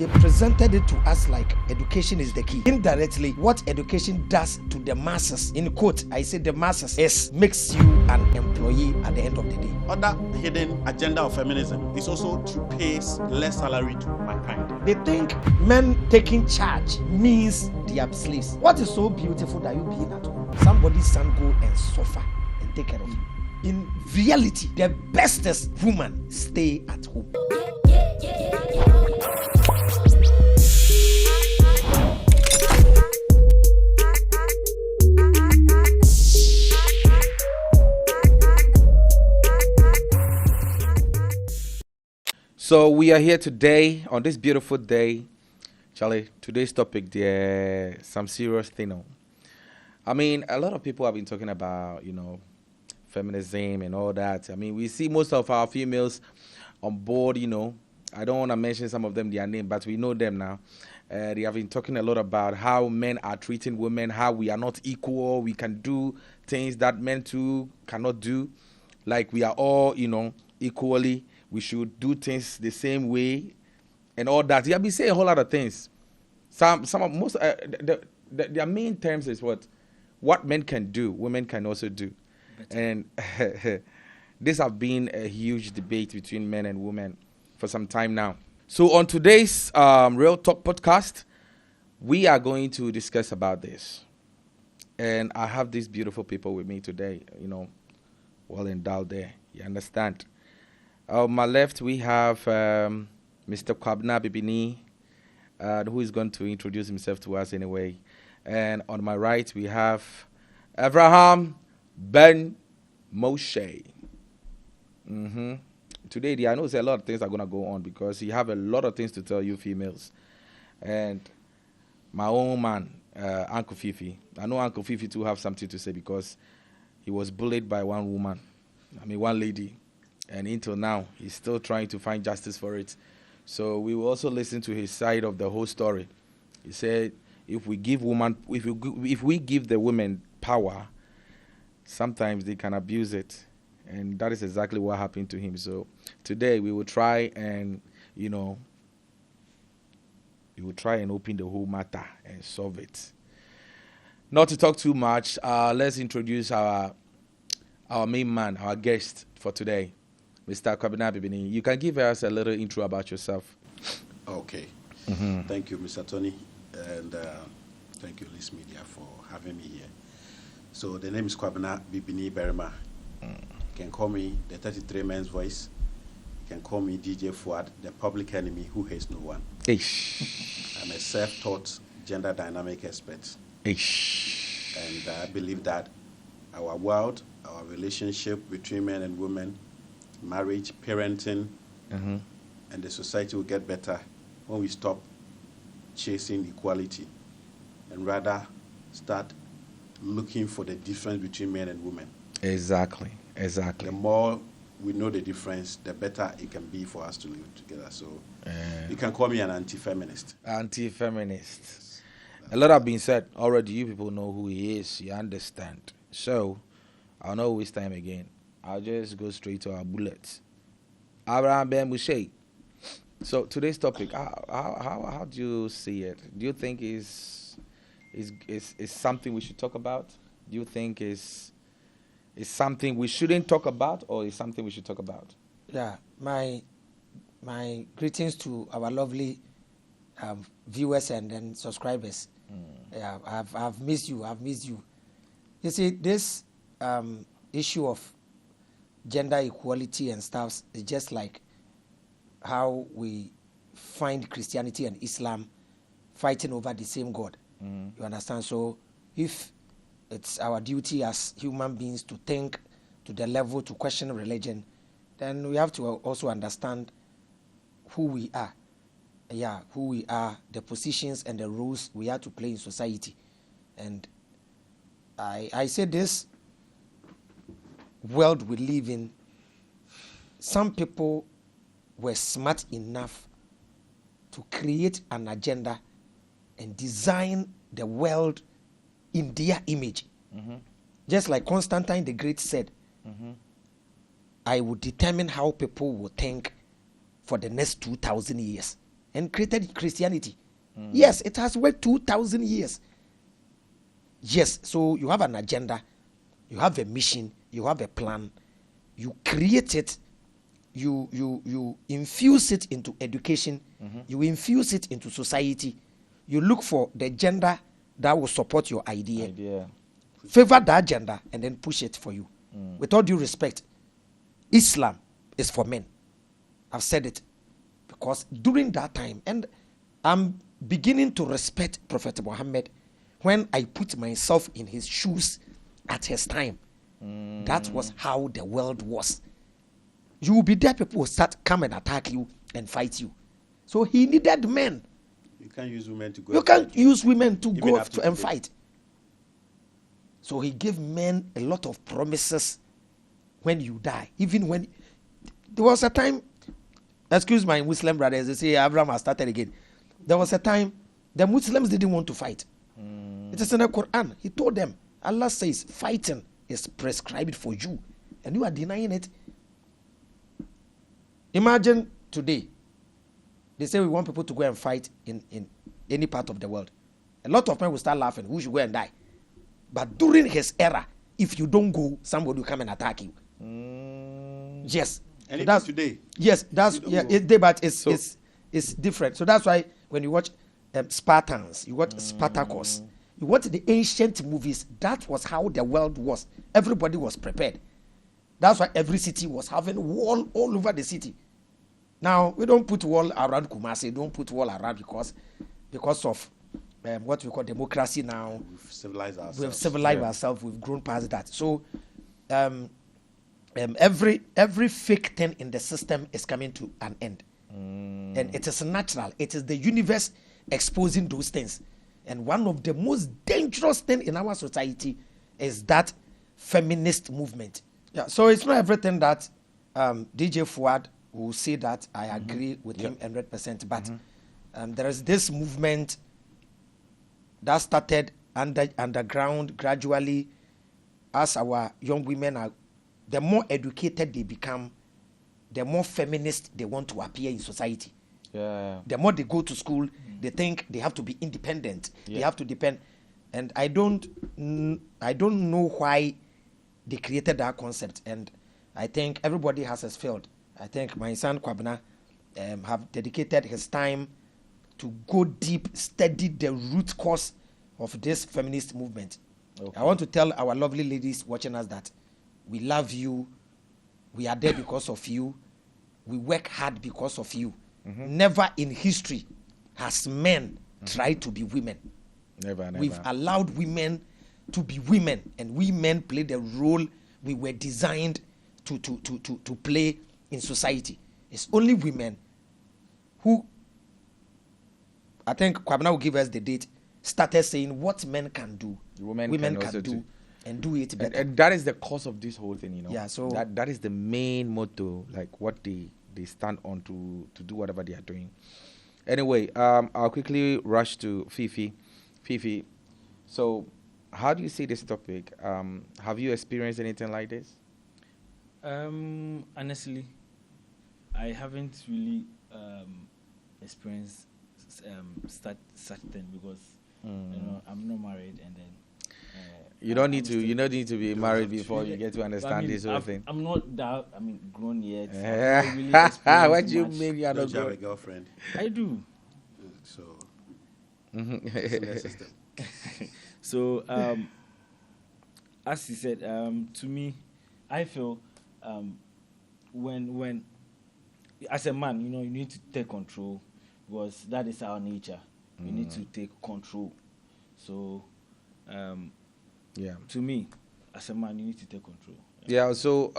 they presented it to us like education is the key. Indirectly, what education does to the masses, in quote, I say the masses, is makes you an employee at the end of the day. Other hidden agenda of feminism is also to pay less salary to mankind. They think men taking charge means they are slaves. What is so beautiful that you being at home? Somebody's son go and suffer and take care of you. In reality, the bestest woman stay at home. So we are here today on this beautiful day. Charlie, today's topic, there's some serious thing. I mean, a lot of people have been talking about, feminism and all that. I mean, we see most of our females on board, I don't want to mention some of them, their name, but we know them now. They have been talking a lot about how men are treating women, how we are not equal. We can do things that men too cannot do. Like we are all, equally. We should do things the same way and all that. They have been saying a whole lot of things. Some of most, their main terms is what men can do, women can also do. And this has been a huge debate between men and women for some time now. So on today's Real Talk podcast, we are going to discuss about this. And I have these beautiful people with me today, well endowed there. You understand? On my left, we have Mr. Kwabena Bibini, who is going to introduce himself to us anyway. And on my right, we have Avraham Ben Moshe. Today, I know a lot of things are going to go on because he have a lot of things to tell you females. And my own man, Uncle Fifi. I know Uncle Fifi too have something to say because he was bullied by one lady. And until now, he's still trying to find justice for it. So we will also listen to his side of the whole story. He said, if we give the women power, sometimes they can abuse it. And that is exactly what happened to him. So today we will try and, open the whole matter and solve it. Not to talk too much, let's introduce our main man, our guest for today. Mr. Kwabena Bibini, you can give us a little intro about yourself. Okay. Thank you, Mr. Tony, and thank you, Liz Media, for having me here. So the name is Kwabena Bibini Berima. You can call me the 33 Men's Voice. You can call me DJ Fuad, the public enemy who hates no one. I'm a self-taught gender dynamic expert. And I believe that our world, our relationship between men and women, marriage, parenting, and the society will get better when we stop chasing equality and rather start looking for the difference between men and women. Exactly. The more we know the difference, the better it can be for us to live together. So you can call me an anti-feminist. Anti-feminist. A lot have been said already. You people know who he is. You understand. So I'll not waste time again. I'll just go straight to our bullets. Avraham Ben Moshe. So today's topic, how do you see it? Do you think is something we should talk about? Do you think is something we shouldn't talk about, or is something we should talk about? Yeah, my greetings to our lovely viewers and then subscribers. Yeah, I've missed you. You see, this issue of gender equality and stuff is just like how we find Christianity and Islam fighting over the same God. You understand? So if it's our duty as human beings to think to the level to question religion, then we have to also understand who we are. Yeah, who we are, the positions and the roles we have to play in society. And I say this world we live in, some people were smart enough to create an agenda and design the world in their image. Just like Constantine the Great said, I will determine how people will think for the next 2,000 years. and created Christianity. Yes, it has worked 2,000 years. Yes, so you have an agenda, you have a mission, you have a plan, you create it, you infuse it into education, you infuse it into society, you look for the gender that will support your idea. Favor that gender and then push it for you. With all due respect, Islam is for men. I've said it because during that time, and I'm beginning to respect Prophet Muhammad when I put myself in his shoes at his time. That was how the world was. You will be there, people will start come and attack you and fight you. So he needed men. You can't use women to go. You can't use women to Even go after and today. fight. So he gave men a lot of promises when you die. Even when there was a time, excuse my Muslim brothers, they say Avraham has started again. There was a time the Muslims didn't want to fight. It is in the Quran. He told them, Allah says fighting is prescribed for you, and you are denying it. Imagine today, they say we want people to go and fight in any part of the world. A lot of men will start laughing. Who should go and die? But during his era, if you don't go, somebody will come and attack you. Yes. And So that's today. Yes, that's You yeah. don't go. It's there, but it's different. So that's why when you watch Spartans, you watch Spartacus, you watch the ancient movies. That was how the world was. Everybody was prepared. That's why every city was having wall all over the city. Now we don't put wall around Kumasi. Don't put wall around because of what we call democracy now. We've civilized ourselves. We've civilized ourselves. We've grown past that. So every fake thing in the system is coming to an end, and it is natural. It is the universe exposing those things. And one of the most dangerous things in our society is that feminist movement. Yeah. So it's not everything that DJ Fuad will say that I agree with him 100%. But there is this movement that started underground gradually as our young women are, the more educated they become, the more feminist they want to appear in society. Yeah. The more they go to school, they think they have to be independent. They have to depend. And I don't know why they created that concept. And I think everybody has failed. I think my son Kwabena have dedicated his time to go deep, study the root cause of this feminist movement. Okay. I want to tell our lovely ladies watching us that we love you. We are there because of you. We work hard because of you. Never in history has men tried to be women. Never. We've allowed women to be women, and we men play the role we were designed to play in society. It's only women who, I think Kwabena will give us the date, started saying what men can do, women can do, and do it better. And that is the cause of this whole thing, Yeah, so that is the main motto, like what they stand on to do whatever they are doing. Anyway, I'll quickly rush to Fifi. Fifi, so how do you see this topic? Have you experienced anything like this? Honestly, I haven't really experienced such thing because I'm not married, and then you don't need to be married before you get to understand this whole thing. I'm not that grown yet. What do you mean you're not Don't you have a grown? girlfriend? I do. So it's in the system. So as he said, to me, I feel when as a man, you need to take control because that is our nature. You need to take control. So to me, as a man, you need to take control. Yeah. So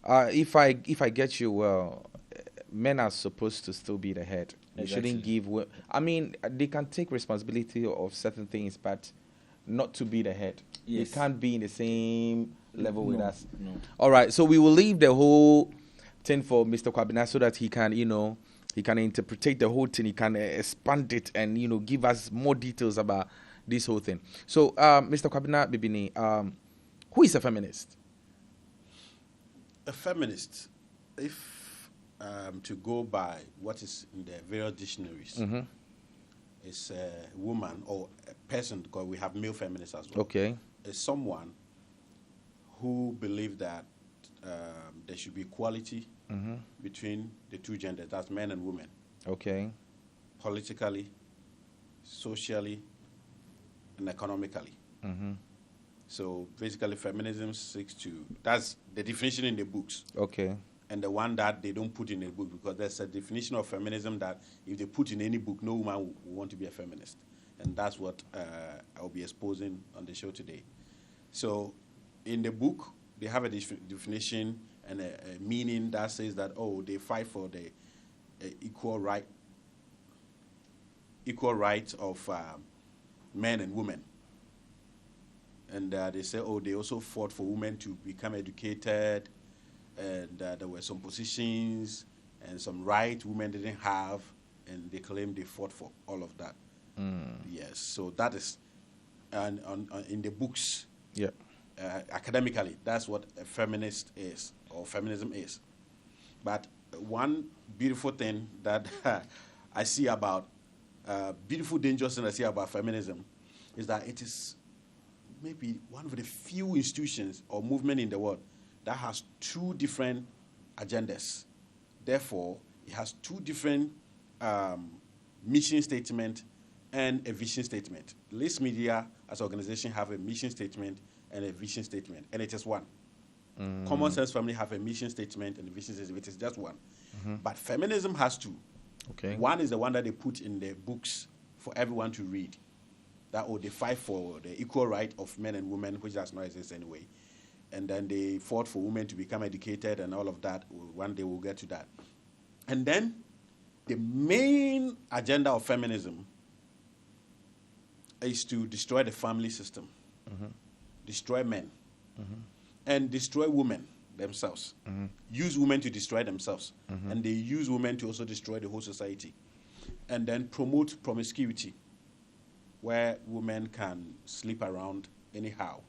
if I get you well, men are supposed to still be the head. They shouldn't give. I mean, they can take responsibility of certain things, but not to be the head. Yes. They can't be in the same level with us. No. All right. So we will leave the whole thing for Mr. Kwabena so that he can, he can interpret the whole thing. He can expand it and give us more details about this whole thing. So, Mr. Kwabena Bibini, who is a feminist? A feminist, if to go by what is in the various dictionaries, is a woman or a person, because we have male feminists as well. Okay. Is someone who believes that there should be equality between the two genders, that's men and women. Okay. Politically, socially, and economically. So basically, feminism seeks to, that's the definition in the books. Okay. And the one that they don't put in the book, because there's a definition of feminism that if they put in any book, no woman will want to be a feminist. And that's what I'll be exposing on the show today. So in the book, they have a definition and a meaning that says that, oh, they fight for the equal rights of men and women. And they say, oh, they also fought for women to become educated, and there were some positions and some rights women didn't have, and they claim they fought for all of that. Yes, so that is in the books. Yeah. Academically, that's what a feminist is, or feminism is. But one beautiful thing that I see about, beautiful dangerous thing I see about feminism is that it is maybe one of the few institutions or movement in the world that has two different agendas. Therefore, it has two different mission statement and a vision statement. List Media as an organization have a mission statement and a vision statement, and it is one. Common Sense Family have a mission statement and a vision statement. It is just one. But feminism has two. Okay. One is the one that they put in the books for everyone to read. That they fight for the equal right of men and women, which does not exist anyway. And then they fought for women to become educated and all of that. One day we'll get to that. And then the main agenda of feminism is to destroy the family system, destroy men, and destroy women themselves. Use women to destroy themselves. And they use women to also destroy the whole society. And then promote promiscuity, where women can sleep around anyhow.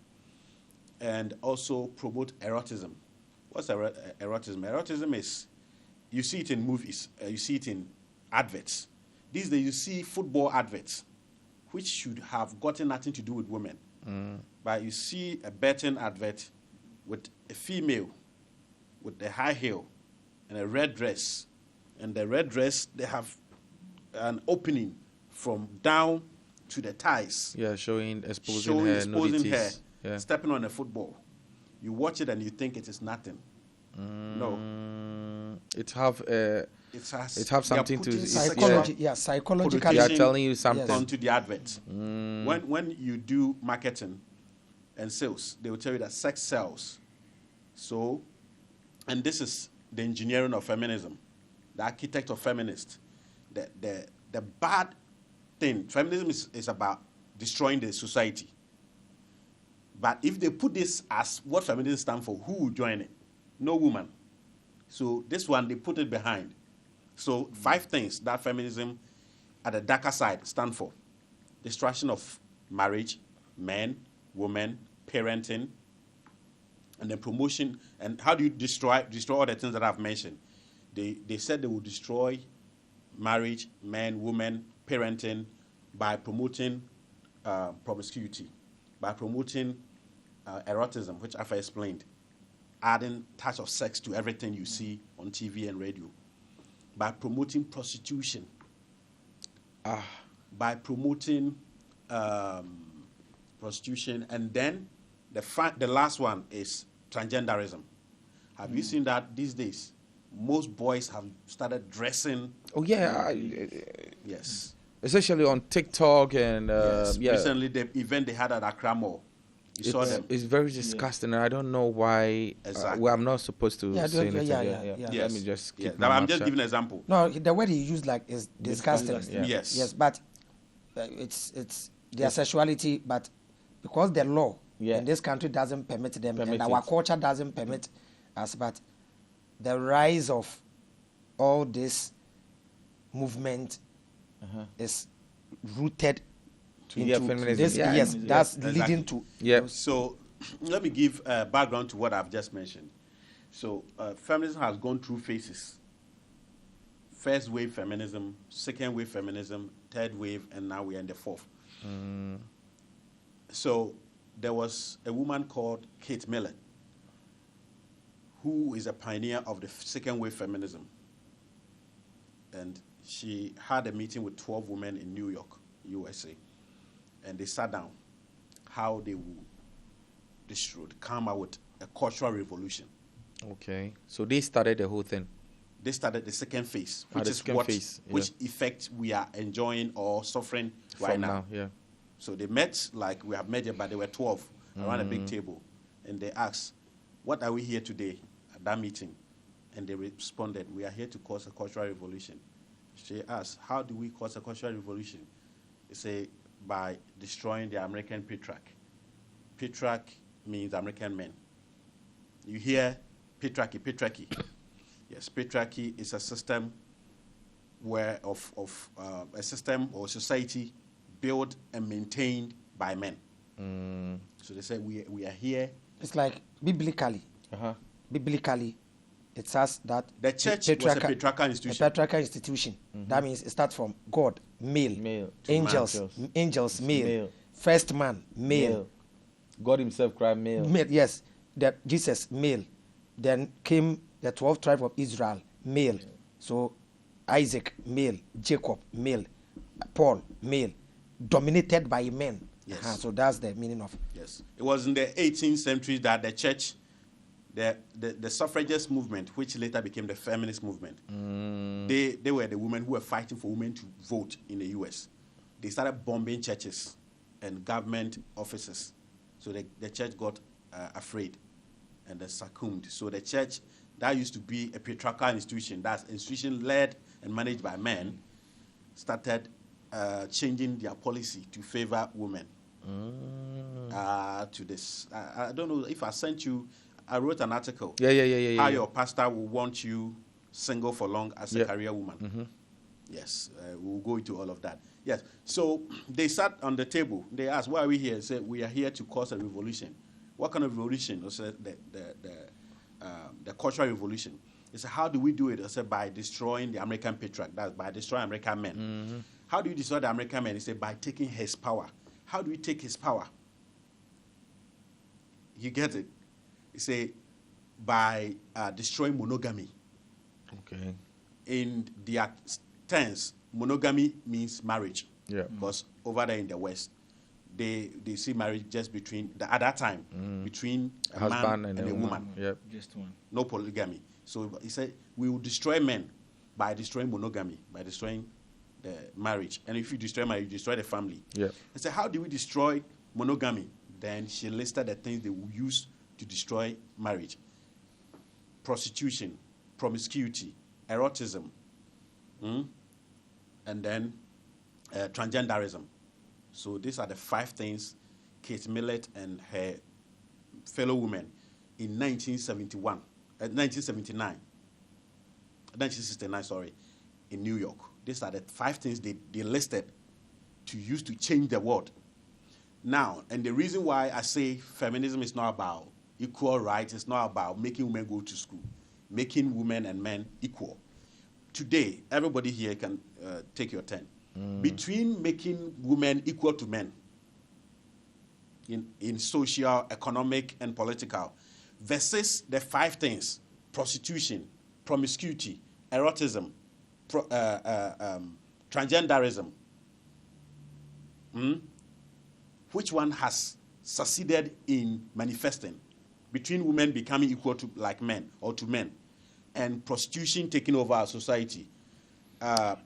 And also promote erotism. What's erotism? Erotism is, you see it in movies, you see it in adverts. These days you see football adverts, which should have gotten nothing to do with women. But you see a betting advert with a female with a high heel and a red dress. And the red dress, they have an opening from down to the thighs. Yeah, exposing her nudities. Yeah. Stepping on a football. You watch it and you think it is nothing. No. It have something to psychologically. They are telling you something onto the advert. When you do marketing and sales, they will tell you that sex sells. So, and this is the engineering of feminism, the architect of feminist. The bad thing, feminism is about destroying the society. But if they put this as what feminism stands for, who will join it? No woman. So this one, they put it behind. So 5 things that feminism at the darker side stand for. Destruction of marriage, men, women, parenting, and then promotion. And how do you destroy all the things that I've mentioned? They said they will destroy marriage, men, women, parenting by promoting promiscuity, by promoting erotism, which I've explained, adding touch of sex to everything you see on TV and radio, by promoting prostitution, by promoting prostitution, and then the last one is transgenderism. Have you seen that these days? Most boys have started dressing. Oh yeah, yes. Especially on TikTok and yes. Yeah. Recently, the event they had at Accra Mall. You saw them. It's very disgusting, and I don't know why. Exactly. Well, I'm not supposed to say anything. Yes. Let me just keep I'm just giving an example. No, the word he used is disgusting. Yeah. Yes, but it's their sexuality, but because the law in this country doesn't permit them, and our culture doesn't permit us, but the rise of all this movement is rooted into feminism. this. Yes, that's leading to. Yeah. So let me give background to what I've just mentioned. So feminism has gone through phases. first wave feminism, second wave feminism, third wave, and now we're in the fourth. So there was a woman called Kate Millett, who is a pioneer of the second wave feminism. And she had a meeting with 12 women in New York, USA. And they sat down how they would come out with a cultural revolution. Okay. So they started the whole thing. They started the second phase, The which is second phase, yeah. which effect we are enjoying or suffering right From now. Yeah. So they met like we have met here, but they were 12 around a big table. And they asked, what are we here today at that meeting? And they responded, we are here to cause a cultural revolution. She asked, how do we cause a cultural revolution? They say, by destroying the American patriarch. Patriarch means American men. You hear patriarchy. Yes, patriarchy is a system where a system or society built and maintained by men. So they say we are here. It's like biblically. Biblically, it says that the church was a patriarchal institution. A patriarchal institution. That means it starts from God, male. Angels, male. First man, male. God himself cried male. Yes, that Jesus, male. Then came the 12 tribes of Israel, male. So Isaac, male. Jacob, male. Paul, male. Dominated by men. Yes. So that's the meaning of. Yes. It was in the 18th century that the church, the suffragist movement, which later became the feminist movement, they were the women who were fighting for women to vote in the U.S. They started bombing churches and government offices. So the church got afraid and they succumbed. So the church, that used to be a patriarchal institution, that's an institution led and managed by men, started changing their policy to favor women. To this. I don't know if I sent you, I wrote an article. How your pastor will want you single for long as a career woman. Yes, we'll go into all of that. Yes, so they sat on the table. They asked, why are we here? They said, we are here to cause a revolution. What kind of revolution? They said, the cultural revolution. They said, how do we do it? They said, by destroying the American patriarch. That's by destroying American men. How do you destroy the American man? He said, by taking his power. How do we take his power? You get it? He said, by destroying monogamy. Okay. In their terms, monogamy means marriage. Yeah. Because over there in the West, they see marriage just between, at that time, between a husband man and a woman. Yep. Just one. No polygamy. So he said, we will destroy men by destroying monogamy, by destroying the marriage. And if you destroy marriage, you destroy the family. Yeah. I said, how do we destroy monogamy? Then she listed the things they will use to destroy marriage. Prostitution, promiscuity, erotism, and then transgenderism. So these are the 5 things Kate Millett and her fellow women in 1969, in New York. These are the 5 things they listed to use to change the world. Now, and the reason why I say feminism is not about equal rights, it's not about making women go to school, making women and men equal. Today, everybody here can take your turn. Between making women equal to men in social, economic, and political, versus the 5 things, prostitution, promiscuity, erotism, transgenderism, which one has succeeded in manifesting between women becoming equal to like men or to men, and prostitution taking over our society?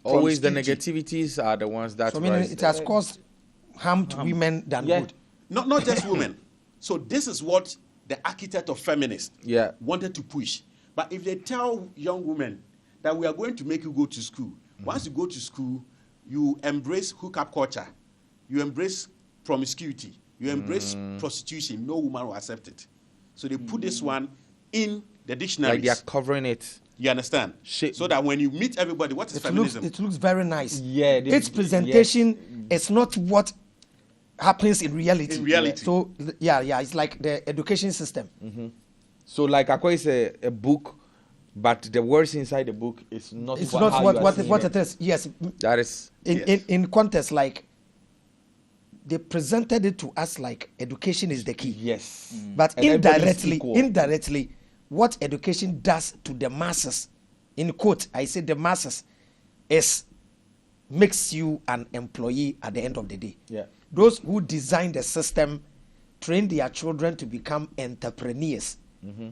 Always the negativities are the ones that. So meaning it has caused harm to women than good. Not just women. So this is what the architect of feminists wanted to push. But if they tell young women that we are going to make you go to school, once you go to school, you embrace hookup culture, you embrace promiscuity, you embrace prostitution, no woman will accept it. So they put this one in the dictionary. Like they are covering it. You understand? So that when you meet everybody, what is feminism? It looks very nice. Yeah. Its presentation is not what happens in reality. In reality. So, it's like the education system. So like Akwa is a book But the words inside the book is not. It's what, not how what you are seeing it is. Yes. That is In context, like they presented it to us like education is the key. yes. But And everybody's indirectly, equal. what education does to the masses, in quote, I say the masses, is makes you an employee at the end of the day. Yeah. Those who design the system train their children to become entrepreneurs.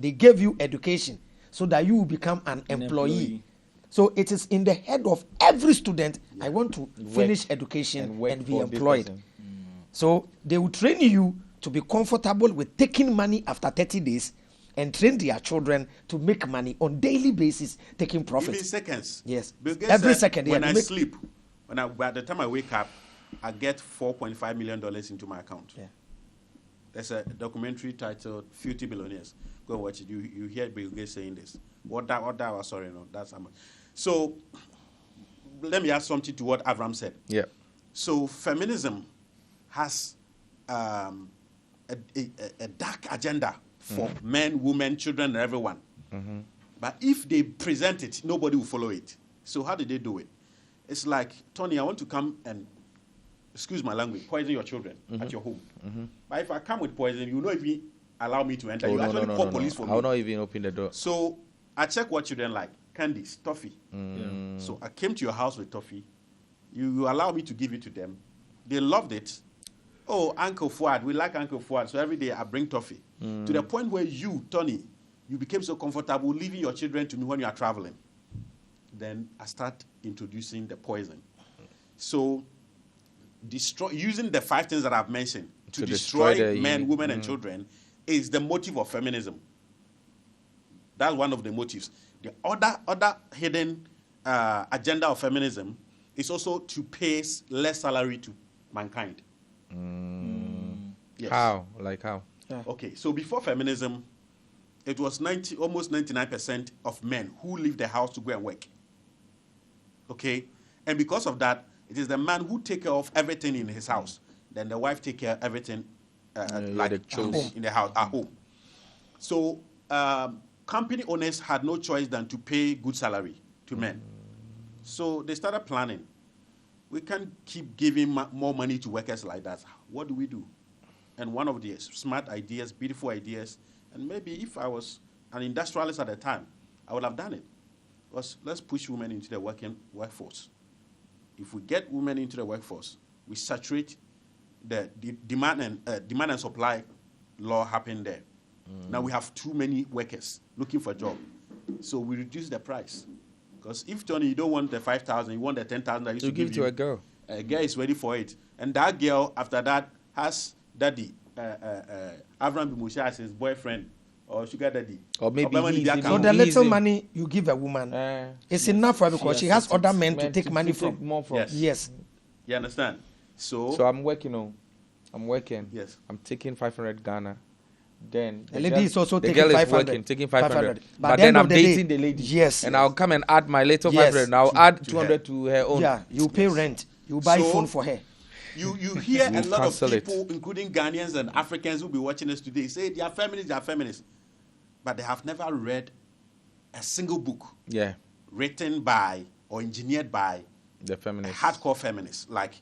They gave you education so that you will become an employee. So it is in the head of every student. I want to finish education and be employed. So they will train you to be comfortable with taking money after 30 days and train their children to make money on daily basis, taking profit. Even seconds. Yes. Bill Gates Every said, second. When yeah, I make- sleep, by the time I wake up, I get $4.5 million into my account. Yeah. There's a documentary titled "Filthy Billionaires." Go and watch it. You hear Bill Gates saying this. That's how much. So let me add something to what Avraham said. Yeah. So feminism has a dark agenda for men, women, children, and everyone. But if they present it, nobody will follow it. So how did they do it? It's like, Tony, I want to come and, excuse my language, poison your children at your home. But if I come with poison, you will not even allow me to enter. Oh, You no, actually no, call no, police no. for I will me. not even open the door. So I check what children like. Candies, toffee. So I came to your house with toffee. You allow me to give it to them. They loved it. Oh, Uncle Fuad, we like Uncle Fuad. So every day I bring toffee. To the point where you, Tony, you became so comfortable leaving your children to me when you are traveling. Then I start introducing the poison. So using the 5 things that I've mentioned to destroy the men, women, and children is the motive of feminism. That's one of the motives. The other hidden agenda of feminism is also to pay less salary to mankind. Yes. How? Like how? Okay, so before feminism, it was almost 99% of men who leave the house to go and work. Okay? And because of that, it is the man who take care of everything in his house. Then the wife take care of everything like the chores. in the house, at home. So company owners had no choice than to pay good salary to men. So they started planning. We can't keep giving more money to workers like that. What do we do? And one of the smart ideas, beautiful ideas, and maybe if I was an industrialist at the time, I would have done it. Was let's push women into the workforce. If we get women into the workforce, we saturate the demand and supply law happen there. Now we have too many workers looking for a job, so we reduce the price. Because if, Tony, you don't want the 5,000, you want the 10,000 that you give it to a girl. A girl is ready for it, and that girl after that has daddy. Avraham Bimusha as his boyfriend or sugar daddy. Or maybe So the little money you give a woman, it's enough for her because she has other men to take money from. More from. Yes. You understand? So I'm working on. I'm working. Yes. I'm taking 500 Ghana. Then The lady is also the taking girl is 500. working, taking 500. But But at the then end I'm of the day- dating the lady. Yes. And I'll come and add my little Yes. 500 and I'll add 200 to her own. Yeah, you pay rent, you buy So- phone for her. you hear a lot of cancel it. people, including Ghanaians and Africans who will be watching us today, say they are feminists. But they have never read a single book Yeah. written by or engineered by The a feminist. hardcore feminists like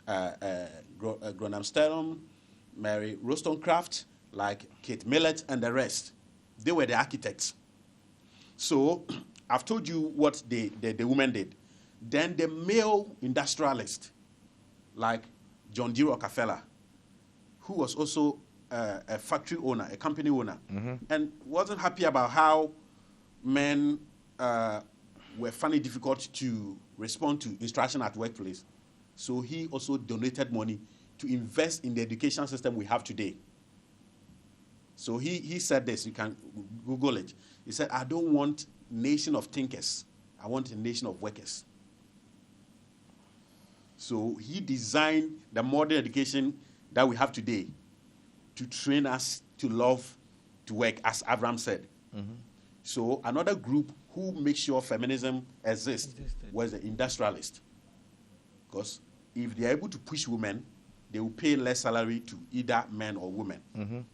Gronam Stellum, Mary Wollstonecraft, like Kate Millett, and the rest. They were the architects. So I've told you what the women did. Then the male industrialist, like John D. Rockefeller, who was also a factory owner, a company owner, and wasn't happy about how men were finding it difficult to respond to instruction at workplace. So he also donated money to invest in the education system we have today. So he said this, you can Google it. He said, I don't want a nation of thinkers. I want a nation of workers. So he designed the modern education that we have today to train us to love to work, as Avraham said. So another group who makes sure feminism exists was the industrialists. Because if they are able to push women, they will pay less salary to either men or women.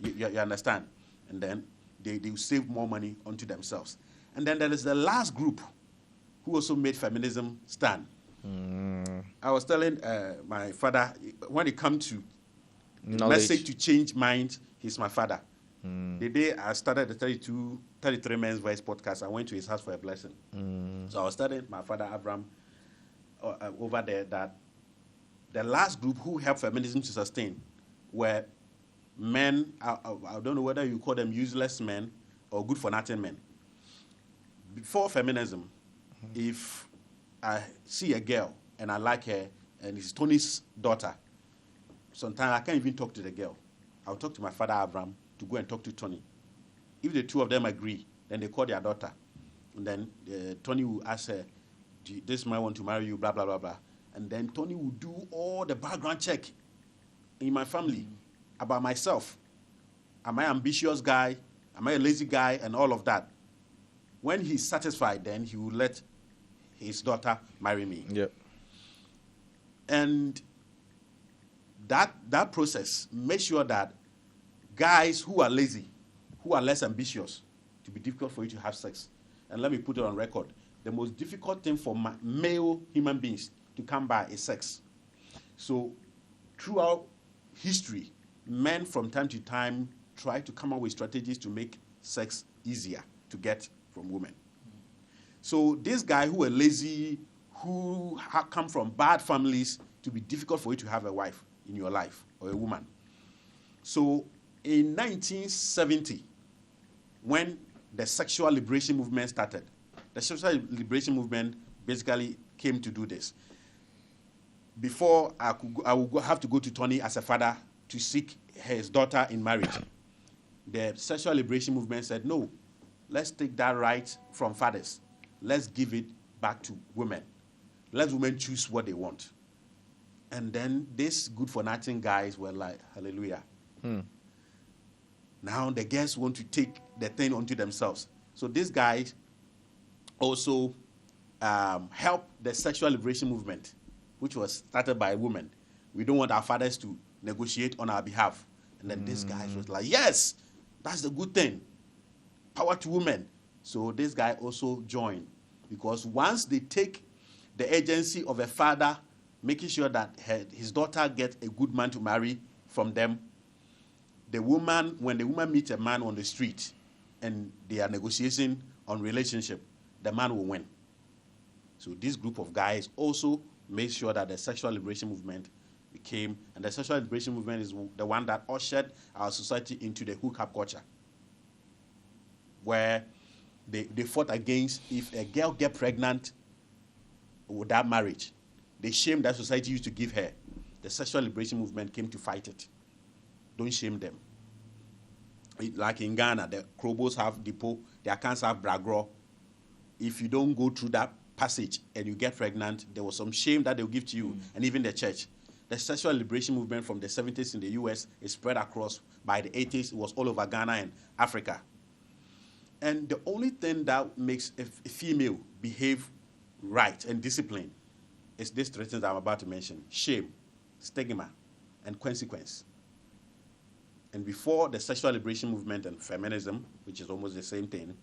You understand? And then they will save more money onto themselves. And then there is the last group who also made feminism stand. I was telling my father, when it comes to message to change mind, he's my father. The day I started the 33 Men's Voice podcast, I went to his house for a blessing. So I was telling my father, Avraham, over there, that the last group who helped feminism to sustain were men, I don't know whether you call them useless men or good-for-nothing men. Before feminism, if I see a girl and I like her, and it's Tony's daughter, sometimes I can't even talk to the girl. I'll talk to my father, Avraham, to go and talk to Tony. If the two of them agree, then they call their daughter. And then Tony will ask her, this man want to marry you, blah, blah, blah, blah. And then Tony will do all the background check in my family about myself. Am I an ambitious guy? Am I a lazy guy? And all of that. When he's satisfied, then he will let his daughter marry me. Yep. And that process makes sure that guys who are lazy, who are less ambitious, to be difficult for you to have sex. And let me put it on record. The most difficult thing for male human beings to come by is sex. So throughout history, men from time to time try to come up with strategies to make sex easier to get from women. So this guy who are lazy, who come from bad families, to be difficult for you to have a wife in your life or a woman. So in 1970, when the sexual liberation movement started, the sexual liberation movement basically came to do this. Before I would have to go to Tony as a father to seek his daughter in marriage. The sexual liberation movement said, no, let's take that right from fathers. Let's give it back to women. Let women choose what they want. And then these good-for-nothing guys were like, hallelujah. Now the girls want to take the thing onto themselves. So these guys also helped the sexual liberation movement, which was started by women. We don't want our fathers to negotiate on our behalf. And then these guys was like, yes, that's the good thing. Power to women. So this guy also joined. Because once they take the agency of a father, making sure that his daughter gets a good man to marry from them, when the woman meets a man on the street and they are negotiating on relationship, the man will win. So this group of guys also made sure that the sexual liberation movement became, and the sexual liberation movement is the one that ushered our society into the hookup culture, where they fought against if a girl get pregnant without marriage, the shame that society used to give her. The sexual liberation movement came to fight it. Don't shame them. Like in Ghana, the Krobos have depot, the Akans have Bragro. If you don't go through that passage and you get pregnant, there was some shame that they'll give to you, and even the church. The sexual liberation movement from the 70s in the US is spread across. By the 80s, it was all over Ghana and Africa. And the only thing that makes a female behave right and disciplined is these three things I'm about to mention: shame, stigma, and consequence. And before the sexual liberation movement and feminism, which is almost the same thing,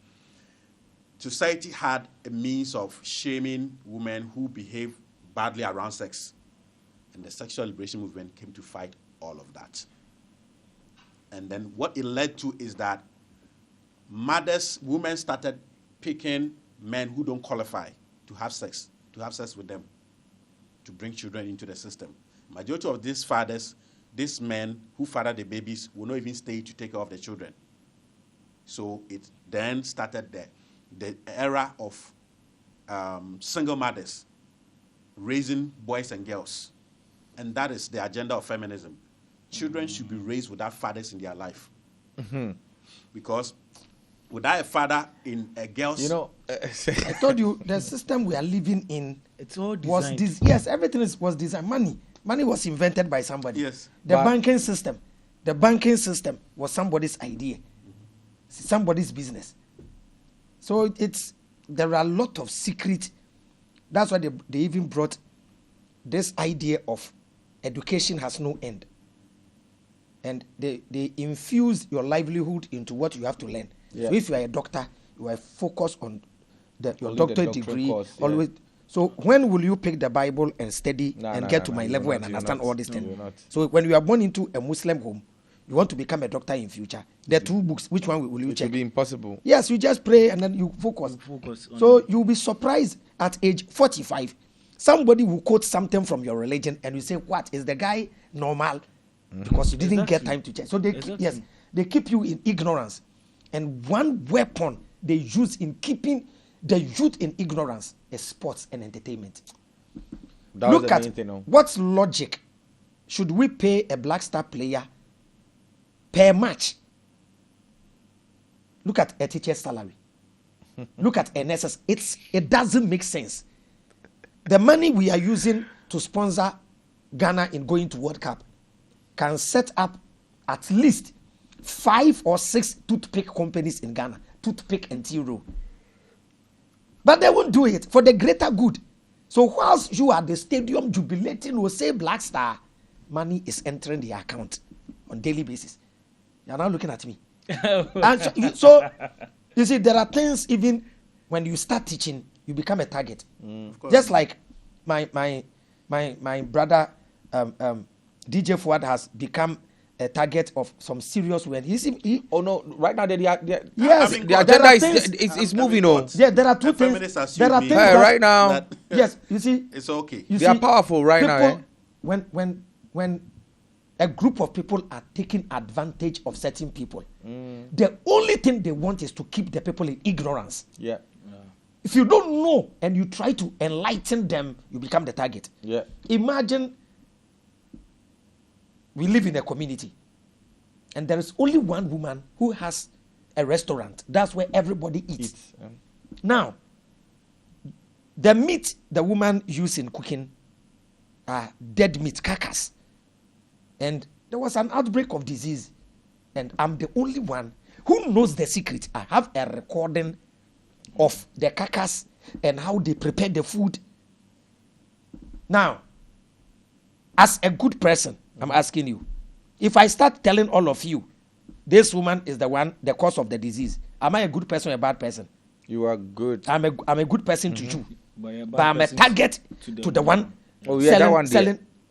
society had a means of shaming women who behave badly around sex. And the sexual liberation movement came to fight all of that. And then what it led to is that women started picking men who don't qualify to have sex with them, to bring children into the system. Majority of these fathers, these men who father the babies, will not even stay to take care of the children. So it then started the era of single mothers raising boys and girls. And that is the agenda of feminism. Children should be raised without fathers in their life. Because without a father in a girl's... I told you, the system we are living in... It's all designed. Yes, everything was designed. Money was invented by somebody. Yes. The banking system was somebody's idea. Somebody's business. So there are a lot of secret. That's why they even brought this idea of education has no end. And they infuse your livelihood into what you have to learn. Yeah. So if you are a doctor, you are focused on your Only the doctorate doctorate degree. course, yeah. Always. So when will you pick the Bible and study and get to my you're level not, and you're understand not. all these No, things? you're not. So when you are born into a Muslim home, you want to become a doctor in future. There are two books. Which one will you It will check? be impossible. Yes, you just pray and then you focus. On So you'll be surprised at age 45. Somebody will quote something from your religion and you say, what, is the guy normal? Because you didn't get time to check. So they keep you in ignorance. And one weapon they use in keeping the youth in ignorance is sports and entertainment. Look at what's logic. Should we pay a Black Star player per match? Look at a teacher's salary. Look at a nurse's. It doesn't make sense. The money we are using to sponsor Ghana in going to World Cup can set up at least 5 or 6 toothpick companies in Ghana. Toothpick and T-Row. But they won't do it for the greater good. So whilst you are at the stadium jubilating, will say Black Star, money is entering the account on daily basis. You are now looking at me. And so you see, there are things even when you start teaching, you become a target. Just like my brother DJ Fuad has become a target of some serious when Oh no! Right now, yes, the agenda is moving on. Yeah, there are two things. There are things right now. Yes, you see, it's okay. They are powerful right now. When a group of people are taking advantage of certain people, the only thing they want is to keep the people in ignorance. Yeah. If you don't know and you try to enlighten them, you become the target. Yeah. Imagine we live in a community and there is only one woman who has a restaurant. That's where everybody eats. Now, the meat the woman uses in cooking are dead meat, carcass. And there was an outbreak of disease. And I'm the only one who knows the secret. I have a recording of the carcass and how they prepare the food. Now, as a good person, I'm asking you, if I start telling all of you, this woman is the cause of the disease, am I a good person or a bad person? You are good. I'm a good person to you. But I'm a target to the one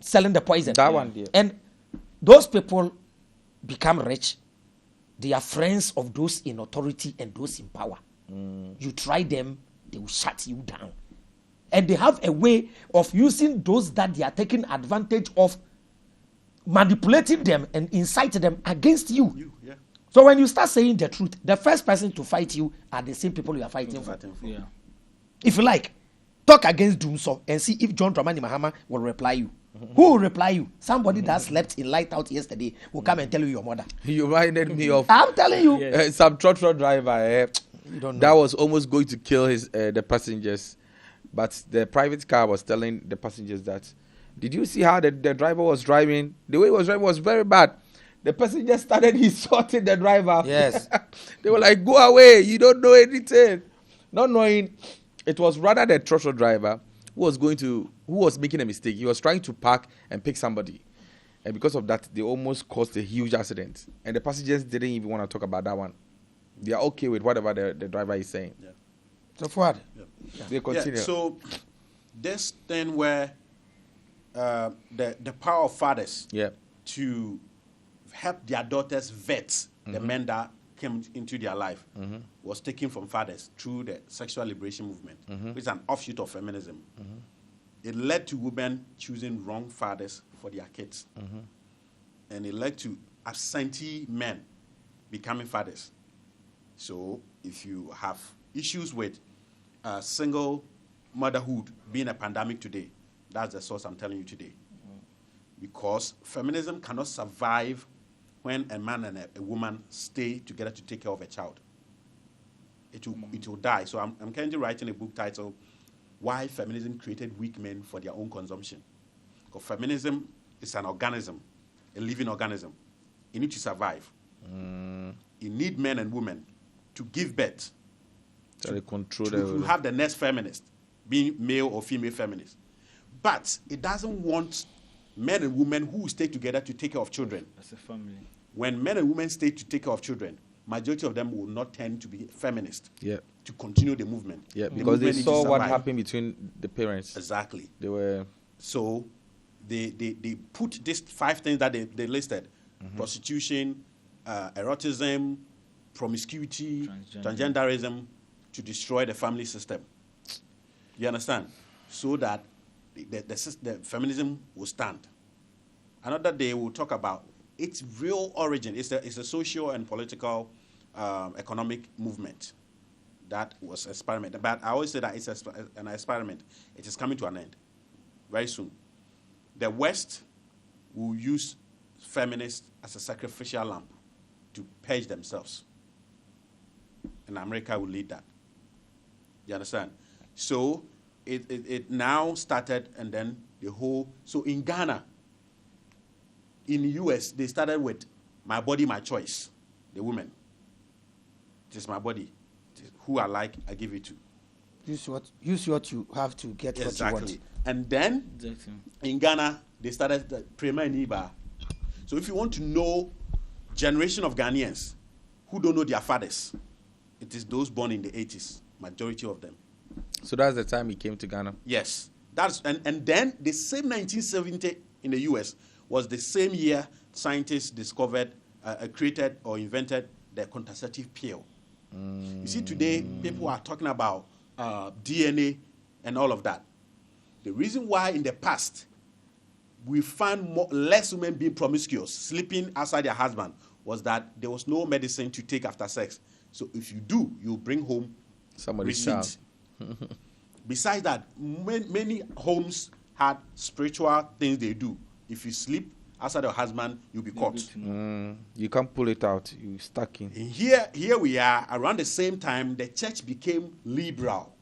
selling the poison. That one, dear. And those people become rich. They are friends of those in authority and those in power. You try them, they will shut you down. And they have a way of using those that they are taking advantage of, manipulating them and incite them against you. Yeah. So when you start saying the truth, the first person to fight you are the same people you are fighting for. Yeah. If you like, talk against Doomso and see if John Dramani Mahama will reply you. Who will reply you? Somebody that slept in light out yesterday will come and tell you your mother. You reminded me of I'm telling you. some trotro driver. You don't know. That was almost going to kill the passengers, but the private car was telling the passengers that, did you see how the driver was driving? The way he was driving was very bad. The passenger started insulting the driver. Yes. They were like, go away, you don't know anything. Not knowing it was rather the trotro driver who was making a mistake. He was trying to park and pick somebody. And because of that, they almost caused a huge accident. And the passengers didn't even want to talk about that one. They are okay with whatever the driver is saying. Yeah. So forward. Yeah. They continue. Yeah, so this thing where the power of fathers to help their daughters vet the men that came into their life was taken from fathers through the sexual liberation movement, which is an offshoot of feminism. It led to women choosing wrong fathers for their kids. And it led to absentee men becoming fathers. So if you have issues with single motherhood being a pandemic today, that's the source I'm telling you today. Because feminism cannot survive when a man and a woman stay together to take care of a child. It will die. So I'm currently writing a book titled, Why Feminism Created Weak Men for Their Own Consumption. Because feminism is an organism, a living organism. It needs to survive. It needs men and women to give birth. So they control to have the next feminist, being male or female feminist. But it doesn't want men and women who stay together to take care of children. As a family. When men and women stay to take care of children, majority of them will not tend to be feminist. Yeah. To continue the movement. Yeah, The because they movement needs to saw what survive. happened between the parents. Exactly. They were. So they put these 5 things that they listed: prostitution, erotism, promiscuity, transgenderism, to destroy the family system. You understand? So that the feminism will stand. Another day we'll talk about its real origin. It's a social and political, economic movement that was experimented. But I always say that it's an experiment. It is coming to an end very soon. The West will use feminists as a sacrificial lamb to purge themselves. And America will lead that. You understand? So it now started, and then the whole... So in Ghana, in the US, they started with my body, my choice, the women. It is my body. It is who I like, I give it to. Use what you have to get what you want. And then, in Ghana, they started the Prema Niba. So if you want to know generation of Ghanaians who don't know their fathers, it is those born in the 80s, majority of them. So that's the time he came to Ghana? Yes. And then the same 1970 in the US was the same year scientists discovered, created or invented the contraceptive pill. You see, today, people are talking about DNA and all of that. The reason why in the past we found less women being promiscuous, sleeping outside their husband, was that there was no medicine to take after sex. So if you do, you bring home somebody's receipt. Besides that, many homes had spiritual things they do. If you sleep outside your husband, you'll be caught. You can't pull it out. You're stuck in. And here we are. Around the same time, the church became liberal.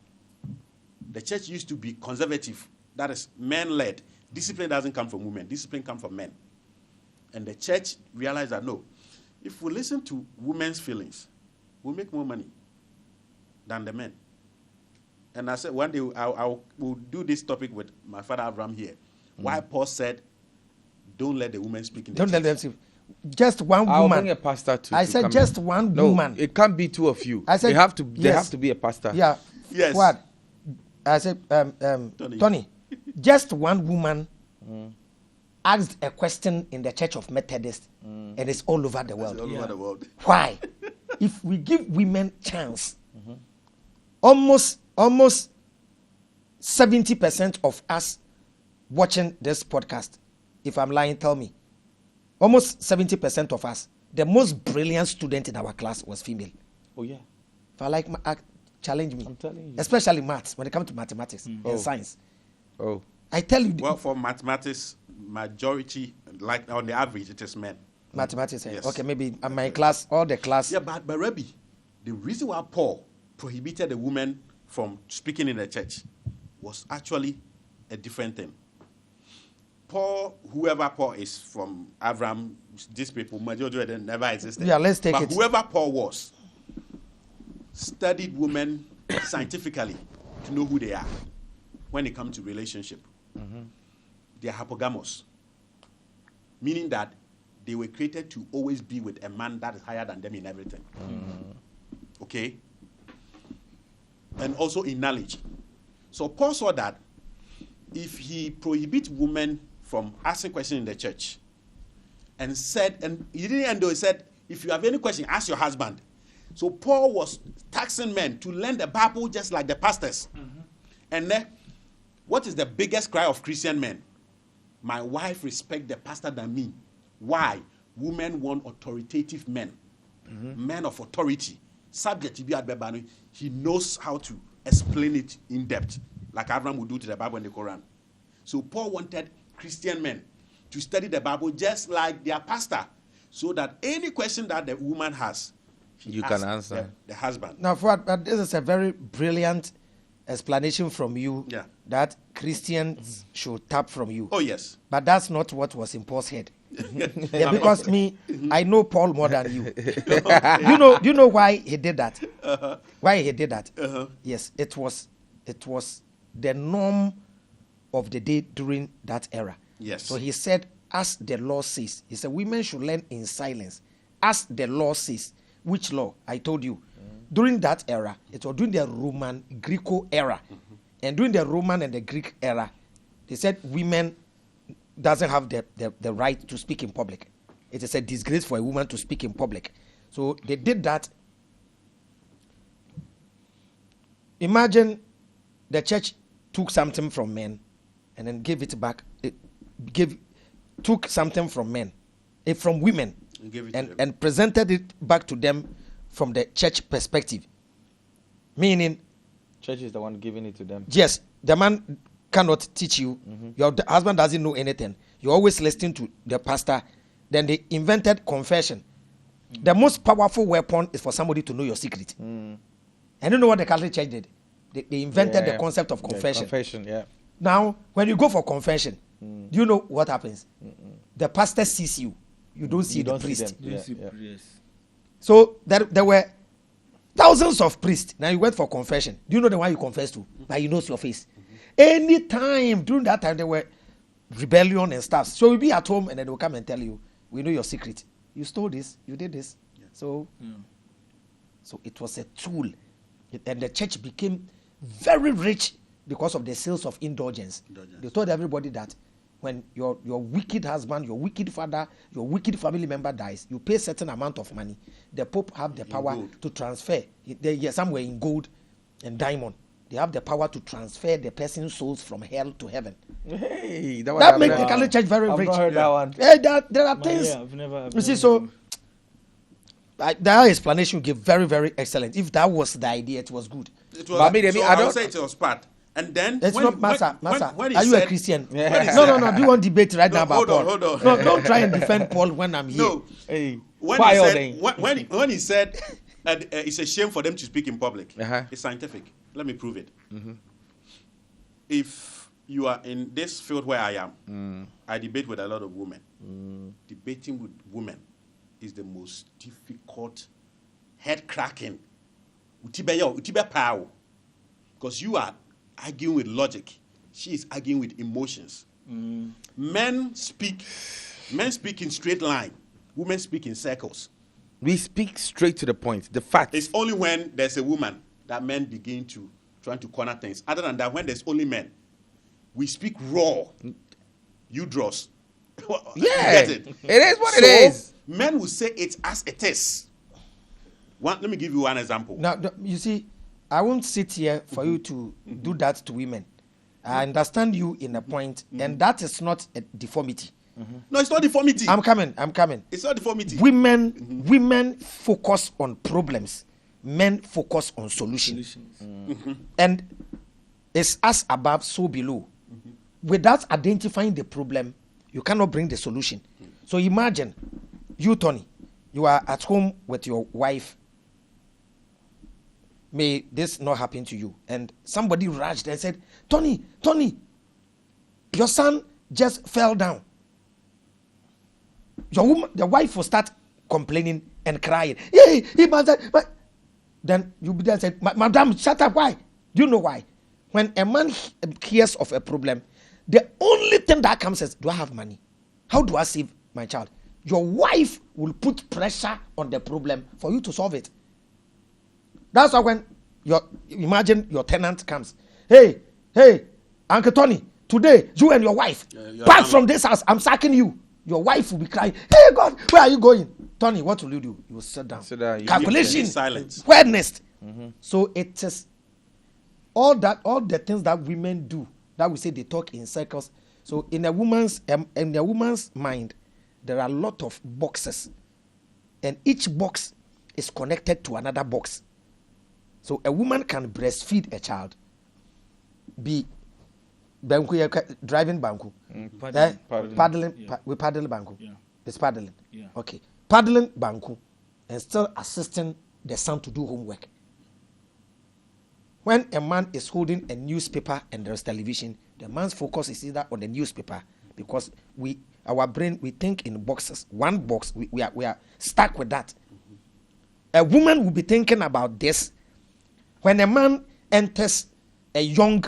The church used to be conservative. That is, men-led. Discipline doesn't come from women. Discipline comes from men. And the church realized that, no, if we listen to women's feelings, we'll make more money than the men. And I said, one day we'll do this topic with my father Avraham here. Why Paul said, don't let the women speak in the church. Don't let them speak. Just one woman. I'll bring a pastor to I said just in. one No, woman. it can't be 2 of you. I said, they have to yes. be a pastor. Yeah. Yes. What? I said, Tony, just one woman asked a question in the Church of Methodist, and it's all over the world. All over the world. Why? If we give women chance, almost 70% of us watching this podcast, if I'm lying, tell me. Almost 70% of us, the most brilliant student in our class was female. Oh, yeah. If I like, challenge me. I'm telling you. Especially maths, when it comes to mathematics and science. Oh. I tell you. Well, for mathematics, majority, like on the average, it is men. Mathematics. Yes. Okay, maybe my class, all the class. Yeah, but Rebbe, the reason why Paul prohibited the women from speaking in the church was actually a different thing. Paul, whoever Paul is from Avraham, these people, majority of them never existed. Yeah, let's take but it. Whoever Paul was, studied women scientifically to know who they are when it comes to relationship. They are hypogamous, meaning that they were created to always be with a man that is higher than them in everything. Okay? And also in knowledge. So Paul saw that if he prohibits women from asking questions in the church, and said, and he didn't end though, he said, if you have any question, ask your husband. So Paul was taxing men to learn the Bible just like the pastors. And then, what is the biggest cry of Christian men? My wife respects the pastor than me. Why? Women want authoritative men. Men of authority. Subject to be at Bebanu. He knows how to explain it in depth, like Abraham would do to the Bible and the Quran. So Paul wanted Christian men to study the Bible just like their pastor, so that any question that the woman has, you can answer the husband. Now, Fuad, but this is a very brilliant explanation from you that Christians should tap from you. Oh, yes. But that's not what was in Paul's head. Yeah, because I know Paul more than you. You know why he did that? Why he did that? Yes, it was the norm of the day during that era. Yes. So he said, as the law says, he said women should learn in silence. As the law says, which law? I told you. During that era, it was during the Roman Greco era. And during the Roman and the Greek era, they said women doesn't have the right to speak in public. It is a disgrace for a woman to speak in public. So they did that. Imagine the church took something from men and then gave it back. Took something from men, from women, and presented it back to them from the church perspective. Meaning, church is the one giving it to them. Yes, the man cannot teach you. Your husband doesn't know anything. You're always listening to the pastor. Then they invented confession. The most powerful weapon is for somebody to know your secret. I don't know what the Catholic Church did. They invented the concept of confession. Confession, yeah. Now, when you go for confession, do you know what happens? The pastor sees you. You don't see the priest. So there were thousands of priests. Now you went for confession. Do you know the one you confess to? But he knows your face. Anytime during that time there were rebellion and stuff. So you'll be at home and then they'll come and tell you, we know your secret. You stole this. You did this. Yeah. So it was a tool. And the church became very rich because of the sales of indulgence. They told everybody that when your wicked husband, your wicked father, your wicked family member dies, you pay a certain amount of money. The Pope have the power to transfer. Somewhere in gold and diamond. They have the power to transfer the person's souls from hell to heaven. Hey, that makes the Catholic Church very rich. I've not heard that one. There are things. I've you see, so that explanation gave very, very excellent. If that was the idea, it was good. It was. I don't say it was part. And then it's not Master. When are you a Christian? No. Do you want debate right now about Paul? Hold on. No, don't try and defend Paul when I'm here. No. Hey, when he said it's a shame for them to speak in public, it's scientific. Let me prove it. If you are in this field where I am, I debate with a lot of women. Debating with women is the most difficult, head-cracking. Because you are arguing with logic. She is arguing with emotions. Men speak in straight line. Women speak in circles. We speak straight to the point. The fact. It's only when there's a woman that men begin to try to corner things. Other than that, when there's only men, we speak raw. You draws. Yeah, it is what it is. Men will say it as it is. Let me give you one example. Now, you see, I won't sit here for you to do that to women. I understand you in a point, and that is not a deformity. No, it's not deformity. I'm coming. It's not deformity. Women focus on problems. Men focus on solutions. And it's as above, so below. Without identifying the problem, you cannot bring the solution. So imagine, you, Tony, you are at home with your wife. May this not happen to you. And somebody rushed and said, Tony, your son just fell down. The wife will start complaining and crying. Hey, but then you be there and say, Madam, shut up. Why? Do you know why? When a man hears of a problem, the only thing that comes is, do I have money? How do I save my child? Your wife will put pressure on the problem for you to solve it. That's why when imagine your tenant comes, hey, Uncle Tony, today you and your wife pack from this house. I'm sacking you. Your wife will be crying, hey God, where are you going? Tony, what will you do? You will sit down. Calculation, silence, awareness. So it is all the things that women do that we say they talk in circles. So in a woman's mind, there are a lot of boxes, and each box is connected to another box. So a woman can breastfeed a child, be driving banku, paddling, we paddle banku. Yeah. It's paddling. Yeah. Okay, paddling banku, and still assisting the son to do homework. When a man is holding a newspaper and there's television, the man's focus is either on the newspaper, because our brain, we think in boxes. One box, we are stuck with that. A woman will be thinking about this. When a man enters a young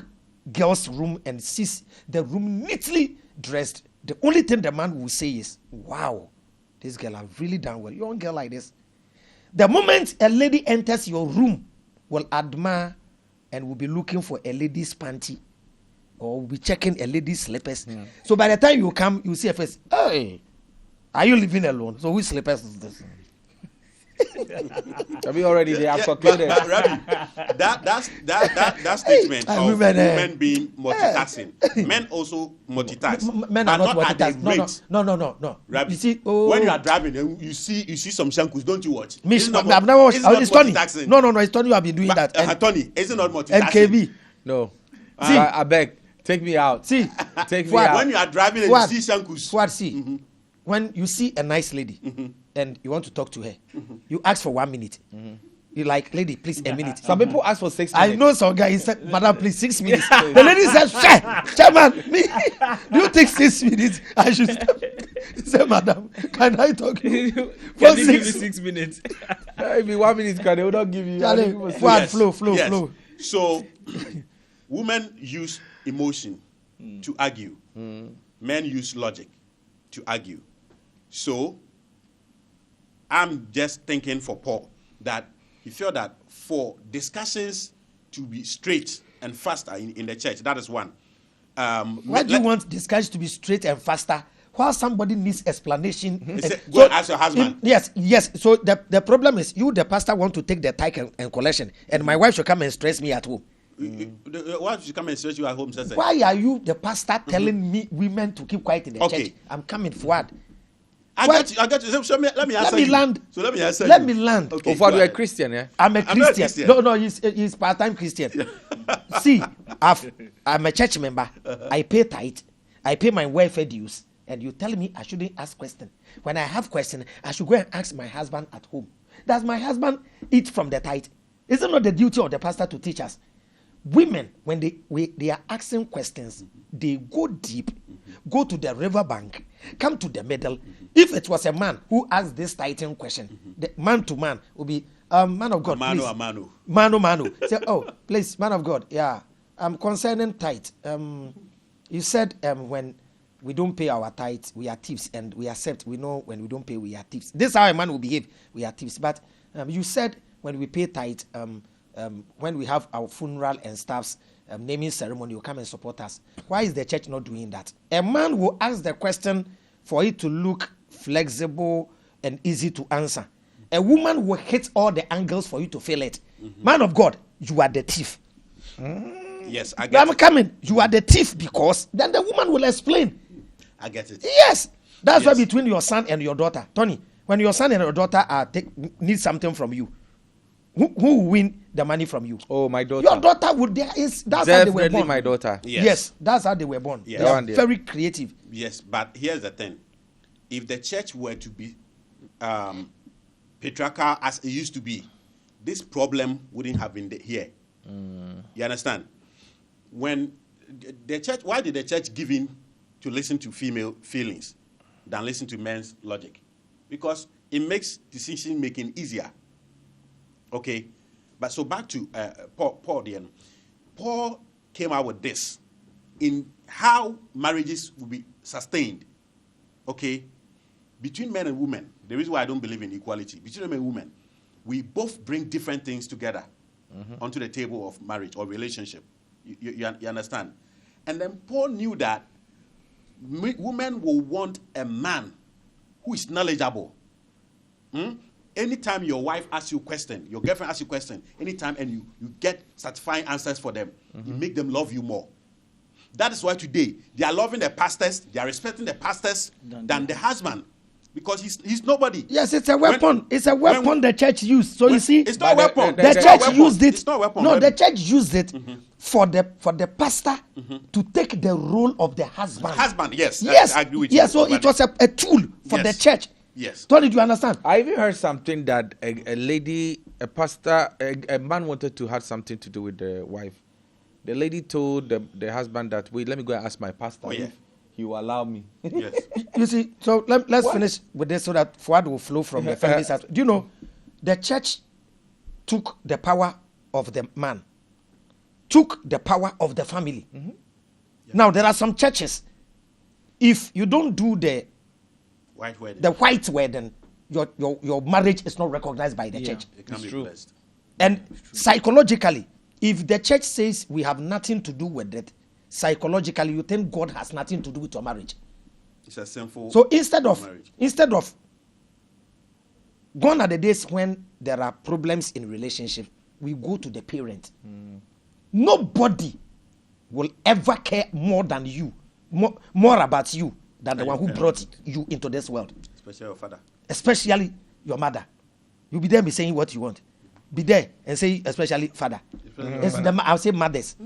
girl's room and sees the room neatly dressed, the only thing the man will say is, wow, this girl has really done well. Young girl like this. The moment a lady enters your room, will admire and will be looking for a lady's panty or will be checking a lady's slippers. So by the time you come, you see a face, hey, are you living alone? So which slippers is this? Have you already they have But, concluded? Rabbi, that statement of women being multitasking, men also multitask. Men are but not at the multitasking. No. Rabbi, You see, when you are driving, you see some shankus, don't you watch? Miss, It's not I've never watched. it's not It's Tony. multitasking. No, it's Tony. You have been doing that. Tony, is it not multitasking? NKB. No. See. I beg, take me out. See, Take me Fuad, out. When you are driving and Fuad, you see shankus. Fuad, see, when you see a nice lady and you want to talk to her, you ask for 1 minute. You like, lady, please, a minute. Some people ask for 6 minutes. I know some guy, he said, madam, please, 6 minutes. The lady said, Chairman, me, do you take 6 minutes? I should stop. He said, madam, can I talk to you? Can For you give me 6 6 minutes? Maybe 1 minute, they will not give you. Charlie, Fuad, flow. So, women use emotion to argue. Men use logic to argue. So, I'm just thinking for Paul that he felt that for discussions to be straight and faster in the church, that is one. Why do you want discussions to be straight and faster? While somebody needs explanation. Go and ask your husband. Yes. So the problem is you, the pastor, want to take the tithe and collection, and my wife should come and stress me at home. Why should you come and stress you at home, sister? Why are you, the pastor, telling me women to keep quiet in the church? I'm coming forward. I got you. So let me answer you. Land. So let me answer Let you. me land. Okay, For go you are a ahead. Christian, yeah? I'm a I'm not a Christian. Christian. No, he's part-time Christian. See, I'm a church member. I pay tithe. I pay my welfare dues. And you tell me I shouldn't ask questions. When I have questions, I should go and ask my husband at home. Does my husband eat from the tithe? Is it not the duty of the pastor to teach us? Women, when they are asking questions, they go deep, go to the riverbank, come to the middle. If it was a man who asked this tithing question, the man to man will be, man of God, please. Mano. Say, oh, please, man of God, yeah, concerning tithe. You said when we don't pay our tithe, we are thieves, and we accept. We know when we don't pay, we are thieves. This is how a man will behave. We are thieves. But you said when we pay tithe, when we have our funeral and stuffs, naming ceremony, you come and support us. Why is the church not doing that? A man will ask the question for it to look flexible and easy to answer. A woman will hit all the angles for you to feel it. Man of God, you are the thief. Yes, I get I'm it. coming. You are the thief because then the woman will explain. I get it. Yes. That's why Yes. between your son and your daughter, Tony, when your son and your daughter need something from you, who will win the money from you? Oh, my daughter. Your daughter would. That's how they were Definitely born. my daughter. Yes, that's how they were born. Yes. They are That one there. very creative. Yes, but here's the thing. If the church were to be patriarchal as it used to be, this problem wouldn't have been here. You understand? When the church, why did the church give in to listen to female feelings than listen to men's logic? Because it makes decision making easier. Okay, but so back to Paul then. Paul came out with this in how marriages will be sustained. Okay, between men and women. The reason why I don't believe in equality between men and women, we both bring different things together onto the table of marriage or relationship. You understand? And then Paul knew that women will want a man who is knowledgeable. Anytime your wife asks you a question, your girlfriend asks you a question, anytime and you get satisfying answers for them, you make them love you more. That is why today they are loving the pastors, they are respecting the pastors than the husband. Because he's nobody. Yes, it's a weapon. It's a weapon the church used. So you see, it's not a weapon. The church used it. It's not a weapon. No, the church used it for the pastor to take the role of the husband. Husband, yes. Yes, I agree with you. yes. So it was a tool for the church. Yes. Tony, do you understand? I even heard something that a lady, a pastor, a man wanted to have something to do with the wife. The lady told the husband that, wait, let me go and ask my pastor if he will allow me. Yes. You see, so let's finish with this so that Fuad will flow from the family side. Do you know, the church took the power of the man, took the power of the family. Now, there are some churches, if you don't do the White wedding. white wedding, your marriage is not recognized by the church. It can It's be true. blessed. And psychologically, if the church says we have nothing to do with it, psychologically you think God has nothing to do with your marriage. It's a sinful. So instead of marriage. gone are the days when there are problems in relationship, we go to the parent. Nobody will ever care more than you, more about you than the one who brought you into this world. Especially your father. Especially your mother. You'll be there and be saying what you want. Be there and say, especially father. I'll say mothers.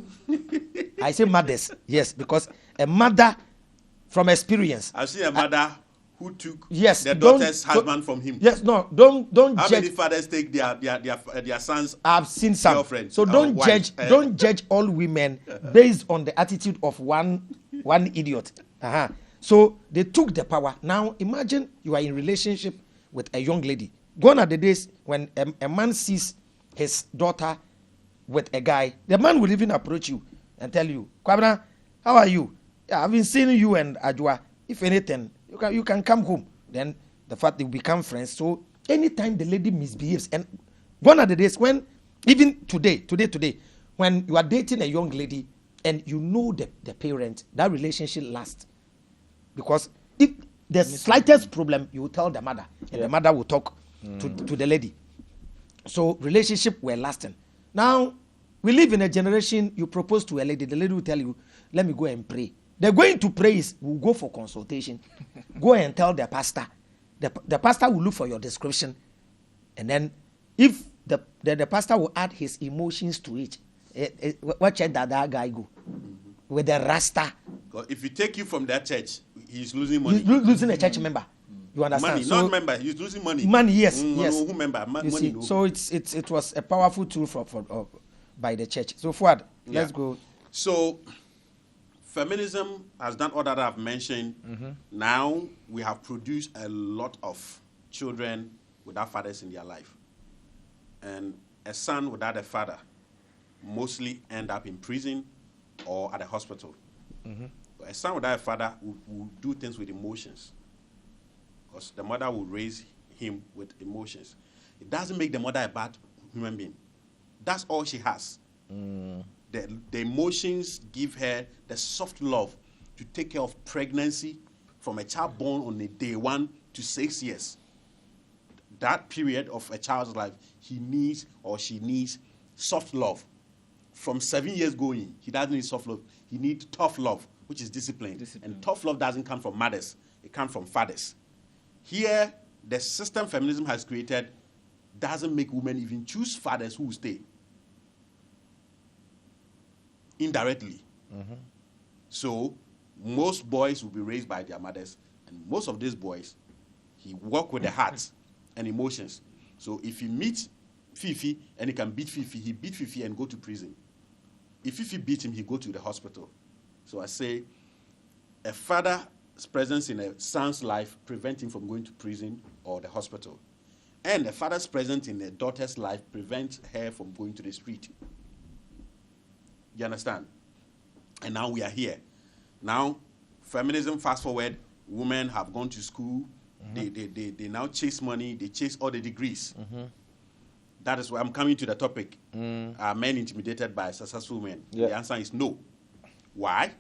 I say mothers, yes, because a mother from experience. I've seen a mother who took their daughter's husband from him. Yes, no, don't How judge. many fathers take their sons? I've seen some. Girlfriend, so don't wife. Don't judge all women based on the attitude of one idiot. So they took the power. Now imagine you are in relationship with a young lady. Gone are the days when a man sees his daughter with a guy. The man will even approach you and tell you, Kwabena, how are you? Yeah, I've been seeing you and Ajwa. If anything, you can come home. Then the fact they become friends. So anytime the lady misbehaves, and gone are the days when, even today, when you are dating a young lady and you know the parent, that relationship lasts. Because if the slightest problem, you will tell the mother, and the mother will talk to the lady. So relationship were lasting. Now, we live in a generation, you propose to a lady, the lady will tell you, let me go and pray. They're going to pray is, we'll go for consultation. Go and tell the pastor. The pastor will look for your description. And then if the pastor will add his emotions to it, watch that guy go. With the rasta. If he take you from that church, he's losing money. He's losing a church member. You understand? Money, not member. He's losing money. Money, yes, yes. Who member? You see, No. so it was a powerful tool for by the church. So Fuad, let's go. So feminism has done all that I've mentioned. Now we have produced a lot of children without fathers in their life, and a son without a father mostly end up in prison or at a hospital. A son without a father will do things with emotions, because the mother will raise him with emotions. It doesn't make the mother a bad human being. That's all she has. The emotions give her the soft love to take care of pregnancy from a child born on the day 1 to 6 years. That period of a child's life, he needs or she needs soft love. From 7 years going, he doesn't need soft love. He needs tough love, which is discipline. And tough love doesn't come from mothers. It comes from fathers. Here, the system feminism has created doesn't make women even choose fathers who will stay. Indirectly. So, most boys will be raised by their mothers. And most of these boys, he work with the heart and emotions. So, if he meets Fifi and he can beat Fifi, he beat Fifi and go to prison. If Fifi beat him, he go to the hospital. So I say, a father's presence in a son's life prevents him from going to prison or the hospital. And a father's presence in a daughter's life prevents her from going to the street. You understand? And now we are here. Now, feminism, fast forward, women have gone to school. They now chase money. They chase all the degrees. That is why I'm coming to the topic. Are men intimidated by successful men? Yeah. The answer is no. Why?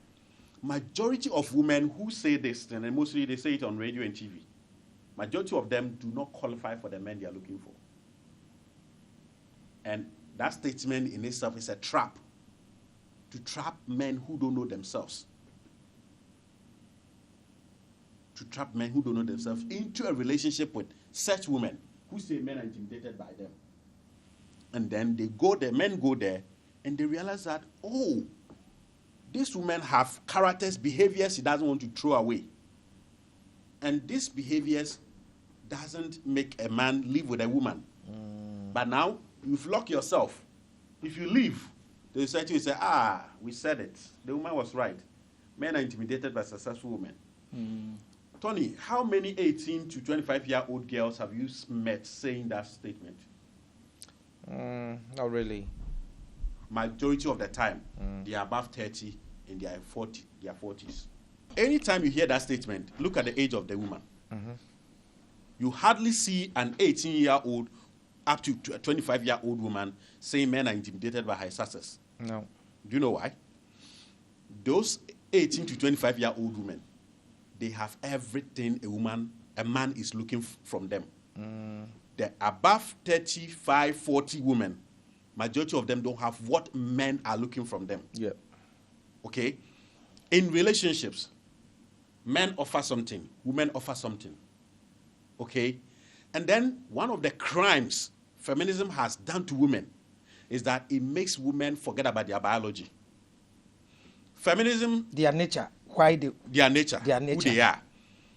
Majority of women who say this, and mostly they say it on radio and TV, majority of them do not qualify for the men they are looking for. And that statement in itself is a trap. To trap men who don't know themselves. To trap men who don't know themselves into a relationship with such women who say men are intimidated by them. And then they go there, men go there, and they realize that, oh, these women have characters, behaviors he doesn't want to throw away. And these behaviors doesn't make a man live with a woman. But now, you've locked yourself. If you leave, they say to you, say, we said it. The woman was right. Men are intimidated by successful women. Tony, how many 18 to 25-year-old girls have you met saying that statement? Not really. Majority of the time, they are above 30 and they are 40, their 40s. Anytime you hear that statement, look at the age of the woman. You hardly see an 18-year-old up to a 25-year-old woman saying men are intimidated by her success. No. Do you know why? Those 18 to 25-year-old women, they have everything a man is looking from them. The above 35, 40 women, majority of them don't have what men are looking from them. Yeah. Okay? In relationships, men offer something, women offer something. Okay? And then one of the crimes feminism has done to women is that it makes women forget about their biology. Feminism... Their nature. Why they... Their nature. Their nature. Who they are.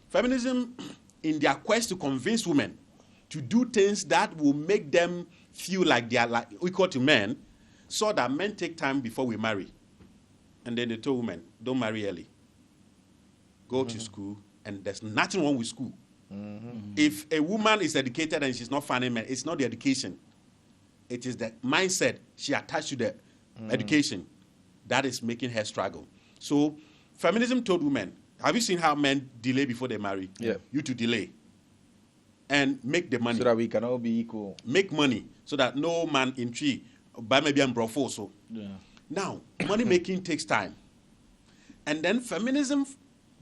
Feminism, in their quest to convince women to do things that will make them feel like they are like equal to men, so that men take time before we marry. And then they told women, don't marry early. Go to school, and there's nothing wrong with school. If a woman is educated and she's not finding men, it's not the education. It is the mindset she attached to the education that is making her struggle. So feminism told women, have you seen how men delay before they marry? Yeah. You to delay. And make the money. So that we can all be equal. Make money so that no man in tree, buy maybe and brofo so. Yeah. Now, money making takes time. And then feminism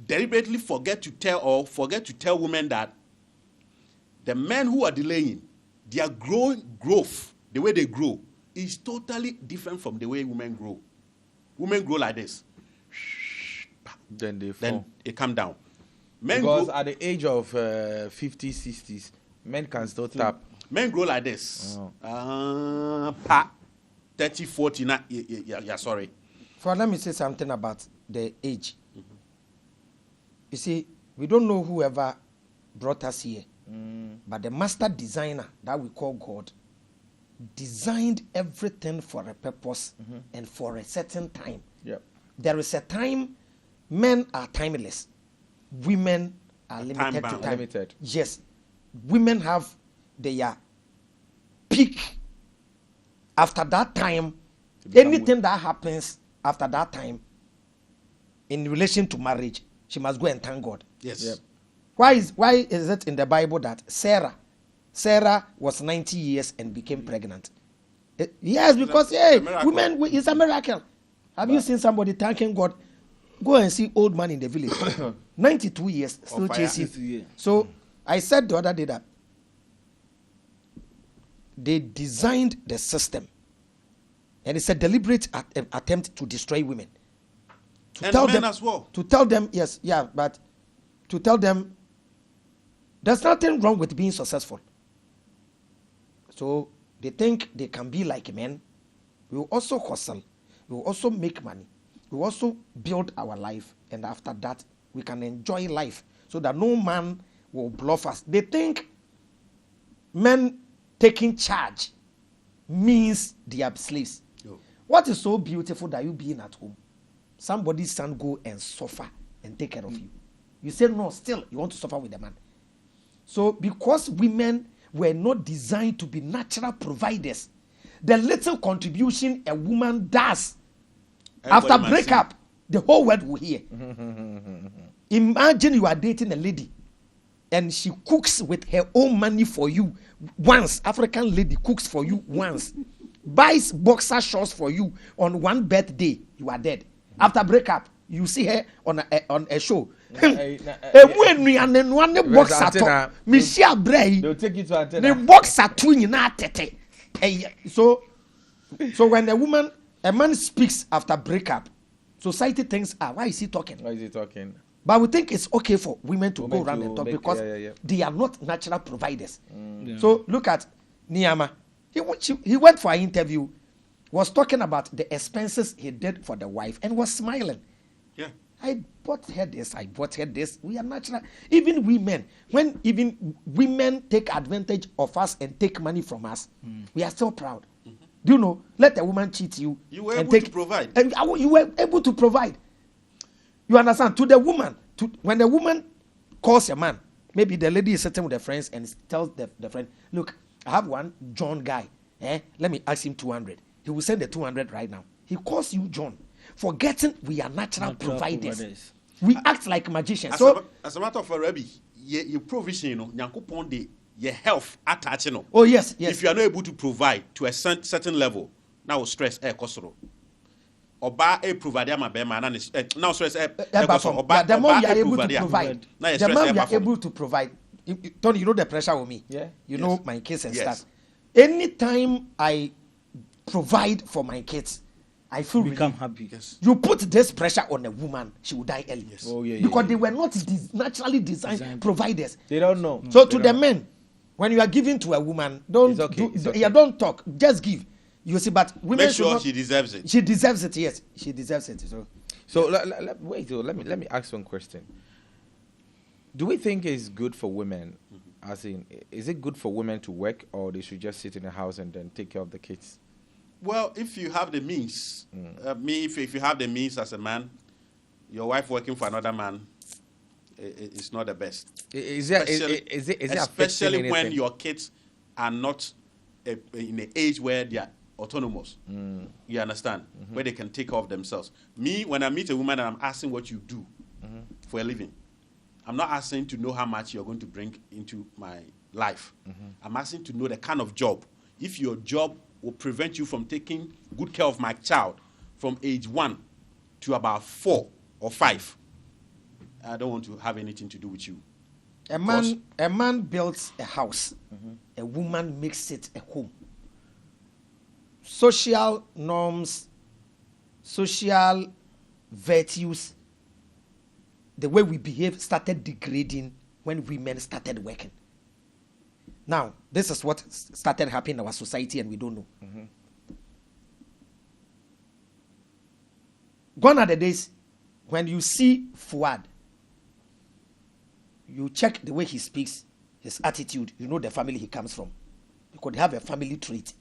deliberately forget to tell women that the men who are delaying, their growth, the way they grow, is totally different from the way women grow. Women grow like this. Then they fall. Then it come down. Men Because grow, at the age of 50s, 60s, men can still tap. men grow like this. Oh. 30, 40, yeah, sorry. For let me say something about the age. You see, we don't know whoever brought us here, but the master designer that we call God designed everything for a purpose and for a certain time. Yep. There is a time men are timeless, women are limited to Time-bound. time. Limited. Yes, women have their peak. After that time, become anything that happens after that time in relation to marriage, she must go and thank God. Yes. Yep. Why is it in the Bible that Sarah was 90 years and became pregnant? Yes, because a miracle. women, it's a miracle. Have you seen somebody thanking God? Go and see old man in the village, 92 years, still fire. chasing. 92 years. So I said the other day that they designed the system, and it's a deliberate attempt to destroy women. To And tell men them as well. To tell them, yes, yeah, but to tell them there's nothing wrong with being successful. So they think they can be like men. We will also hustle. We will also make money. We will also build our life. And after that, we can enjoy life so that no man will bluff us. They think men taking charge means they are slaves. No. What is so beautiful that you being at home? Somebody's son go and suffer and take care of you. You say no, still you want to suffer with the man. So because women were not designed to be natural providers, the little contribution a woman does Everybody after must breakup, the whole world will hear. Imagine you are dating a lady and she cooks with her own money for you once. African lady cooks for you once, buys boxer shorts for you on one birthday, you are dead. After breakup, you see her on a show. They'll take you to antenna. So when a man speaks after breakup, society thinks, why is he talking? Why is he talking? But we think it's okay for women to Women go around to and talk make- because yeah. they are not natural providers. Yeah. So look at Niyama. He went for an interview, was talking about the expenses he did for the wife and was smiling. Yeah. I bought her this, I bought her this. We are natural. Even women, when even women take advantage of us and take money from us, we are still proud. Do you know? Let a woman cheat you. You were and able to provide. And you were able to provide. You understand? To the woman, when the woman calls a man, maybe the lady is sitting with her friends and tells the friend, look, I have one John guy. Let me ask him 200. He will send the 200 right now. He calls you John. Forgetting we are natural providers. We act like magicians. As So a matter of fact, Rabbi, your provision, you know, nyankopon de your health attach, you know. Oh yes, yes. If you are not able to provide to a certain level, now stress kosoro. Oba provide ma be ma na now stress the more you are able to provide, the more you are able to provide. Tony, you know the pressure on me. Yeah. You know my kids and stuff. Anytime I provide for my kids, I feel become relieved. happy. Yes. You put this pressure on a woman, she will die early. Yes. Oh yeah. Because they were not naturally designed providers. They don't know. So to the men, when you are giving to a woman, don't don't talk, just give. You see, but women make sure not, she deserves it. She deserves it. Yes, she deserves it. So wait, let me ask one question. Do we think it's good for women? As in, is it good for women to work, or they should just sit in the house and then take care of the kids? Well, if you have the means, if you have the means as a man, your wife working for another man, it's not the best. Especially when your kids are not in the age where they are autonomous. You understand? Where they can take care of themselves. Me, when I meet a woman and I'm asking what you do for a living, I'm not asking to know how much you're going to bring into my life. I'm asking to know the kind of job. If your job will prevent you from taking good care of my child from age 1 to about 4 or 5, I don't want to have anything to do with you. A man builds a house. A woman makes it a home. Social norms, social virtues, the way we behave started degrading when women started working. Now, this is what started happening in our society and we don't know. Gone are the days when you see Fuad, you check the way he speaks, his attitude, you know the family he comes from. You could have a family trait.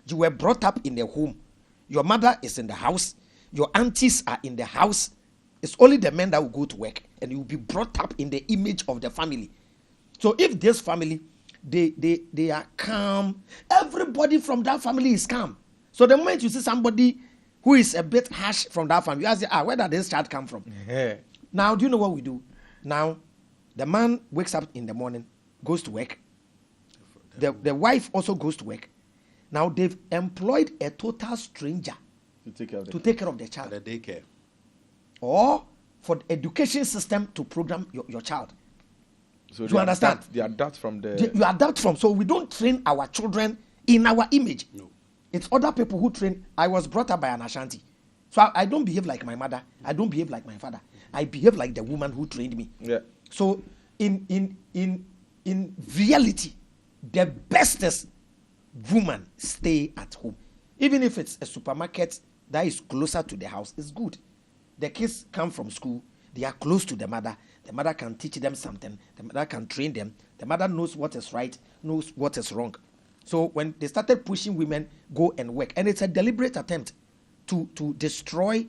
You were brought up in a home. Your mother is in the house. Your aunties are in the house. It's only the men that will go to work, and you will be brought up in the image of the family. So if this family, they are calm, everybody from that family is calm. So the moment you see somebody who is a bit harsh from that family, you ask, where did this child come from? Now, do you know what we do? Now, the man wakes up in the morning, goes to work. The wife also goes to work. Now, they've employed a total stranger to take care of the child. At the daycare. Or for the education system to program your child. So you understand? They adapt from you adapt from. So we don't train our children in our image. No. It's other people who train. I was brought up by an Ashanti. So I don't behave like my mother. I don't behave like my father. I behave like the woman who trained me. Yeah. So in reality, the bestest woman stay at home. Even if it's a supermarket that is closer to the house, it's good. The kids come from school, they are close to the mother. The mother can teach them something. The mother can train them. The mother knows what is right, knows what is wrong. So when they started pushing women go and work, and it's a deliberate attempt to destroy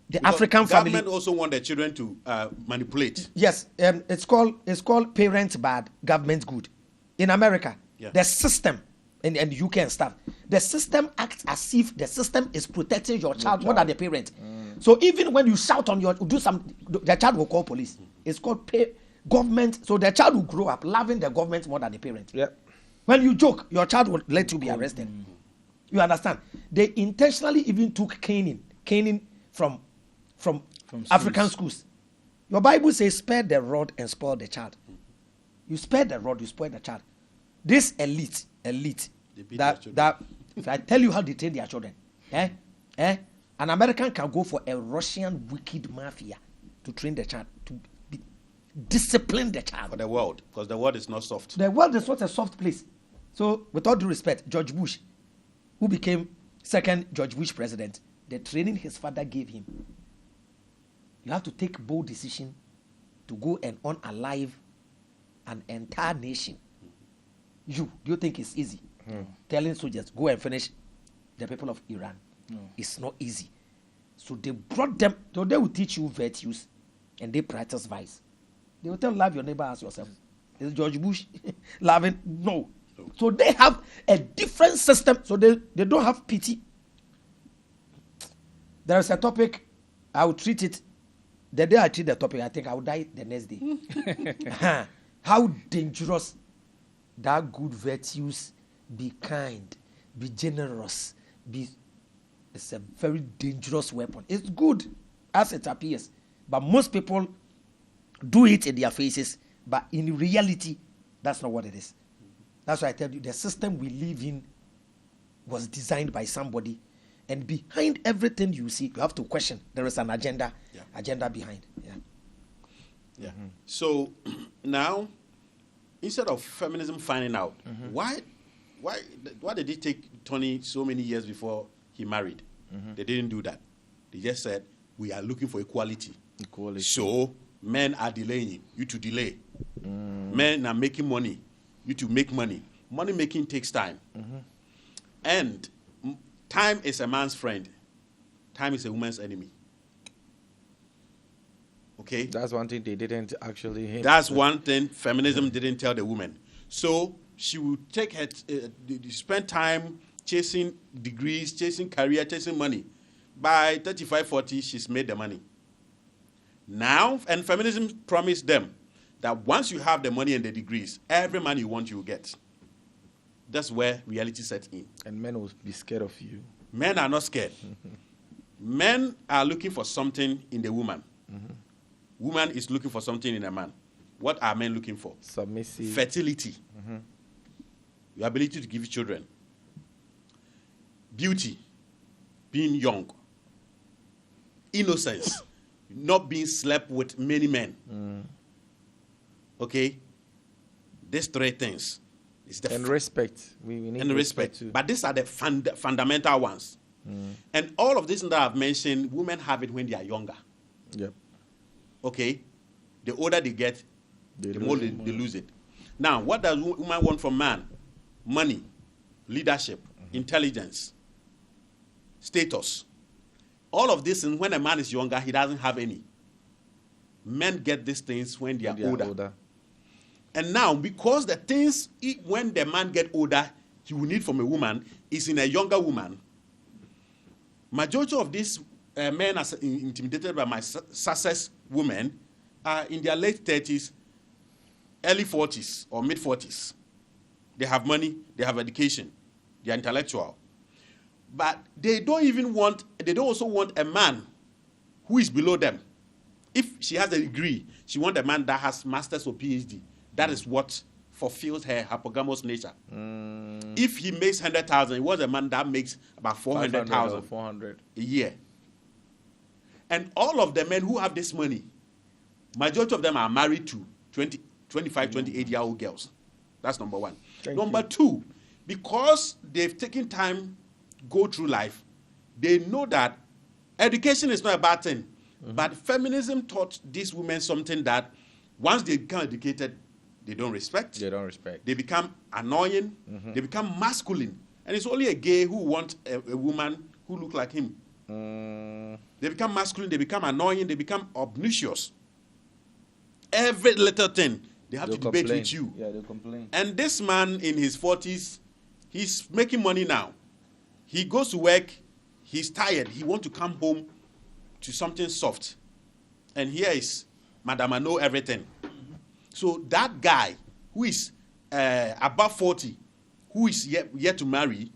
the African family. Government also want their children to manipulate. Yes, it's called parent bad, government good. In America, the system and UK and stuff, the system acts as if the system is protecting your child more than the parent. So even when you shout on the child will call police. It's called government. So the child will grow up loving the government more than the parent. Yeah. When you joke, your child will let you be arrested. You understand? They intentionally even took caning from African schools. Your Bible says, spare the rod and spoil the child. You spare the rod, you spoil the child. This elite, that if I tell you how they train their children, an American can go for a Russian wicked mafia to train the child, to discipline the child. For the world, because the world is not soft. The world is not a soft place. So, with all due respect, George Bush, who became second George Bush president, the training his father gave him. You have to take bold decision to go and unalive an entire nation. Do you think it's easy? Telling soldiers, go and finish the people of Iran. It's not easy. So they brought them, so they will teach you virtues and they practice vice. They will tell, love your neighbor as yourself. Is George Bush loving? No. So they have a different system, so they don't have pity. There is a topic, I will treat it. The day I treat the topic, I think I will die the next day. how dangerous that good virtues, be kind, be generous, it's a very dangerous weapon. It's good as it appears, but most people do it in their faces, but in reality, that's not what it is. That's why I tell you, the system we live in was designed by somebody, and behind everything you see, you have to question. There is an agenda, agenda behind. Yeah. So now, instead of feminism finding out why did it take Tony so many years before he married? They didn't do that. They just said, we are looking for equality. So men are delaying, you to delay. Men are making money, you to make money. Money making takes time. And time is a man's friend. Time is a woman's enemy. Okay? That's one thing they didn't actually hint. That's one thing feminism didn't tell the woman. So she would take her, spend time chasing degrees, chasing career, chasing money. By 35, 40, she's made the money. Now, and feminism promised them that once you have the money and the degrees, every man you want, you will get. That's where reality sets in. And men will be scared of you. Men are not scared. Men are looking for something in the woman. Woman is looking for something in a man. What are men looking for? Submissive. Fertility. Your ability to give children. Beauty. Being young. Innocence. Not being slept with many men. Okay? These three things. And respect. We need and respect too. But these are the fundamental ones. And all of this that I've mentioned, women have it when they are younger. Yep. Okay? The older they get, the more they lose it. Now, what does woman want from man? Money, leadership, intelligence, status. All of this, and when a man is younger, he doesn't have any. Men get these things when they are older. And now, because the things, when the man get older, he will need from a woman, is in a younger woman. Majority of these men are intimidated by my success women are in their late 30s, early 40s, or mid 40s. They have money, they have education, they are intellectual. But they don't also want a man who is below them. If she has a degree, she wants a man that has master's or PhD. That is what fulfills her hypogamous nature. If he makes 100,000, he wants a man that makes about 400,000 a year. And all of the men who have this money, majority of them are married to 25, 28-year-old girls. That's number one. Number two, because they've taken time go through life, they know that education is not a bad thing. But feminism taught these women something that once they become educated, they don't respect. They become annoying. They become masculine. And it's only a gay who wants a woman who looks like him. They become masculine. They become annoying. They become obnoxious. Every little thing, they have to debate with you. Yeah, they complain. And this man in his 40s, he's making money now. He goes to work. He's tired. He wants to come home to something soft. And here is Madam I know everything. So that guy who is above 40, who is yet to marry,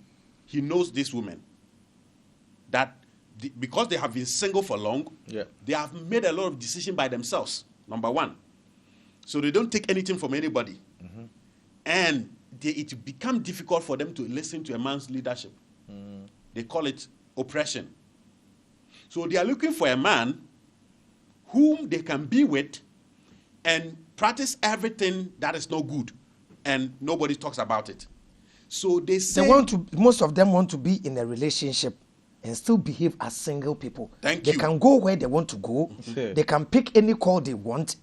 he knows this woman. That because they have been single for long, they have made a lot of decisions by themselves, number one. So they don't take anything from anybody. And it becomes difficult for them to listen to a man's leadership. They call it oppression. So they are looking for a man whom they can be with and practice everything that is not good, and nobody talks about it. So they say most of them want to be in a relationship and still behave as single people. They can go where they want to go. They can pick any call they want.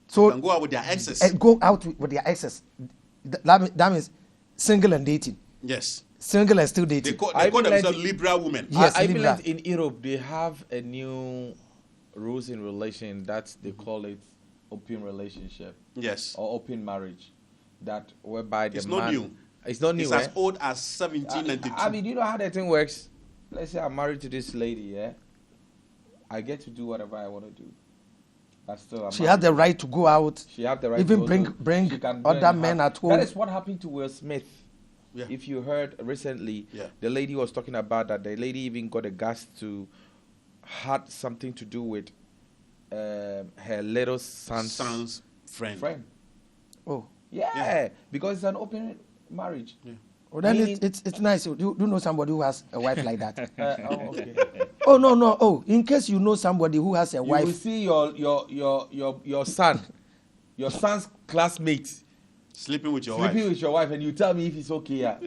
So they can go out with their exes. Go out with their exes. That means single and dating. Yes. Single and still dating. They call themselves liberal women. Yes, I believe in Europe they have a new rules in relation that they call it open relationship. Yes. Or open marriage. That whereby the it's man... Not new. It's not new. It's as old as 1792. I mean, you know how that thing works? Let's say I'm married to this lady, yeah? I get to do whatever I want to do. But still, She has the right to go out. She has the right even to bring she can other go and men have- at home. That is what happened to Will Smith. Yeah. If you heard recently, Yeah. the lady was talking about that the lady even got a gas to had something to do with her little son's friend. Oh, Yeah, because it's an open marriage. Yeah. well, then Meaning- it's nice. You know somebody who has a wife like that. Oh, okay. Oh no. Oh, in case you know somebody who has a You will wife. see your son's classmate Sleeping with your sleeping wife. with your wife, and you tell me if it's okay. Yeah.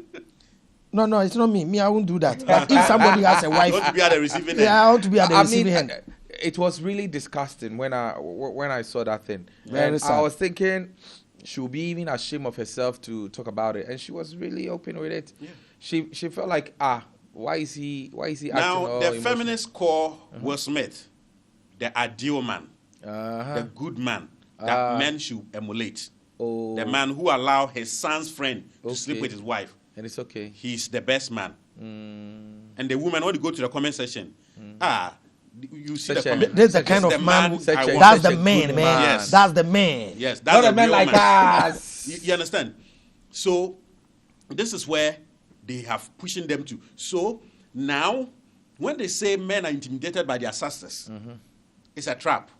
No, it's not me. Me, I won't do that. But if somebody has a You want to wife, be at the receiving end. yeah, I want to be at the I receiving mean, end. it was really disgusting when I saw that thing. Very and sad. I was thinking she would be even ashamed of herself to talk about it, and she was really open with it. Yeah. She felt like why is he acting Now, all the emotional? feminists call Will Smith the ideal man, Uh-huh. the good man that Ah. men should emulate. Oh, The man who allowed his son's friend to sleep Okay. with his wife. and it's okay. He's the best man. Mm. And the woman, when you go to the comment section, you see Such the a- comment. This is the This kind is of the man. who Such I a- want. That's such the a man, good man. Yes. That's the man. Yes, that's Not the a man real like man. us. You understand? So this is where they have pushing them to. So now, when they say men are intimidated by their sisters, it's a trap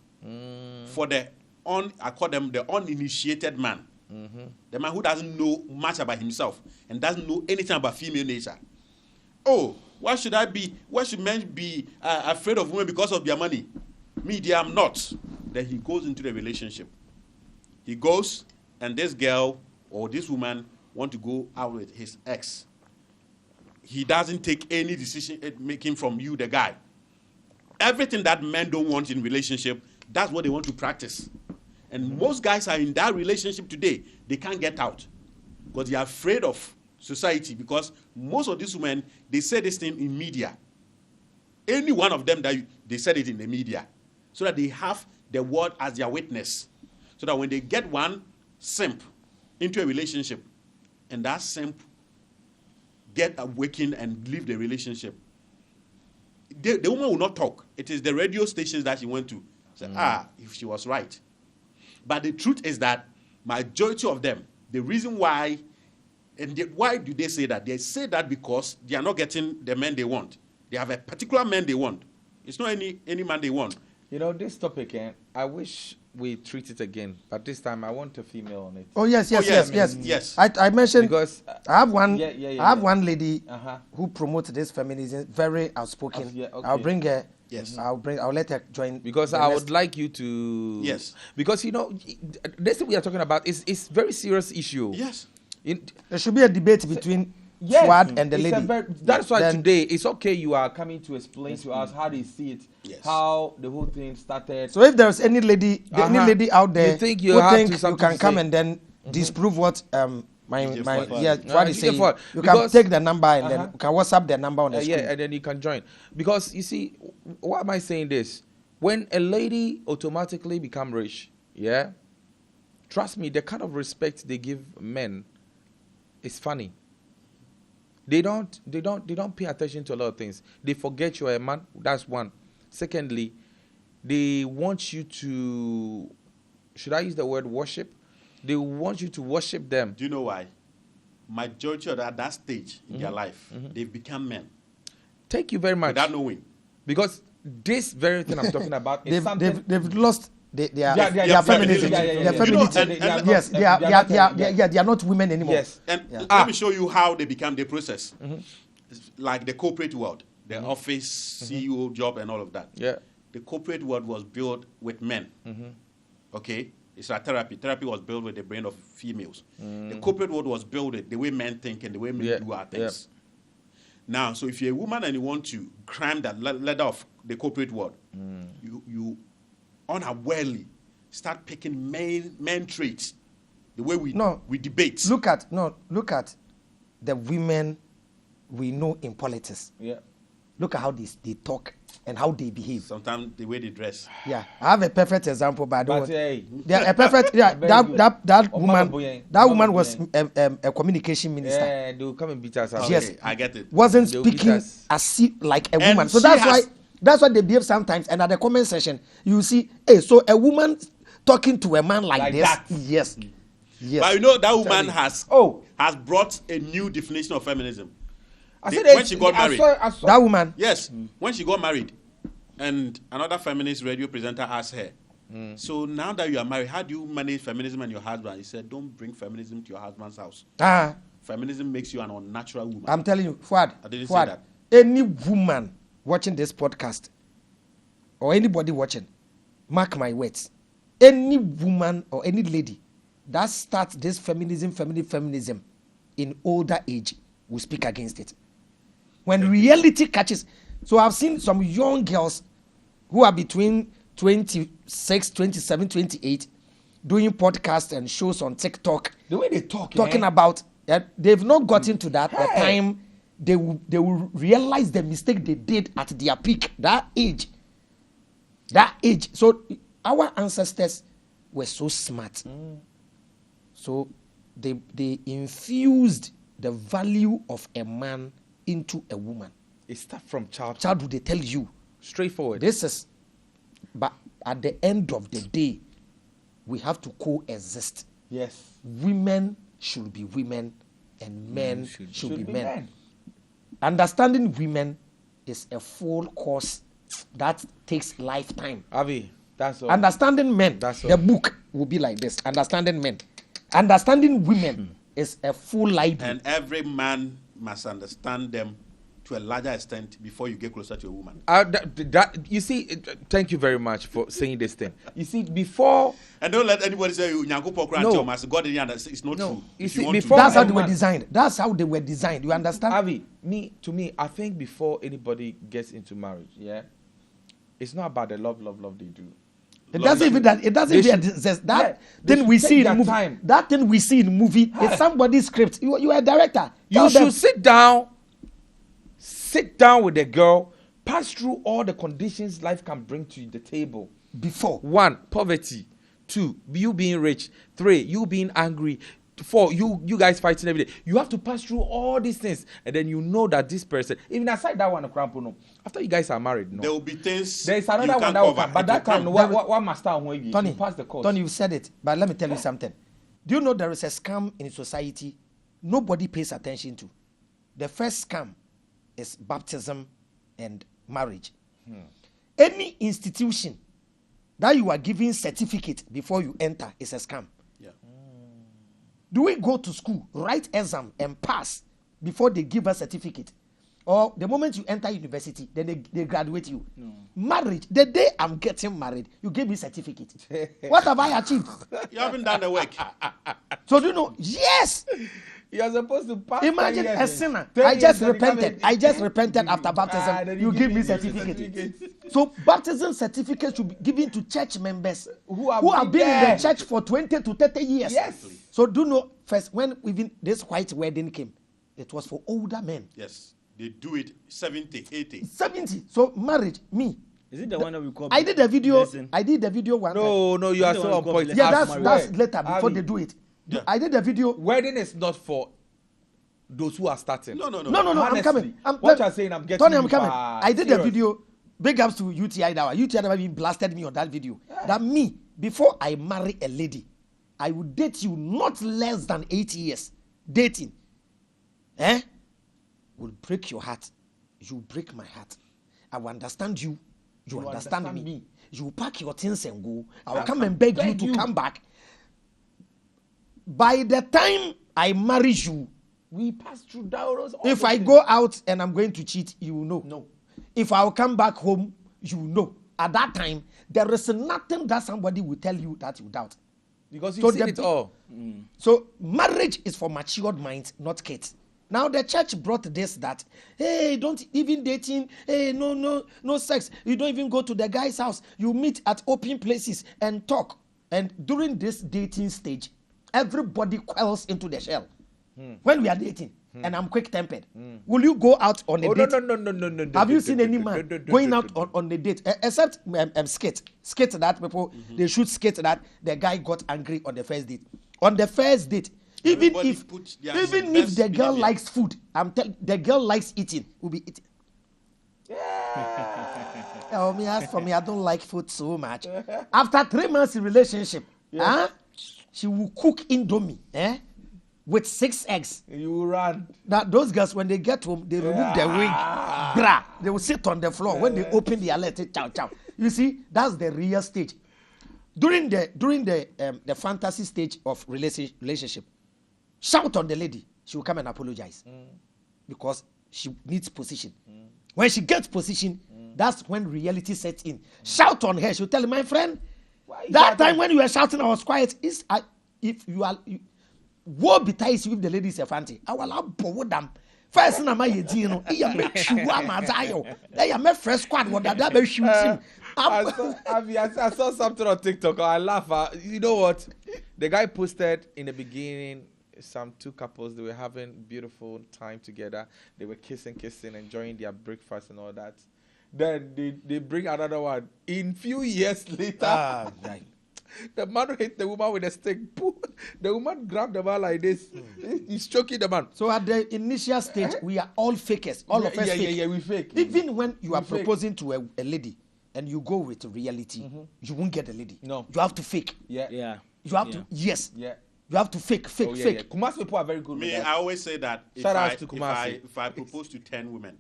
for the I call them the uninitiated man, the man who doesn't know much about himself and doesn't know anything about female nature. Oh, why should I be? Why should men be afraid of women because of their money? Me, dear, I'm not. Then he goes into the relationship. He goes, and this girl or this woman want to go out with his ex. He doesn't take any decision making from you, the guy. Everything that men don't want in relationship, that's what they want to practice. And most guys are in that relationship today. They can't get out because they are afraid of society, because most of these women, they say this thing in media. Any one of them, they said it in the media, so that they have the word as their witness, so that when they get one simp into a relationship and that simp get awakened and leave the relationship, the woman will not talk. It is the radio stations that she went to. Say, if she was right. But the truth is that majority of them, the reason why, why do they say that? They say that because they are not getting the men they want. They have a particular man they want. It's not any man they want. You know, this topic, I wish we treat it again, but this time I want a female on it. Oh yes. Yes. I mentioned Because I have one. Yeah, I have one lady Uh-huh. who promotes this feminism. Very outspoken. Yeah, okay. I'll bring her. Yes. I'll let her join. Because the I next- would like you to. Yes. Because this thing we are talking about is very serious issue. Yes. There should be a debate between Yes, Fuad and the it's a lady. that's why Then- today it's okay. You are coming to explain to us how they see it, Yes. how the whole thing started. So if there's any lady out there You think you who have think to you something can to come say? and then disprove what my DJ my Fuad. yeah No, what is DJ saying, Fuad. you can Because- take the number and then Uh-huh. you can WhatsApp the number on the screen. Yeah, and then you can join. Because you see, why am I saying this? When a lady automatically become rich, yeah, trust me, the kind of respect they give men is funny. They don't pay attention to a lot of things. They forget you're a man. That's one. Secondly, they want you to, should I use the word worship? They want you to worship them. Do you know why? Majority of at that stage in their life, they've become men Thank you very much. without knowing. Because this very thing I'm talking about is something. They've lost their Yeah, feminism. yeah, yeah, Their yeah. femininity. You know, and- Yes, they are not women anymore. Yes. And Yeah. let me show you how they become the process. It's like the corporate world, the office, CEO job, and all of that. Yeah. The corporate world was built with men. Okay? It's like therapy. Therapy was built with the brain of females. The corporate world was built with the way men think and the way men do our things. Now, so if you're a woman and you want to climb that ladder of the corporate world, you unawarely start picking men traits. The way we debate. Look at the women we know in politics. Yeah. Look at how they talk and how they behave. Sometimes the way they dress. Yeah, I have a perfect example, but I don't. But hey, They are a perfect. Yeah, Very good. that Mama woman. Boyen. That Mama woman was Boyen. a communication minister. yeah, they will come and beat us out. Okay, Yes. I get it. Wasn't They'll beat speaking us. as like a And woman. So she that's has- why That's what they behave sometimes. And at the comment section, you see, hey, so a woman talking to a man like this. That. Yes. Yes. But you know that woman has brought a new definition of feminism. When she got married. I saw. That woman. Yes, when she got married, and another feminist radio presenter asked her, so now that you are married, how do you manage feminism and your husband? He said, don't bring feminism to your husband's house. Feminism makes you an unnatural woman. I'm telling you, Fuad. I didn't say that. Any woman watching this podcast, or anybody watching, mark my words, any woman or any lady that starts this feminism in older age will speak against it. When reality catches, so I've seen some young girls who are between 26, 27, 28, doing podcasts and shows on TikTok. The way they talking about, they've not gotten to that the time they will realize the mistake they did at their peak, that age. So our ancestors were so smart. So they infused the value of a man into a woman. It starts from childhood. Childhood, they tell you. Straightforward. But at the end of the day, we have to coexist. Yes. Women should be women and men should be men. Understanding women is a full course that takes lifetime. Avi, that's all. Understanding men, the book will be like this. Understanding men. Understanding women is a full library. And every man must understand them to a larger extent before you get closer to a woman. You see, thank you very much for saying this thing. You see, before... And don't let anybody say, God in it's not true. You see, before... That's how they were designed. That's how they were designed. You understand? Avi, to me, I think before anybody gets into marriage, it's not about the love they do. It doesn't even that. It doesn't even exist. That thing we see in movie. That thing we see in movie is somebody's script. You are a director. You should sit down with the girl, pass through all the conditions life can bring to the table. Before 1, poverty. 2, you being rich. 3, you being angry. 4, you guys fighting every day. You have to pass through all these things, and then you know that this person, even aside that one, after you guys are married, there will be things. There is another one that will come, but that time, what must start when you pass the course? Tony, you said it, but let me tell you something. Do you know there is a scam in society nobody pays attention to? The first scam is baptism and marriage. Any institution that you are giving certificate before you enter is a scam. Do we go to school, write exam and pass before they give us certificate? Or the moment you enter university, then they graduate you? No. Marriage, the day I'm getting married, you give me certificate. What have I achieved? You haven't done the work. So do you know? Yes. You are supposed to pass. Imagine a sinner. I just repented after baptism. You give me certificate. So baptism certificate should be given to church members who have been in the church for 20 to 30 years. Yes. So do you know, first, when even this white wedding came, it was for older men. Yes. They do it 70, 80. 70. So marriage, me. Is it the one that we call? I did the video. Blessing? I did the video one. No, you are so on point. Yeah, that's later before they do it. Yeah. I did the video. Wedding is not for those who are starting. No. Honestly, I'm coming. What you're saying, I'm getting. Tony, I'm coming. I did the video. Big ups to UTI now. UTI never even blasted me on that video. Yeah. That me, before I marry a lady, I would date you not less than 8 years. Dating. Will break your heart. You break my heart. I will understand you. You understand me. You pack your things and go. I will come and beg you to come back. By the time I marry you, we pass through those. If I go out and I'm going to cheat, you will know. No. If I will come back home, you will know. At that time, there is nothing that somebody will tell you that you doubt. Because you've seen it all. So marriage is for matured minds, not kids. Now the church brought this that, hey, don't even dating, hey, no sex. You don't even go to the guy's house. You meet at open places and talk. And during this dating stage, everybody quells into the shell. When we are dating, and I'm quick-tempered, will you go out on a date? No. Have you seen any man going out on a date? Except skit that people, they should skit that the guy got angry on the first date. On the first date, even if the girl likes food, the girl likes eating, will be eating. Oh, me, as for me, I don't like food so much. After 3 months in relationship, she will cook Indomie, with 6 eggs. You will run. Now, those girls, when they get home, they remove their wing. Bra. They will sit on the floor. When they open the alert, chow chow. You see, that's the real stage. During the fantasy stage of relationship, shout on the lady. She will come and apologize because she needs position. When she gets position, that's when reality sets in. Shout on her. She'll tell you, my friend, that time when you were shouting, I was quiet. If you are, woe betides you if the lady is a fancy. I will have bored them. First, na my you my fresh squad. What that be shooting? I saw something on TikTok. I laugh. You know what? The guy posted in the beginning. Some 2 couples, they were having beautiful time together. They were kissing, enjoying their breakfast and all that. Then they bring another one. In few years later, the man hit the woman with a stick. The woman grabbed the man like this. He's choking the man. So at the initial stage, we are all fakers. All of us fake. Yeah, we fake. Even when you are proposing to a lady and you go with reality, you won't get a lady. No. You have to fake. Yeah. You have to, yes. Yeah. You have to fake. Yeah. Kumasi people are very good with that. I always say that if I propose to 10 women,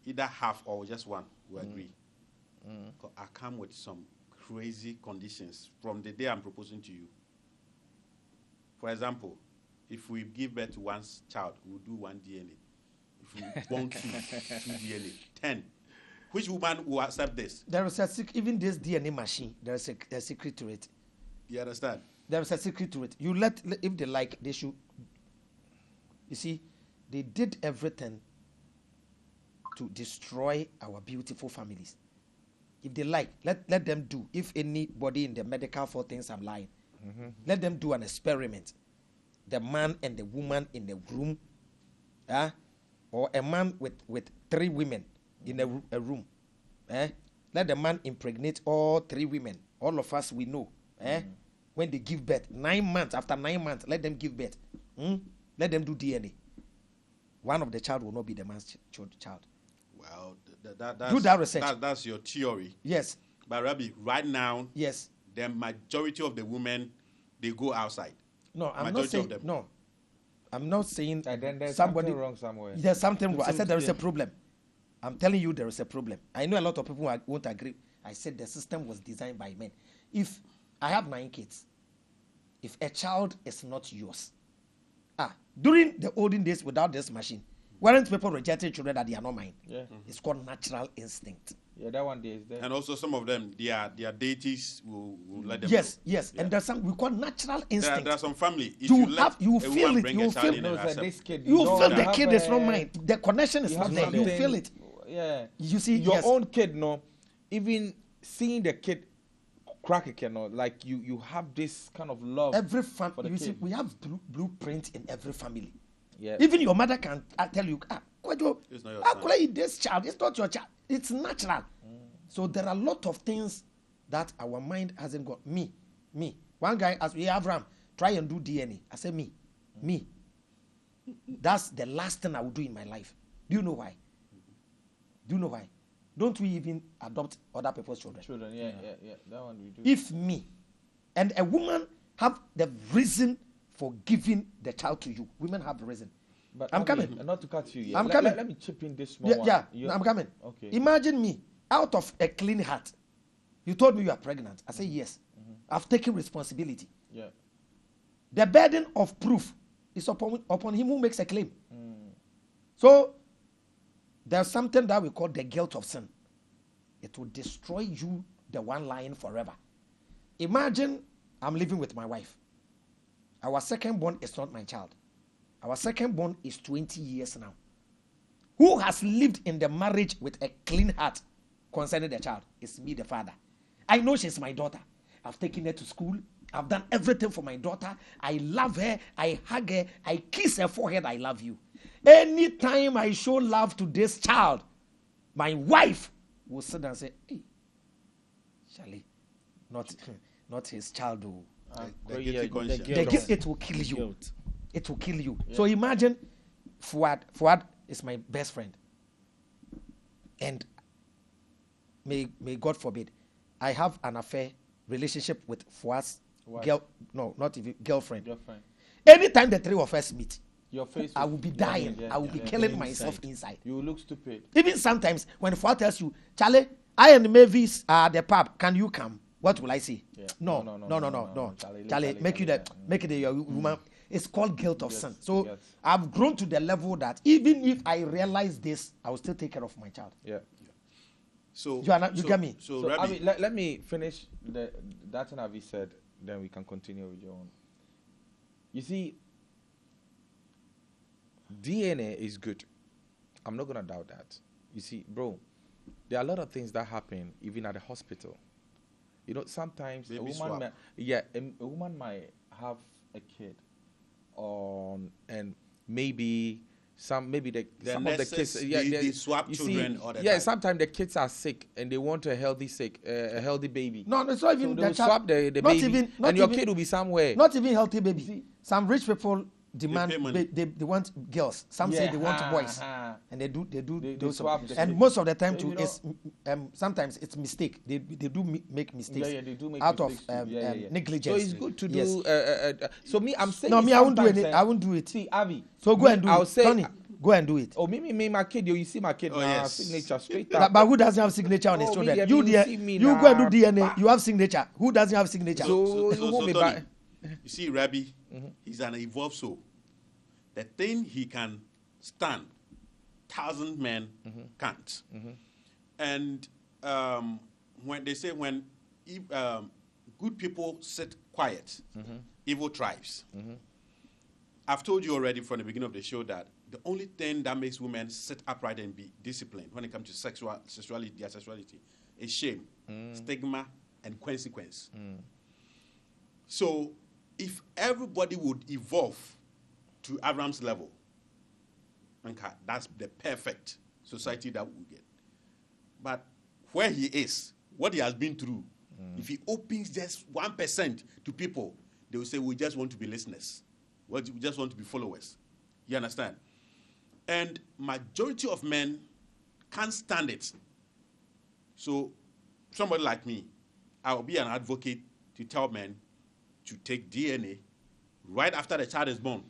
either half or just one will agree. I come with some crazy conditions from the day I'm proposing to you. For example, if we give birth to one child, we'll do 1 DNA. If we want to, 2 DNA. 10. Which woman will accept this? There is even this DNA machine, there is a secret to it. You understand? There is a secret to it. You if they like, they should. You see, they did everything to destroy our beautiful families. If they like, let them do. If anybody in the medical for things I'm lying, let them do an experiment. The man and the woman in the room, or a man with 3 women in a room. Let the man impregnate all 3 women. All of us we know. When they give birth, 9 months, after 9 months, let them give birth. Let them do DNA. One of the child will not be the man's child. Well, do that research. That's your theory. Yes. But Rabbi, right now, yes, the majority of the women, they go outside. No, I'm not saying. No, I'm not saying there's somebody something wrong somewhere. There's something wrong. I said there is a problem. I'm telling you there is a problem. I know a lot of people won't agree. I said the system was designed by men. If I have 9 kids, if a child is not yours, during the olden days without this machine, weren't people rejecting children that they are not mine? Yeah. It's called natural instinct. Yeah, that one is there. And also some of them, their deities will let them Yes, know. yes. Yeah. And there's some we call natural instinct. There are some family. If you feel it. You feel this kid. You feel the kid is not mine. The connection is not there. You feel it. Yeah. You see your own kid, no. Even seeing the kid crack a canoe, like you have this kind of love. Every family, you see, we have blueprint in every family. Yeah. Even your mother can tell you, Kwajo, it's not your son. This child, it's not your child. It's natural. So there are a lot of things that our mind hasn't got. Me. One guy asked me, Avraham, try and do DNA. I said, me. That's the last thing I will do in my life. Do you know why? Don't we even adopt other people's children? Yeah. That one we do. If me and a woman have the reason for giving the child to you, women have the reason. But I'm coming. Not to cut you. Yeah. I'm coming. Let me chip in this small one. Yeah, I'm coming. Okay. Imagine me out of a clean heart. You told me you are pregnant. I say yes. I've taken responsibility. Yeah. The burden of proof is upon him who makes a claim. So there's something that we call the guilt of sin. It will destroy you, the one lying forever. Imagine I'm living with my wife. Our second born is not my child. Our second born is 20 years now. Who has lived in the marriage with a clean heart concerning the child? It's me, the father. I know she's my daughter. I've taken her to school. I've done everything for my daughter. I love her. I hug her. I kiss her forehead. I love you. Anytime I show love to this child, my wife will sit and say, hey, Charlie, not his child. It will kill you. It will kill you. Yeah. So imagine Fuad is my best friend. And may God forbid, I have an affair relationship with Fua's girlfriend. Anytime the three of us meet, your face I will be dying. I will be killing myself inside. You will look stupid. Even sometimes when Fuad tells you, Charlie, I and Mavis are the pub. Can you come? What will I say? Yeah. No. Charlie, make it a woman. It's called guilt of sin. So I've grown to the level that even if I realize this, I will still take care of my child. Yeah. So you get me? So Rabbi, I mean, let me finish that thing Avi said, then we can continue with your own. You see, DNA is good. I'm not gonna doubt that. You see, bro, there are a lot of things that happen even at the hospital. You know, sometimes a woman might have a kid, and maybe some of the kids, they swap children all the time. Sometimes the kids are sick and they want a healthy baby. No, it's not even so they swap the baby, and your kid will be somewhere. Not even healthy baby. See, some rich people demand they want girls. Some say they want boys, and they do swap. And most of the time too, is sometimes it's mistake. They do make mistakes. They do make out mistakes of negligence. So it's good to do. So me, I'm saying. No, me, I won't do it. I won't do it. See, Avi. So go and do it. Tony, go and do it. Oh, me, my kid. You see my kid. Signature straight up. But who doesn't have signature on his children? You go and do DNA. You have signature. Who doesn't have signature? So Tony, you see, Rabbi, he's an evolved soul. The thing he can stand, 1,000 men can't. And when they say good people sit quiet, evil thrives. I've told you already from the beginning of the show that the only thing that makes women sit upright and be disciplined when it comes to sexuality is shame, stigma, and consequence. So if everybody would evolve to Avraham's level, that's the perfect society that we'll get. But where he is, what he has been through, if he opens just 1% to people, they will say, we just want to be listeners. We just want to be followers. You understand? And majority of men can't stand it. So somebody like me, I will be an advocate to tell men to take DNA right after the child is born.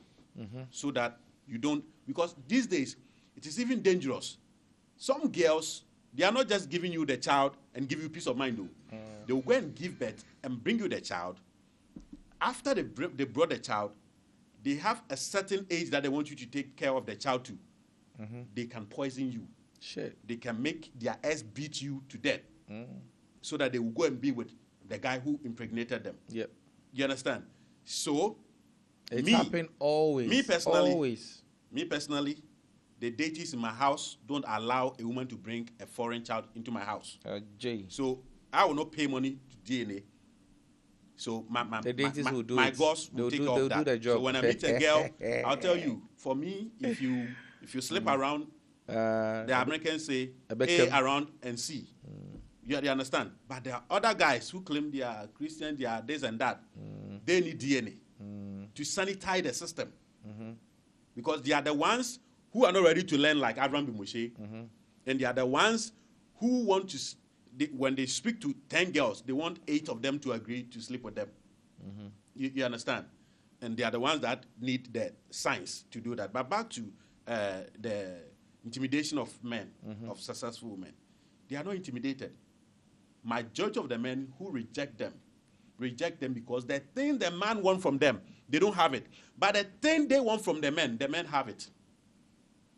So that you don't, because these days it is even dangerous. Some girls, they are not just giving you the child and give you peace of mind, though. They will go and give birth and bring you the child. After they brought the child, they have a certain age that they want you to take care of the child to. They can poison you. Shit. They can make their ass beat you to death, so that they will go and be with the guy who impregnated them. Yep. You understand? So it's happened always. Me personally, the deities in my house don't allow a woman to bring a foreign child into my house. So I will not pay money to DNA. So my gods will take off that. Do the job. So when I meet a girl, I'll tell you. For me, if you slip around, the Americans say A around and C. You understand? But there are other guys who claim they are Christian, they are this and that. They need DNA to sanitize the system. Because they are the ones who are not ready to learn like Avraham bin Moshe. And they are the ones who want to, when they speak to 10 girls, they want 8 of them to agree to sleep with them. You understand? And they are the ones that need the science to do that. But back to the intimidation of men, of successful women. They are not intimidated. Majority of the men who reject them because the thing the man wants from them, they don't have it. But the thing they want from the men have it.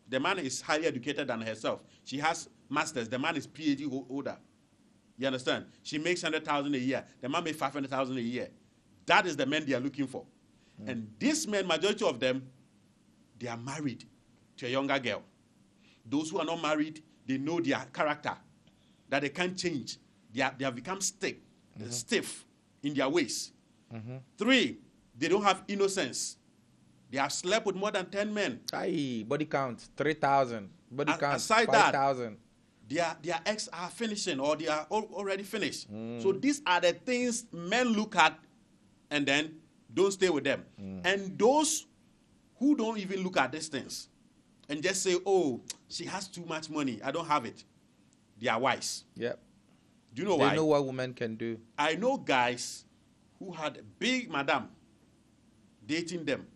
The man is highly educated than herself. She has masters. The man is PhD holder. You understand? She makes 100,000 a year. The man makes 500,000 a year. That is the men they are looking for. And these men, majority of them, they are married to a younger girl. Those who are not married, they know their character, that they can't change. They have become stiff in their ways. 3, they don't have innocence. They have slept with more than 10 men. Aye, body count 3,000. Body count aside 5,000. Their ex are finishing, or they are already finished. So these are the things men look at and then don't stay with them. And those who don't even look at these things and just say, oh, she has too much money, I don't have it, they are wise. Yep. Do you know why? They know what women can do. I know guys who had a big madam dating them,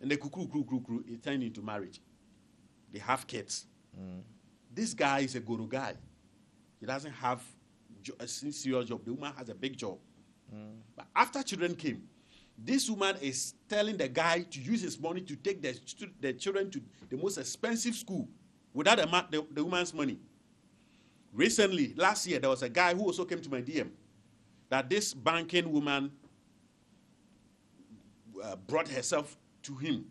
and they it turned into marriage. They have kids. This guy is a guru guy. He doesn't have a serious job. The woman has a big job. But after children came, this woman is telling the guy to use his money to take the children to the most expensive school without the woman's money. Recently, last year, there was a guy who also came to my DM that this banking woman brought herself to him.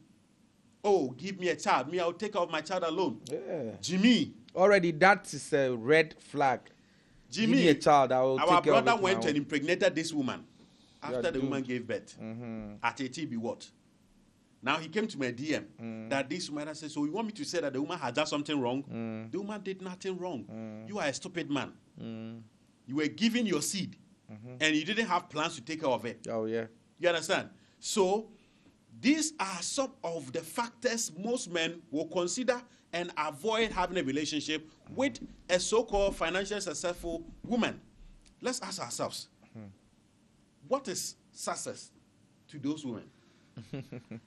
Oh, give me a child. Me, I'll take care of my child alone. Yeah. Jimmy. Already, that is a red flag. Jimmy, give me a child. I will our take care of brother it went now. and impregnated this woman after the dude. woman gave birth at a TB what? Now he came to my DM that this woman said, so you want me to say that the woman had done something wrong? The woman did nothing wrong. You are a stupid man. You were giving your seed and you didn't have plans to take care of it. Oh, yeah. You understand? So these are some of the factors most men will consider and avoid having a relationship with a so-called financially successful woman. Let's ask ourselves, what is success to those women?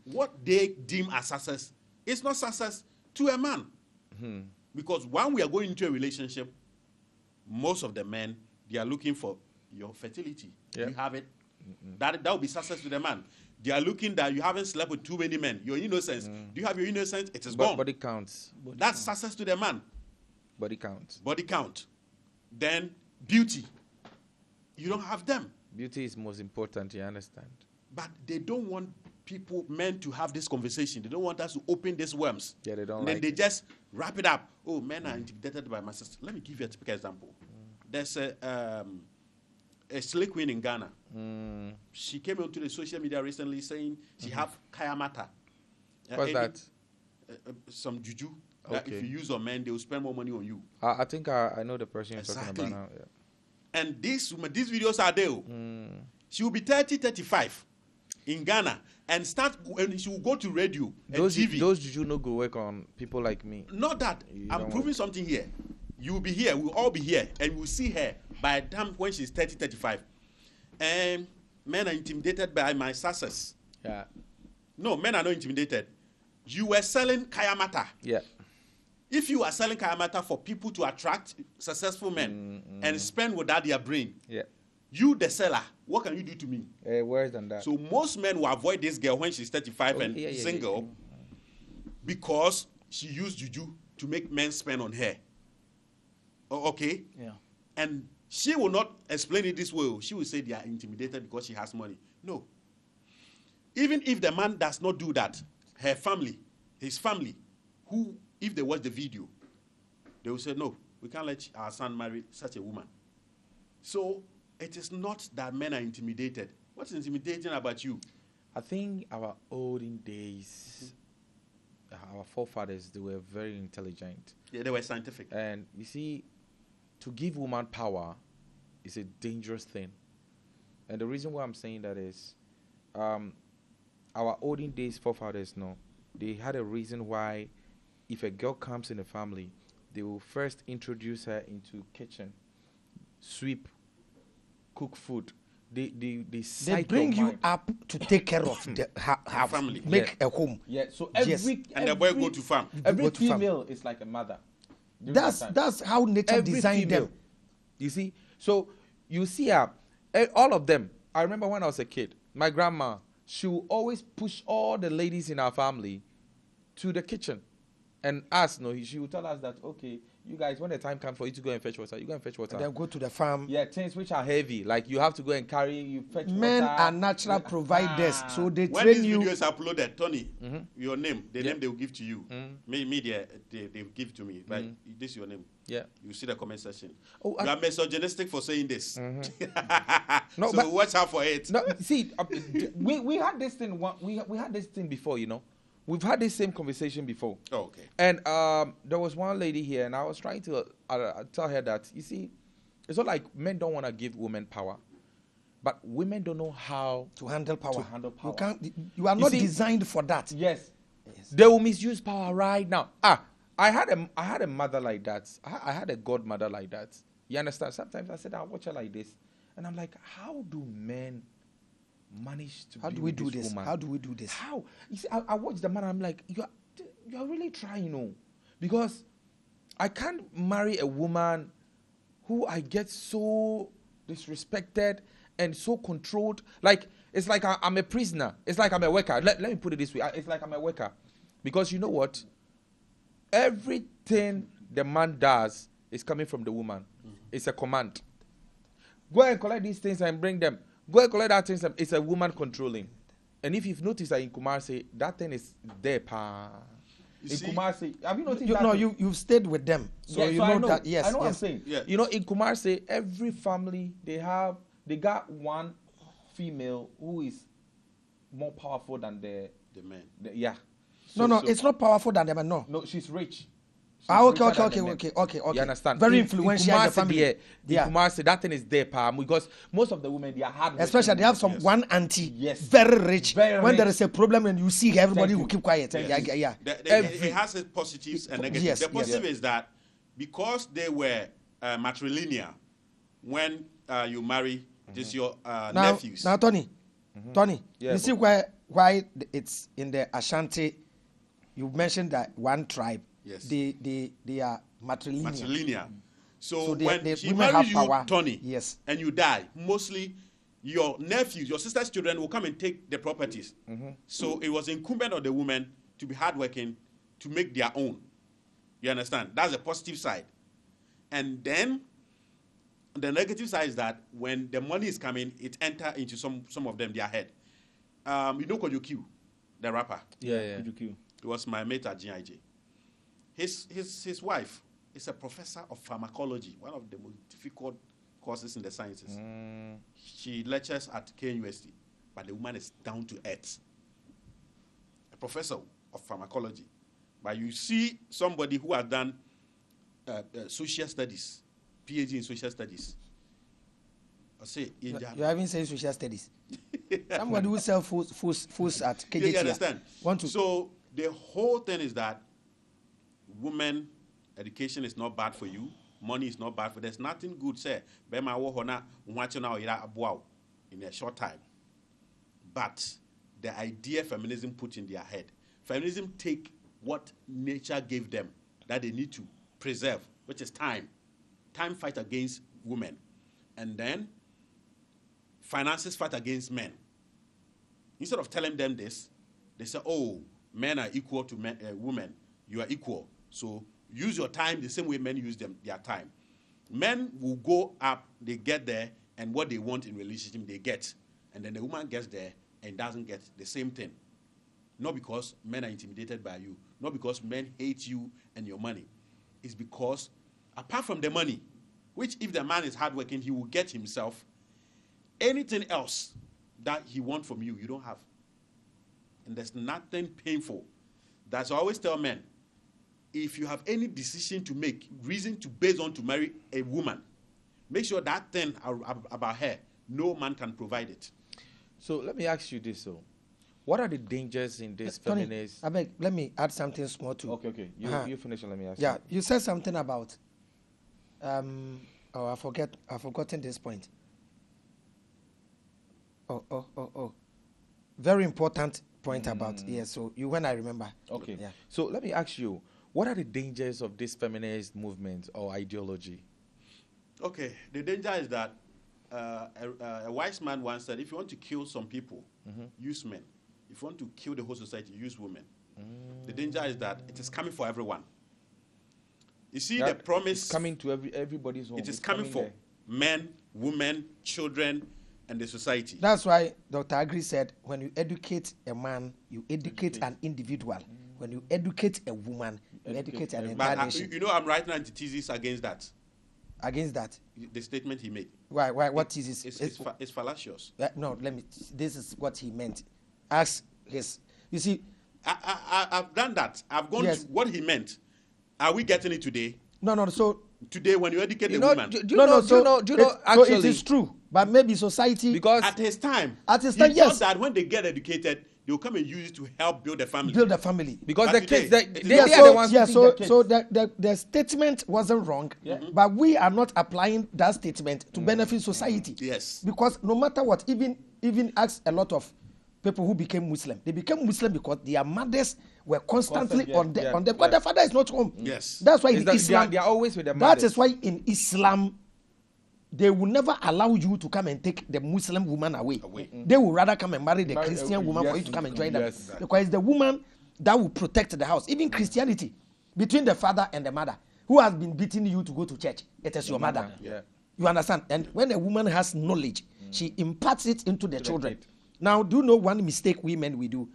What they deem as success is not success to a man. Because when we are going into a relationship, most of the men, they are looking for your fertility. Yeah. You have it. That will be success to the man. They are looking that you haven't slept with too many men. Your innocence. Do you have your innocence? It is gone. Body counts. That's success to the man. Body counts. Body count. Then beauty. You don't have them. Beauty is most important, you understand? But they don't want men to have this conversation. They don't want us to open these worms. Yeah, they don't and like then they it. just wrap it up. Oh, men are intimidated by my sister. Let me give you a typical example. There's a slay queen in Ghana. She came onto the social media recently saying she have kayamata. What's that? Some juju. That Okay. if you use on men, they will spend more money on you. I think I know the person you're Exactly. talking about now. Yeah. And these videos are there. She will be 30, 35 in Ghana and she will go to radio and TV. Those juju no go work on people like me. Not that. You I'm don't proving something here. You will be here. We'll all be here. And we'll see her by the time when she's 30, 35. And men are intimidated by my success. Yeah. No, men are not intimidated. You were selling kayamata. Yeah. If you are selling kayamata for people to attract successful men and spend without their brain, Yeah. you, the seller, what can you do to me? Worse than that. So most men will avoid this girl when she's 35 and single because she used juju to make men spend on her. Okay? Yeah. And she will not explain it this way. She will say they are intimidated because she has money. No. Even if the man does not do that, her family, his family, who, if they watch the video, they will say, no, we can't let our son marry such a woman. So it is not that men are intimidated. What's intimidating about you? I think our olden days, our forefathers, they were very intelligent. Yeah, they were scientific. And you see, to give woman power is a dangerous thing. And the reason why I'm saying that is, our olden days forefathers, they had a reason why if a girl comes in the family, they will first introduce her into kitchen, sweep, cook food. They bring you up to take care of the house, family. make a home. Yeah, so Yes. And the boy go to farm. every Go to farm. female is like a mother. You That's understand? how nature Every designed female. them. You see, so you see all of them. I remember when I was a kid, my grandma, she would always push all the ladies in our family to the kitchen, and us, she would tell us that, okay, you guys, when the time comes for you to go and fetch water, you go and fetch water. And then go to the farm. Yeah, things which are heavy, like you have to go and carry, you fetch Men water. are natural providers, so they When train these you. videos are uploaded, Tony, your name, the Yeah. name they will give to you. Media, they give to me. But this is your name. Yeah. You see the comment section. Oh, you are misogynistic for saying this. No, so but- watch out for it. No, see, we had this thing. We had this thing before, We've had this same conversation before. Oh, okay. And there was one lady here, and I was trying to tell her that, you see, it's not like men don't want to give women power, but women don't know how To handle power. to handle power. You are You not see- designed for that. Yes. They will misuse power right now. I had a mother like that. I had a godmother like that. You understand? Sometimes I sit down, watch her like this, and I'm like, how do men manage to How be do we with do this this? woman? How do we do this? How? You see, I watch the man, I'm like, you're really trying, because I can't marry a woman who I get so disrespected and so controlled. Like, it's like I'm a prisoner. It's like I'm a worker. Let me put it this way. It's like I'm a worker. Because you know what? Everything the man does is coming from the woman. It's a command. Go and collect these things and bring them. Go and collect that things. It's a woman controlling. And if you've noticed that in Kumasi, that thing is there, pa. In Kumasi, have you noticed that? No, you've stayed with them, so Yeah, you so know, I know that. Yes, I know what I'm yes. saying. Yeah. You know, in Kumasi, every family they got one female who is more powerful than the man. yeah. No, it's not powerful than them. No. She's rich. She's Okay. richer than the men. You understand? Very In influential in the Kumasi, family. in Kumasi, that thing is there, pa, because most of the women they are hard. Especially they have one auntie, Yes. very rich. Very when there rich. is a problem and you see everybody will keep quiet. Yes. Yeah. It has its positives and negatives. Yes, The positive yes. is that because they were matrilineal, when you marry your nephews. Now, Tony, Yeah, you see why it's in the Ashanti. You mentioned that one tribe. Yes. They are matrilineal. Matrilineal. So they when she women marries have you, power. Tony, Yes. and you die, mostly your nephews, your sister's children will come and take the properties. So it was incumbent on the woman to be hardworking to make their own. You understand? That's the positive side. And then the negative side is that when the money is coming, it enter into some of them their head. You know Kojo Q, the rapper. Yeah. It was my mate at GIJ. His wife is a professor of pharmacology, one of the most difficult courses in the sciences. She lectures at KUST, but the woman is down to earth. A professor of pharmacology. But you see somebody who has done social studies, PhD in social studies. I say, You haven't said social studies. Somebody who sells foods at KJT. You understand? So the whole thing is that women education is not bad for you. Money is not bad for. There's nothing good. Say, in a short time. But the idea feminism put in their head. Feminism take what nature gave them that they need to preserve, which is time. Time fight against women, and then finances fight against men. Instead of telling them this, they say, "Oh, men are equal to women. You are equal. So use your time the same way men use their time." Men will go up, they get there, and what they want in relationship they get, and then the woman gets there and doesn't get the same thing. Not because men are intimidated by you, not because men hate you and your money. It's because apart from the money, which if the man is hardworking, he will get himself, anything else that he wants from you, you don't have. And there's nothing painful. That's why I always tell men, if you have any decision to make, reason to base on to marry a woman, make sure that thing about her, no man can provide it. So let me ask you this, though. What are the dangers in this Tony, feminist? I beg, let me add something small too. Okay. You finish and let me ask Yeah, you. you said something about I've forgotten this point. Oh. Very important point about so when I remember. Okay. Yeah. So let me ask you, what are the dangers of this feminist movement or ideology? Okay, the danger is that a wise man once said, if you want to kill some people, use men. If you want to kill the whole society, use women. The danger is that it is coming for everyone. You see, the promise... It's coming to everybody's home. It is coming for men, women, children, and the society. That's why Dr. Agri said, when you educate a man, you educate an individual. When you educate a woman, you educate an entire nation. You know, I'm writing antithesis against that. Against that? The statement he made. Why? What is this? It's fallacious. No, this is what he meant. Ask his... You see... I've done that. I've gone to what he meant. Are we getting it today? No, so... Today, when you educate a woman... Do you know, actually... So it is true, but maybe society... Because... At his time, he thought yes. that when they get educated, they'll come and use it to help build a family. Build a family. Because But the kids, today, they are the ones who teach the kids. So the statement wasn't wrong, but we are not applying that statement to benefit society. Yes. Because no matter what, even ask a lot of people who became Muslim. They became Muslim because their mothers were constantly on them because their father is not home. Yes. That's why in Islam they are always with their that mothers. is why in Islam they will never allow you to come and take the Muslim woman away. They will rather come and marry the Christian woman for you to come and join them. Yes. Because it's the woman that will protect the house. Even Christianity, between the father and the mother, who has been beating you to go to church, it is your mother. Yeah. You understand? And when a woman has knowledge, she imparts it into the children. Now, do you know one mistake we men we do?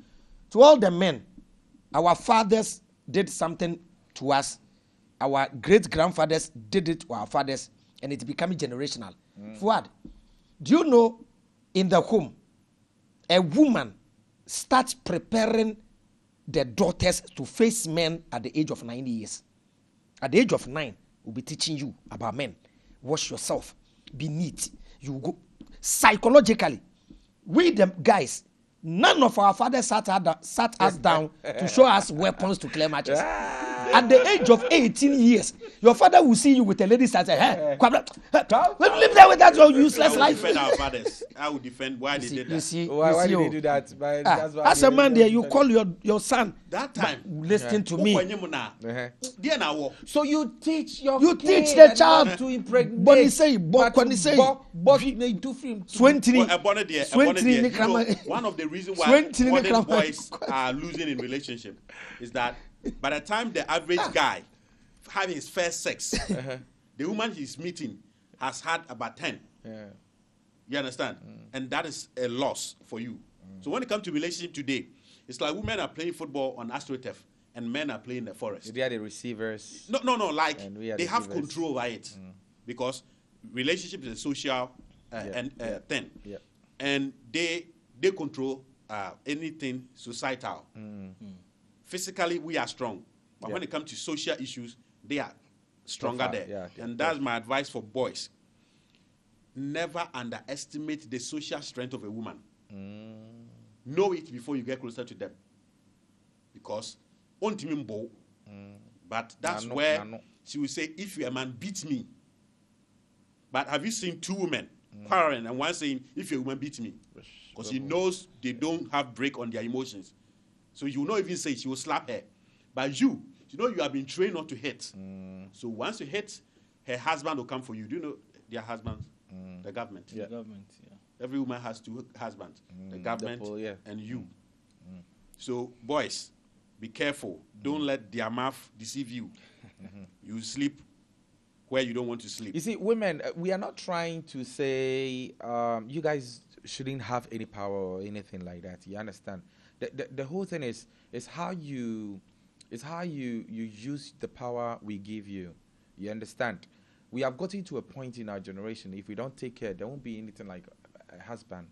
To all the men, our fathers did something to us. Our great-grandfathers did it to our fathers, and it became generational. Fuad, do you know in the home, a woman starts preparing the daughters to face men at the age of 9 years? At the age of 9, we'll be teaching you about men. Wash yourself. Be neat. You go psychologically. We the guys, none of our fathers sat us down to show us weapons to clear matches. At the age of 18 years, your father will see you with a lady and say, "Hey, live there with that your useless life." Defend our fathers. I will defend why they did that. Why did they do that? That's why as a man there, you call your son. That time, Listen to me. So you teach your You kid teach the child to impregnate. Bonnie say, Bonnie say. One of the reasons why modern boys are losing in relationship is that by the time the average guy having his first sex, the woman he's meeting has had about 10. You understand? And that is a loss for you. So when it comes to relationship today, it's like women are playing football on AstroTurf and men are playing the forest. They are the receivers. No. Like they have receivers. control over it because relationship is a social thing, and they control anything societal. Physically, we are strong, but when it comes to social issues, they are stronger there. And that's my advice for boys. Never underestimate the social strength of a woman. Know it before you get closer to them. Because, but that's where she will say, if you're a man, beat me. But have you seen two women quarreling and one saying, if you're a woman, beat me? Because she knows they don't have break on their emotions. So you will not even say, she will slap her. But you know you have been trained not to hit. So once you hit, her husband will come for you. Do you know their husbands? The government. The government, Every woman has two husbands. The government and you. So boys, be careful. Don't let their mouth deceive you. You sleep where you don't want to sleep. You see, women, we are not trying to say you guys shouldn't have any power or anything like that. You understand? The whole thing is how you use the power we give you. You understand? We have gotten to a point in our generation, if we don't take care, there won't be anything like a husband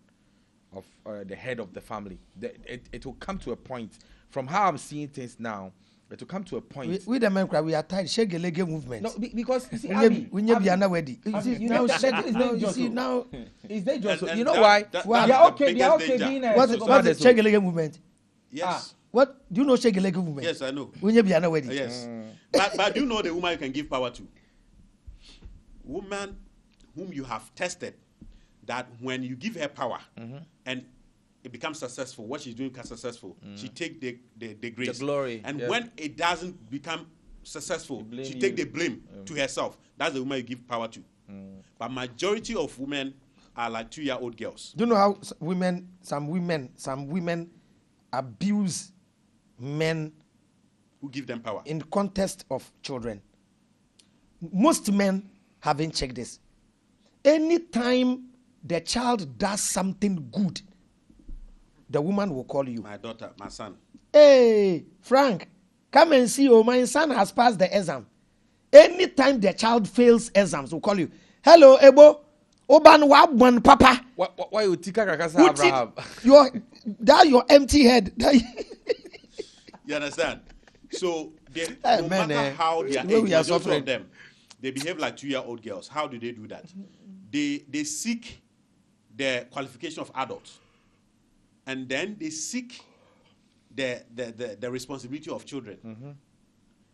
of the head of the family. It will come to a point, from how I'm seeing things now, it will come to a point. We the men cry, we are tired. Shege movement. No, because you see, we need to be ready. You see now, it's dangerous. And You know that- why? that's They the are biggest okay danger. being a What's single the mother. Shege movement? Yes. What do you know? Shege movement? Yes, I know. We need to be ready. Yes. But do you know the woman you can give power to? Woman whom you have tested, that when you give her power and it becomes successful, what she's doing becomes successful, she take the grace. The glory. And when it doesn't become successful, she take the blame to herself. That's the woman you give power to. But majority of women are like 2-year-old girls. Do you know how some women abuse men Who give them power? in context of children? Most men haven't checked this. Anytime the child does something good, the woman will call you. My daughter, my son. Hey, Frank, come and see. Oh, my son has passed the exam. Anytime the child fails exams, we'll call you. Hello, Ebo. Oban wabwan papa. Why you tika kakasa Avraham? Your empty head. You understand? So Hey, no man, matter how they are we are age, most suffering. of them, they behave like 2-year-old girls. How do they do that? They seek the qualification of adults, and then they seek the responsibility of children.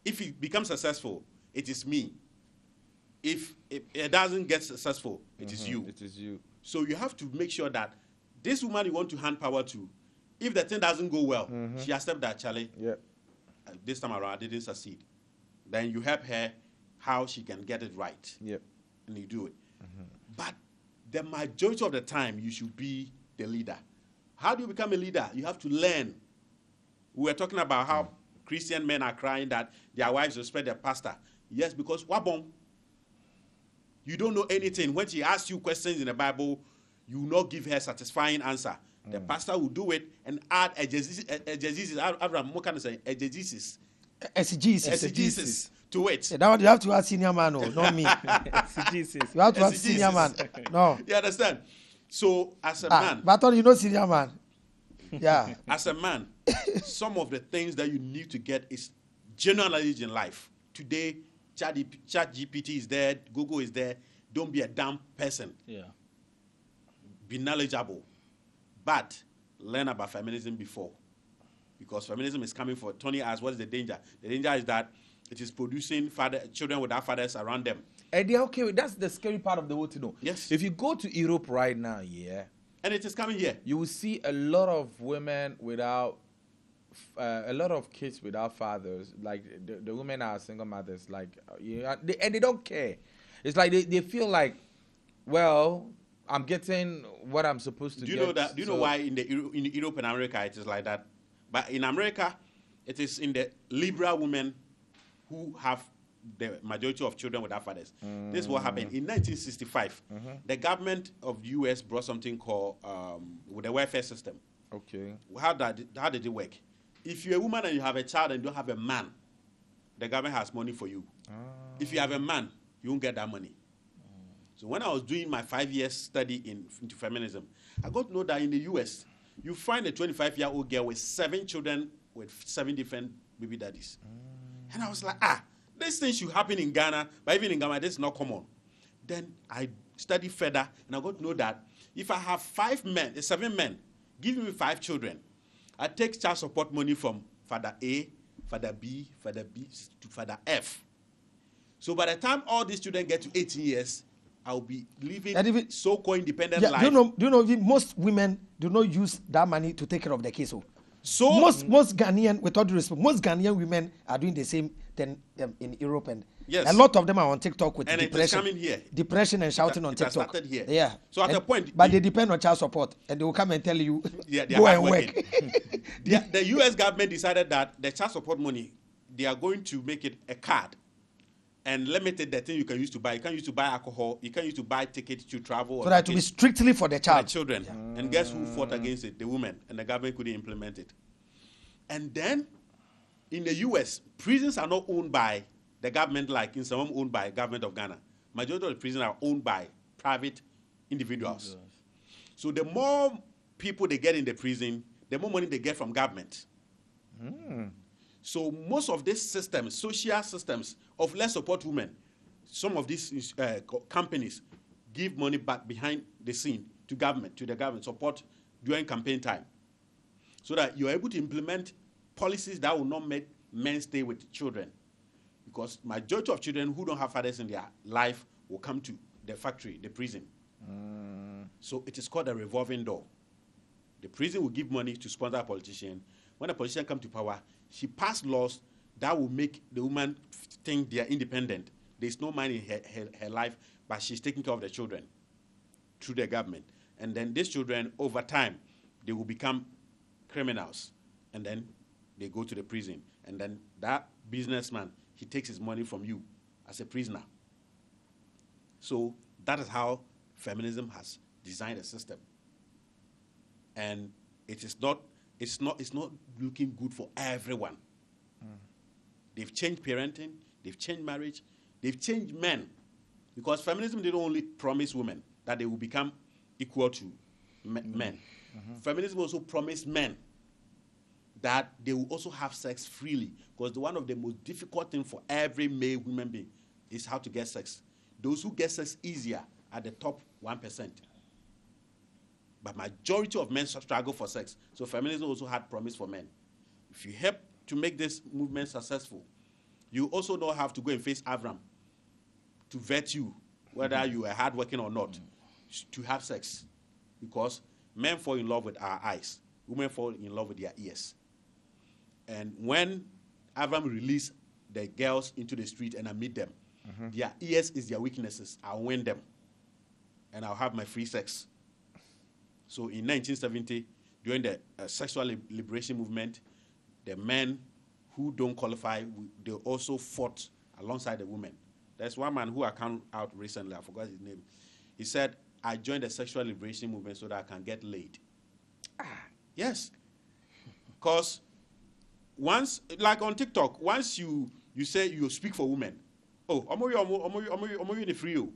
If it becomes successful, it is me. If it doesn't get successful, it is you. It is you. So you have to make sure that this woman you want to hand power to, if the thing doesn't go well, she accepts that, Charlie, this time around I didn't succeed. Then you help her how she can get it right. And you do it. But the majority of the time, you should be the leader. How do you become a leader? You have to learn. We were talking about how Christian men are crying that their wives respect their pastor. Yes, because wabong, you don't know anything. When she asks you questions in the Bible, you will not give her satisfying answer. The pastor will do it and add exegesis. Avraham, what can I say? Exegesis to it. Yeah, that you have to ask senior man, not me. Exegesis. You have to ask senior man. No. You understand? So, as a man. But you know senior man. Yeah. As a man, some of the things that you need to get is general knowledge in life. Today, ChatGPT is there, Google is there. Don't be a dumb person. Yeah. Be knowledgeable. But learn about feminism before. Because feminism is coming for 20 years. What is the danger? The danger is that it is producing children without fathers around them. And they're okay with that's the scary part of the world to know. Yes. If you go to Europe right now, and it is coming here. you will see a lot of women without, a lot of kids without fathers. Like the women are single mothers. Like and they don't care. It's like they feel like, well, I'm getting what I'm supposed to get. Do you know that? Do you know why in Europe and America it is like that? But in America, it is in the liberal women who have the majority of children without fathers. This is what happened. In 1965, the government of the U.S. brought something called with the welfare system. Okay. How did it work? If you're a woman and you have a child and don't have a man, the government has money for you. If you have a man, you won't get that money. So when I was doing my 5-year study into feminism, I got to know that in the U.S., you find a 25-year-old girl with 7 children with 7 different baby daddies. And I was like, this thing should happen in Ghana, but even in Ghana, this is not common. Then I studied further, and I got to know that if I have 7 men, give me 5 children, I take child support money from father A, father B to father F. So by the time all these children get to 18 years, I'll be living so-called independent life. Do you know most women do not use that money to take care of the kids. So most Ghanaian, with all due respect, most Ghanaian women are doing the same thing in Europe, and a lot of them are on TikTok with depression. And it is coming here. Depression and shouting on TikTok. It started here. Yeah. So at a point, but they depend on child support, and they will come and tell you, go and work. The U.S. government decided that the child support money, they are going to make it a card. And limited the thing you can use to buy. You can't use to buy alcohol. You can't use to buy tickets to travel. So that to be strictly for the child. For the children. Yeah. And guess who fought against it? The women. And the government couldn't implement it. And then, in the U.S., prisons are not owned by the government like in some owned by government of Ghana. Majority of the prisons are owned by private individuals. So the more people they get in the prison, the more money they get from government. So most of these systems, social systems of less support women, some of these companies give money back behind the scene to the government support during campaign time, so that you're able to implement policies that will not make men stay with children, because majority of children who don't have fathers in their life will come to the factory, the prison. So it is called a revolving door. The prison will give money to sponsor a politician. When a politician comes to power, she passed laws that will make the woman think they are independent. There's no money in her life, but she's taking care of the children through the government. And then these children, over time, they will become criminals. And then they go to the prison. And then that businessman, he takes his money from you as a prisoner. So that is how feminism has designed a system. And it's not looking good for everyone. They've changed parenting, they've changed marriage, they've changed men. Because feminism didn't only promise women that they will become equal to men. Feminism also promised men that they will also have sex freely. Because one of the most difficult things for every male human being is how to get sex. Those who get sex easier are the top 1%. But majority of men struggle for sex. So feminism also had promise for men. if you help to make this movement successful, you also don't have to go and face Avraham to vet you, whether you are hardworking or not, to have sex. Because men fall in love with our eyes, women fall in love with their ears. And when Avraham released the girls into the street and I meet them, their ears is their weaknesses. I'll win them. And I'll have my free sex. So in 1970, during the sexual liberation movement, the men who don't qualify, they also fought alongside the women. There's one man who I came out recently, I forgot his name. He said, I joined the sexual liberation movement so that I can get laid. Yes. Because once, like on TikTok, once you say you speak for women, I'm really free.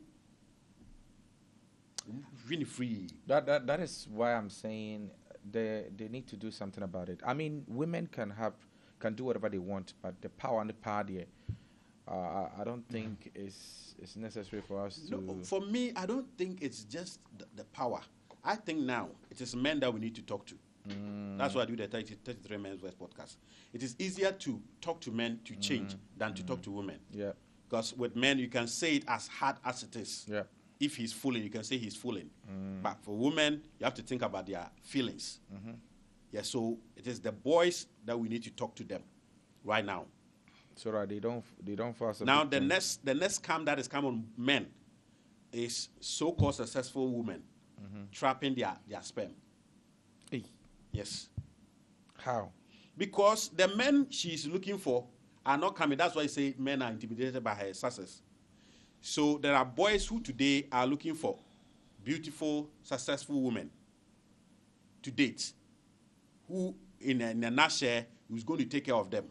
Really free. That is why I'm saying they need to do something about it. I mean, women can do whatever they want, but the power and the party, I don't think it's necessary for us to. No, for me, I don't think it's just the power. I think now it is men that we need to talk to. That's why I do the 33 Men's Voice podcast. It is easier to talk to men to change than to talk to women. Yeah. Because with men, you can say it as hard as it is. Yeah. If he's fooling, you can say he's fooling. But for women, you have to think about their feelings. Yeah, so it is the boys that we need to talk to them right now. So that they don't force. Now the next scam that is coming on men is so-called successful women trapping their sperm. Hey. Yes. How? Because the men she's looking for are not coming. That's why I say men are intimidated by her success. So there are boys who today are looking for beautiful, successful women to date, who in a nutshell who's going to take care of them.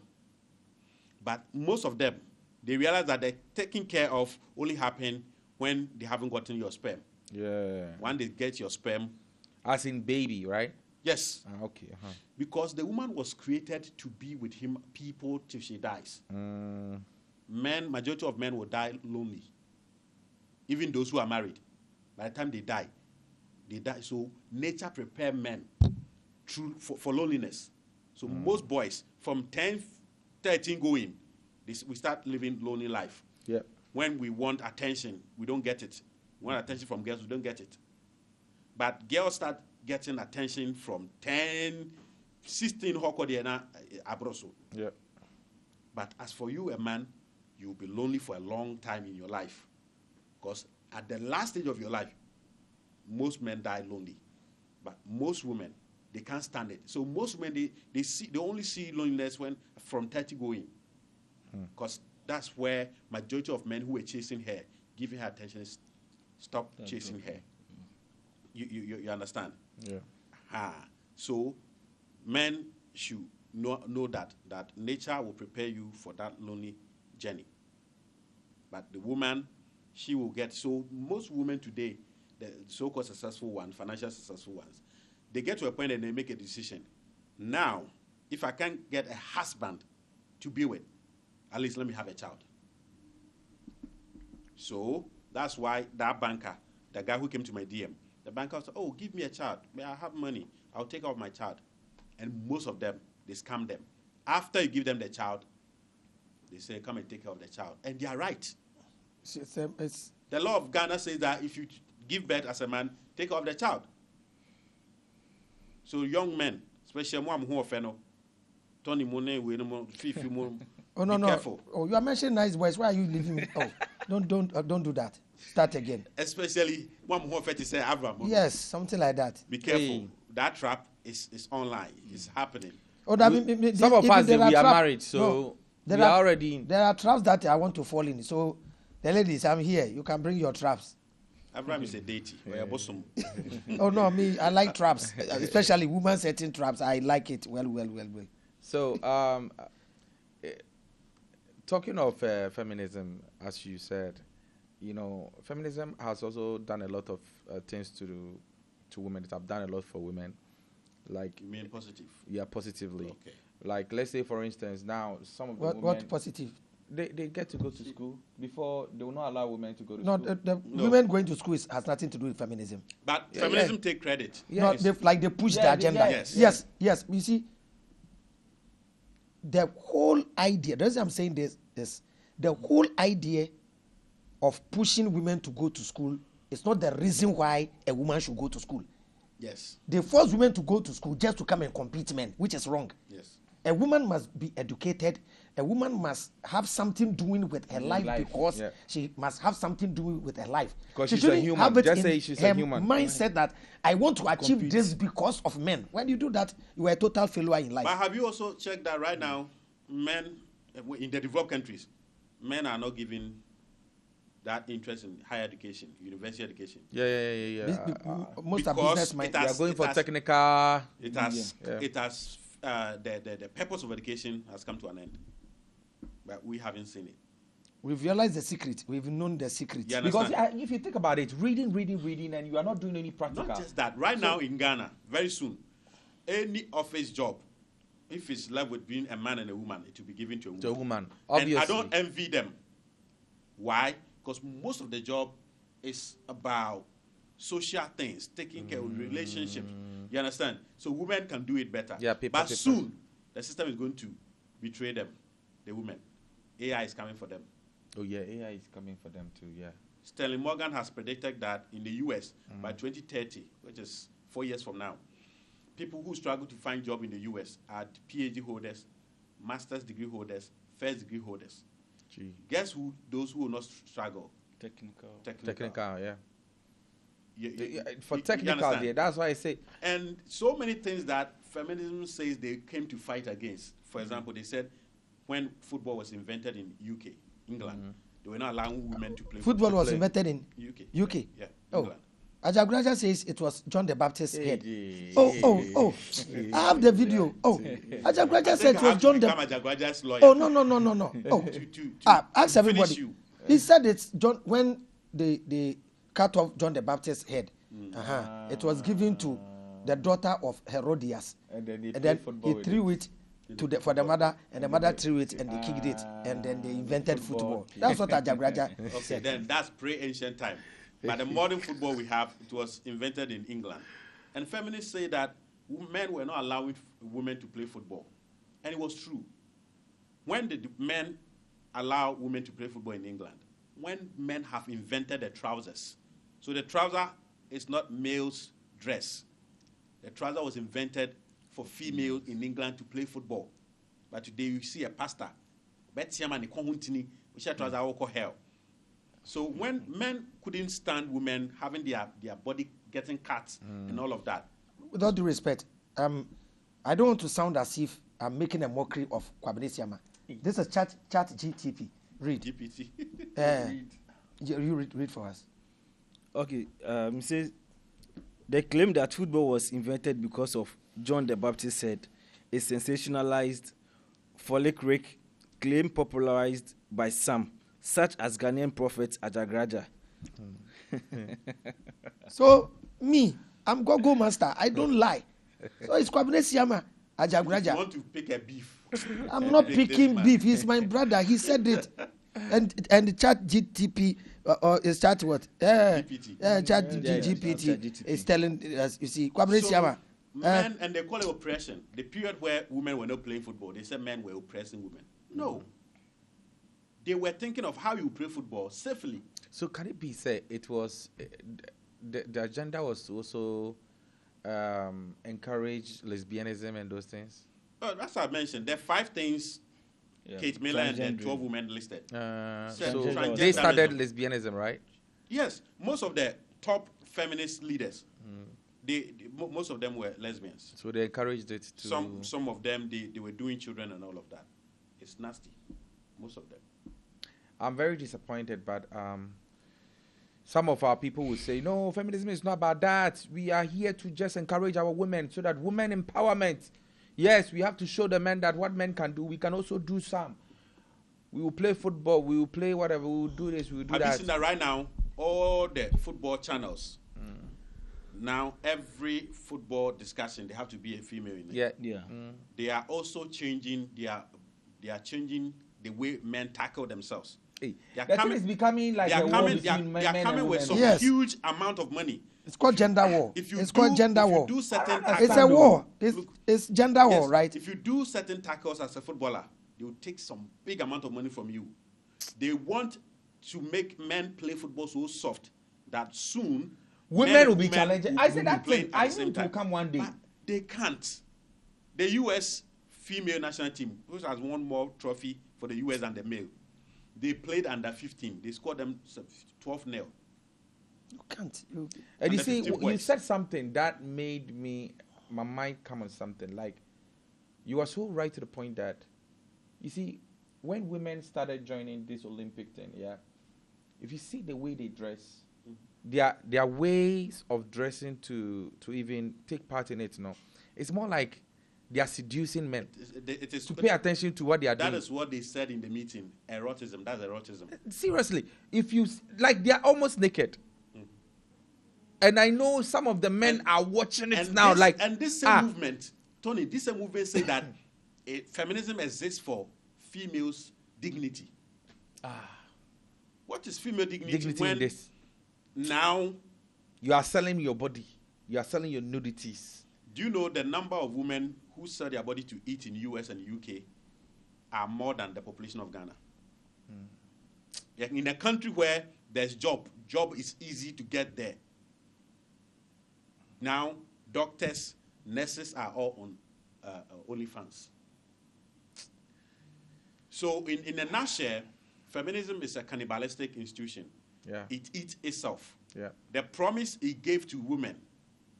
But most of them, they realize that they're taking care of only happen when they haven't gotten your sperm. Yeah. When they get your sperm. As in baby, right? Yes. Okay. Because the woman was created to be with people till she dies. Majority of men will die lonely. Even those who are married. By the time they die. So nature prepare men for loneliness. So most boys from 10, 13 going, we start living lonely life. Yeah. When we want attention, we don't get it. We want attention from girls, we don't get it. But girls start getting attention from 10, 16 abroso. Yeah. But as for you, a man, you'll be lonely for a long time in your life. Because at the last stage of your life, most men die lonely. But most women, they can't stand it. So most women, they only see loneliness when from 30 going. Because that's where majority of men who were chasing her, giving her attention, stop chasing her. You understand? Yeah. So men should know that nature will prepare you for that lonely journey. But the woman, she will get. So most women today, the so-called successful ones, financial successful ones, they get to a point and they make a decision. Now, if I can't get a husband to be with, at least let me have a child. So that's why that banker, the guy who came to my DM, the banker said, oh, give me a child. May I have money? I'll take care of my child. And most of them, they scam them. After you give them the child, they say, come and take care of the child. And they are right. The law of Ghana says that if you give birth as a man, take care of the child. So young men, especially one who offend, Tony Monet, we no feel more. Oh no, careful. Oh, you are mentioning nice boys. Why are you leaving me? Oh, don't do that. Start again. Especially one who offend to say Avraham. Yes, something like that. Be careful. Hey. That trap is online. It's happening. Oh, that some of us we are married, so we are already in. There are traps that I want to fall in. So the ladies, I'm here. You can bring your traps. Avraham is a deity. Yeah. Oh no, me, I like traps, especially women setting traps. I like it. Well. So, talking of feminism, as you said, feminism has also done a lot of things to women. It have done a lot for women. Like, you mean positive? Yeah, positively. Okay. Like, let's say, for instance, now some of the women. What positive? They get to go to school. Before, they will not allow women to go to school. No, women going to school has nothing to do with feminism. But feminism take credit. Yes. No, they push the agenda. Yes. You see, the whole idea, the reason I'm saying this is the whole idea of pushing women to go to school is not the reason why a woman should go to school. Yes. They force women to go to school just to come and compete men, which is wrong. Yes. A woman must be educated. A woman must have something doing with her life because she must have something doing with her life. Because she she's a human. Have it Just in say she's her a human. mindset that I want to achieve this because of men. When you do that, you are a total failure in life. But have you also checked that right now, men in the developed countries, men are not giving that interest in higher education, university education. Most are business minded. They are going for technical. It has the purpose of education has come to an end, but we haven't seen it. We've realized the secret. We've known the secret. Because if you think about it, reading, and you are not doing any practical. Not just that. Right now in Ghana, very soon, any office job, if it's left with being a man and a woman, it will be given to a woman. Obviously. And I don't envy them. Why? Because most of the job is about social things, taking care of relationships. You understand? So women can do it better. Yeah, but soon, the system is going to betray them, the women. AI is coming for them. Oh, yeah, AI is coming for them too, yeah. Sterling Morgan has predicted that in the U.S., by 2030, which is 4 years from now, people who struggle to find job in the U.S. are PhD holders, master's degree holders, first degree holders. Gee. Guess who? Those who will not struggle. Technical, yeah. For you technical, yeah, that's why I say. And so many things that feminism says they came to fight against. For example, they said when football was invented in UK, England, they were not allowing women to play football. Football was invented in UK. Yeah, England. Ajagraja says it was John the Baptist's head. Oh. I have the video. Ajagraja said it was John the Ajagraja's lawyer. Oh, no. Ask everybody. He said it's John when they cut off John the Baptist's head. It was given to the daughter of Herodias. And then he threw it for the mother, and the mother threw it and they kicked it, and then they invented football. That's what Ajagraja said. Then that's pre-ancient time. But the modern football we have, it was invented in England. And feminists say that men were not allowing women to play football. And it was true. When did men allow women to play football in England? When men have invented the trousers. So the trouser is not male's dress. The trouser was invented for females in England to play football. But today you see a pastor, hell. So when men couldn't stand women having their body getting cut and all of that. With all due respect, I don't want to sound as if I'm making a mockery of Kwabena Siama. This is chat GTP. Read. GPT. You read for us. Okay. It says they claim that football was invented because of John the Baptist said a sensationalized follic claim popularized by some, such as Ghanaian prophet Ajagraja. So me, I'm go master. I don't lie. So it's Kwabena Siama, Ajagraja. You want to pick a beef? I'm not picking beef. He's my brother. He said it. And the chat GTP is chat what? GPT. Chat GPT is telling us. You see, Kwabena Siama. Men, and they call it oppression. The period where women were not playing football, they said men were oppressing women. No. They were thinking of how you play football safely. So can it be said it was the agenda was to also encourage lesbianism and those things? Oh, that's what I mentioned. There are 5 things Kate Miller and then 12 women listed. So they started lesbianism, right? Yes. Most of the top feminist leaders, most of them were lesbians. So they encouraged it to... Some of them, they were doing children and all of that. It's nasty. Most of them. I'm very disappointed, but some of our people will say, no, feminism is not about that. We are here to just encourage our women so that women empowerment. Yes, we have to show the men that what men can do, we can also do some. We will play football, we will play whatever, we will do this, we will do that. Have you seen that right now? All the football channels. Now, every football discussion, they have to be a female in it. Yeah. They are also changing the way men tackle themselves. Hey, that thing is becoming like a war between men and women. With some huge amount of money. It's called gender war. It's called gender war. Do certain It's a war. It's gender war, yes, right? If you do certain tackles as a footballer, they will take some big amount of money from you. They want to make men play football so soft that soon women will be challenging. I said that thing. thing. I knew it will come one day. But they can't. The U.S. female national team, which has won more trophy for the U.S. than the male, they played under 15. They scored them 12-0. You can't. And you see, you said something that made my mind come on something. Like, you are so right to the point that, you see, when women started joining this Olympic thing, yeah, if you see the way they dress, their ways of dressing to even take part in it, no, it's more like they are seducing men it is to pay attention to what they are doing. That is what they said in the meeting. Erotism. That's erotism. Seriously, if you like, they are almost naked. And I know some of the men are watching it now. This same movement, Tony, this same movement say that feminism exists for females' dignity. What is female dignity when in this? Now you are selling your body, you are selling your nudities. Do you know the number of women who sell their body to eat in US and UK are more than the population of Ghana? In a country where there's job is easy to get there. Now, doctors, nurses are all on OnlyFans. So, in a nutshell, feminism is a cannibalistic institution. Yeah. It eats itself. Yeah. The promise it gave to women,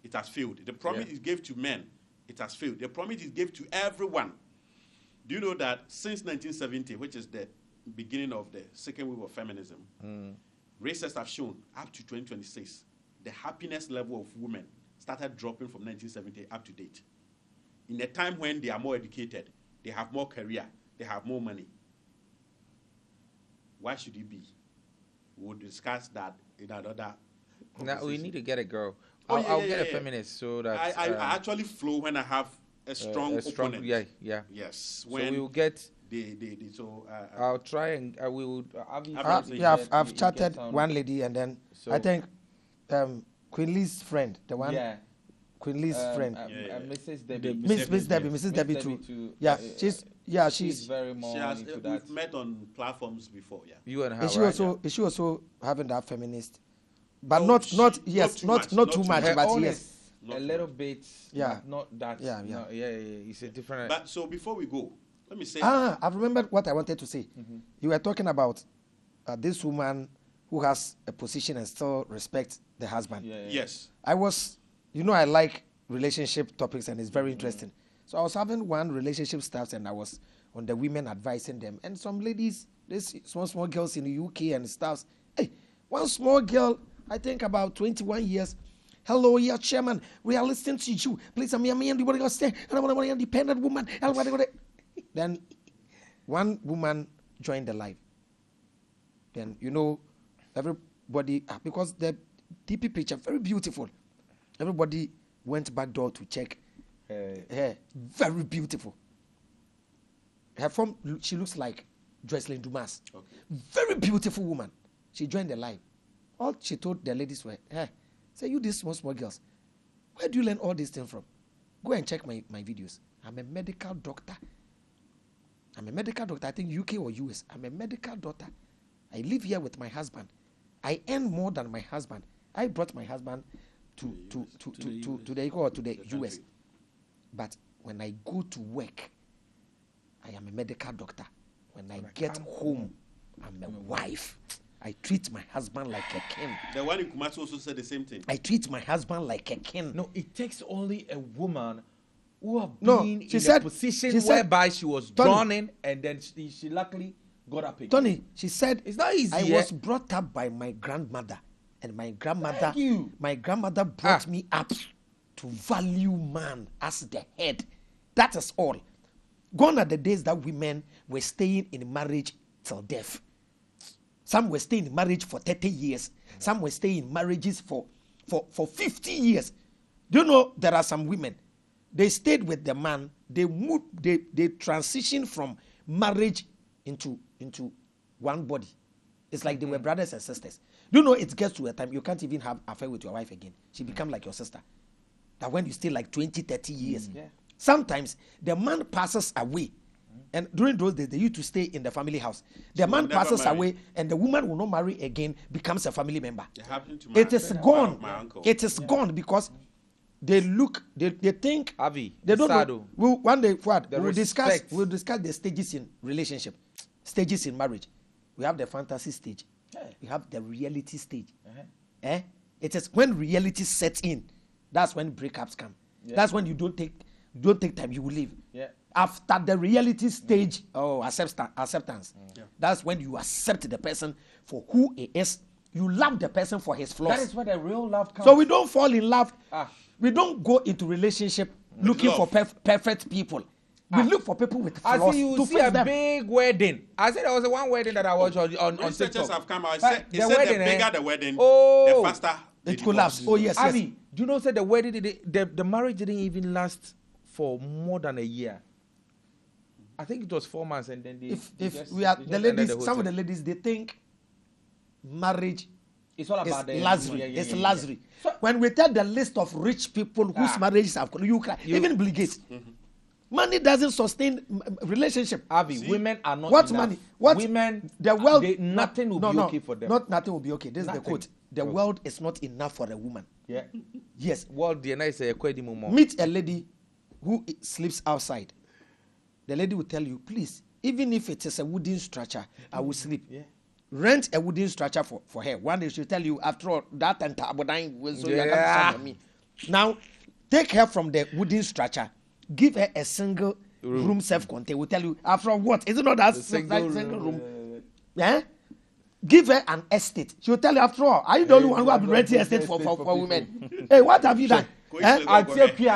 it has failed. The promise it gave to men, it has failed. The promise it gave to everyone. Do you know that since 1970, which is the beginning of the second wave of feminism, research have shown up to 2026, the happiness level of women started dropping from 1970 up to date. In a time when they are more educated, they have more career, they have more money. Why should it be? We'll discuss that in another conversation. Now we need to get a girl. Oh, I'll get a feminist so that I actually flow when I have a strong opponent. Yeah. Yes. When so we will get. I'll try and I will. I've chatted one lady and then I think Queen Lee's friend, the one. Yeah. Queen Lee's friend. Mrs. Debbie. Mrs. Debbie too. Yeah, she's very more into that. We've met on platforms before. Yeah. You and her. Is she also having that feminist? But not too much. But yes, a little bit. Yeah. Not that. Yeah. No, yeah. It's a different. But so before we go, let me say. I've remembered what I wanted to say. You were talking about this woman who has a position and still respects the husband. Yeah. Yes. I was, I like relationship topics and it's very interesting. So I was having one relationship stuff and I was on the women advising them. And some ladies, these small girls in the UK and stuff. Hey, one small girl, I think about 21 years. Hello, yeah, chairman. We are listening to you. Please, I'm an independent woman. Then one woman joined the live. Then, everybody, because the DP picture, very beautiful. Everybody went back door to check her. Very beautiful. Her form, she looks like Jocelyn Dumas. Okay. Very beautiful woman. She joined the live. All she told the ladies were, say, you these small girls, where do you learn all these things from? Go and check my videos. I'm a medical doctor. I think UK or US. I'm a medical doctor. I live here with my husband. I earn more than my husband. I brought my husband to the US. But when I go to work, I am a medical doctor. When I get home, I'm a wife. I treat my husband like a king. The one in Kumasi also said the same thing. I treat my husband like a king. No, it takes only a woman who have been in a position whereby she was drawn in and then she luckily got up again. Tony, she said, it's not easy. I was brought up by my grandmother. And my grandmother brought me up to value man as the head. That is all. Gone are the days that women were staying in marriage till death. Some were staying in marriage for 30 years. Some were staying in marriages for 50 years. Do you know there are some women, they stayed with the man, they transitioned from marriage into one body. It's like they were brothers and sisters. Do you know it gets to a time you can't even have affair with your wife again. She become like your sister. That when you stay like 20, 30 years, sometimes the man passes away. And during those days, they used to stay in the family house. The man passes away, and the woman will not marry again, becomes a family member. It is gone. It is gone because they look, they think, Avi, they don't Sado. know. One day, we'll discuss respect. the stages in relationship, stages in marriage. We have the fantasy stage. We have the reality stage. It is when reality sets in. That's when breakups come. That's when you don't take time. You will leave. After the reality stage, acceptance. That's when you accept the person for who he is. You love the person for his flaws. That is where the real love comes. So we don't fall in love. We don't go into relationship looking for perfect people. We look for people with flaws. I see you see a big wedding. I said there was one wedding that I watched on Researchers TikTok. have come out. The bigger the wedding, Oh. the faster It collapsed. Oh yes, Avi, yes. do you know that the wedding, the marriage didn't even last for more than a year? I think it was 4 months, and then The ladies, some of the ladies, they think marriage it's all is about the luxury. It's luxury. When we tell the list of rich people whose marriages have, you cry. Even Bill Gates. Money doesn't sustain relationship. Avi, women are not what enough. money? What women? The world, nothing will be okay for them. Nothing will be okay. This is the quote. The world is not enough for a woman. Yeah. Yes. World, the nice Meet a lady who sleeps outside. The lady will tell you, please, even if it is a wooden structure, I will sleep. Rent a wooden structure for her. One day she'll tell you, after all, that and Tabodine will so you can stand me. Now, take her from the wooden structure, give her a single room self-contained. We'll tell you, after all, what? Is it not that single room? Yeah? Give her an estate. She'll tell you, after all, are you the only one who have been renting estate for women? Hey, what have you done? They rented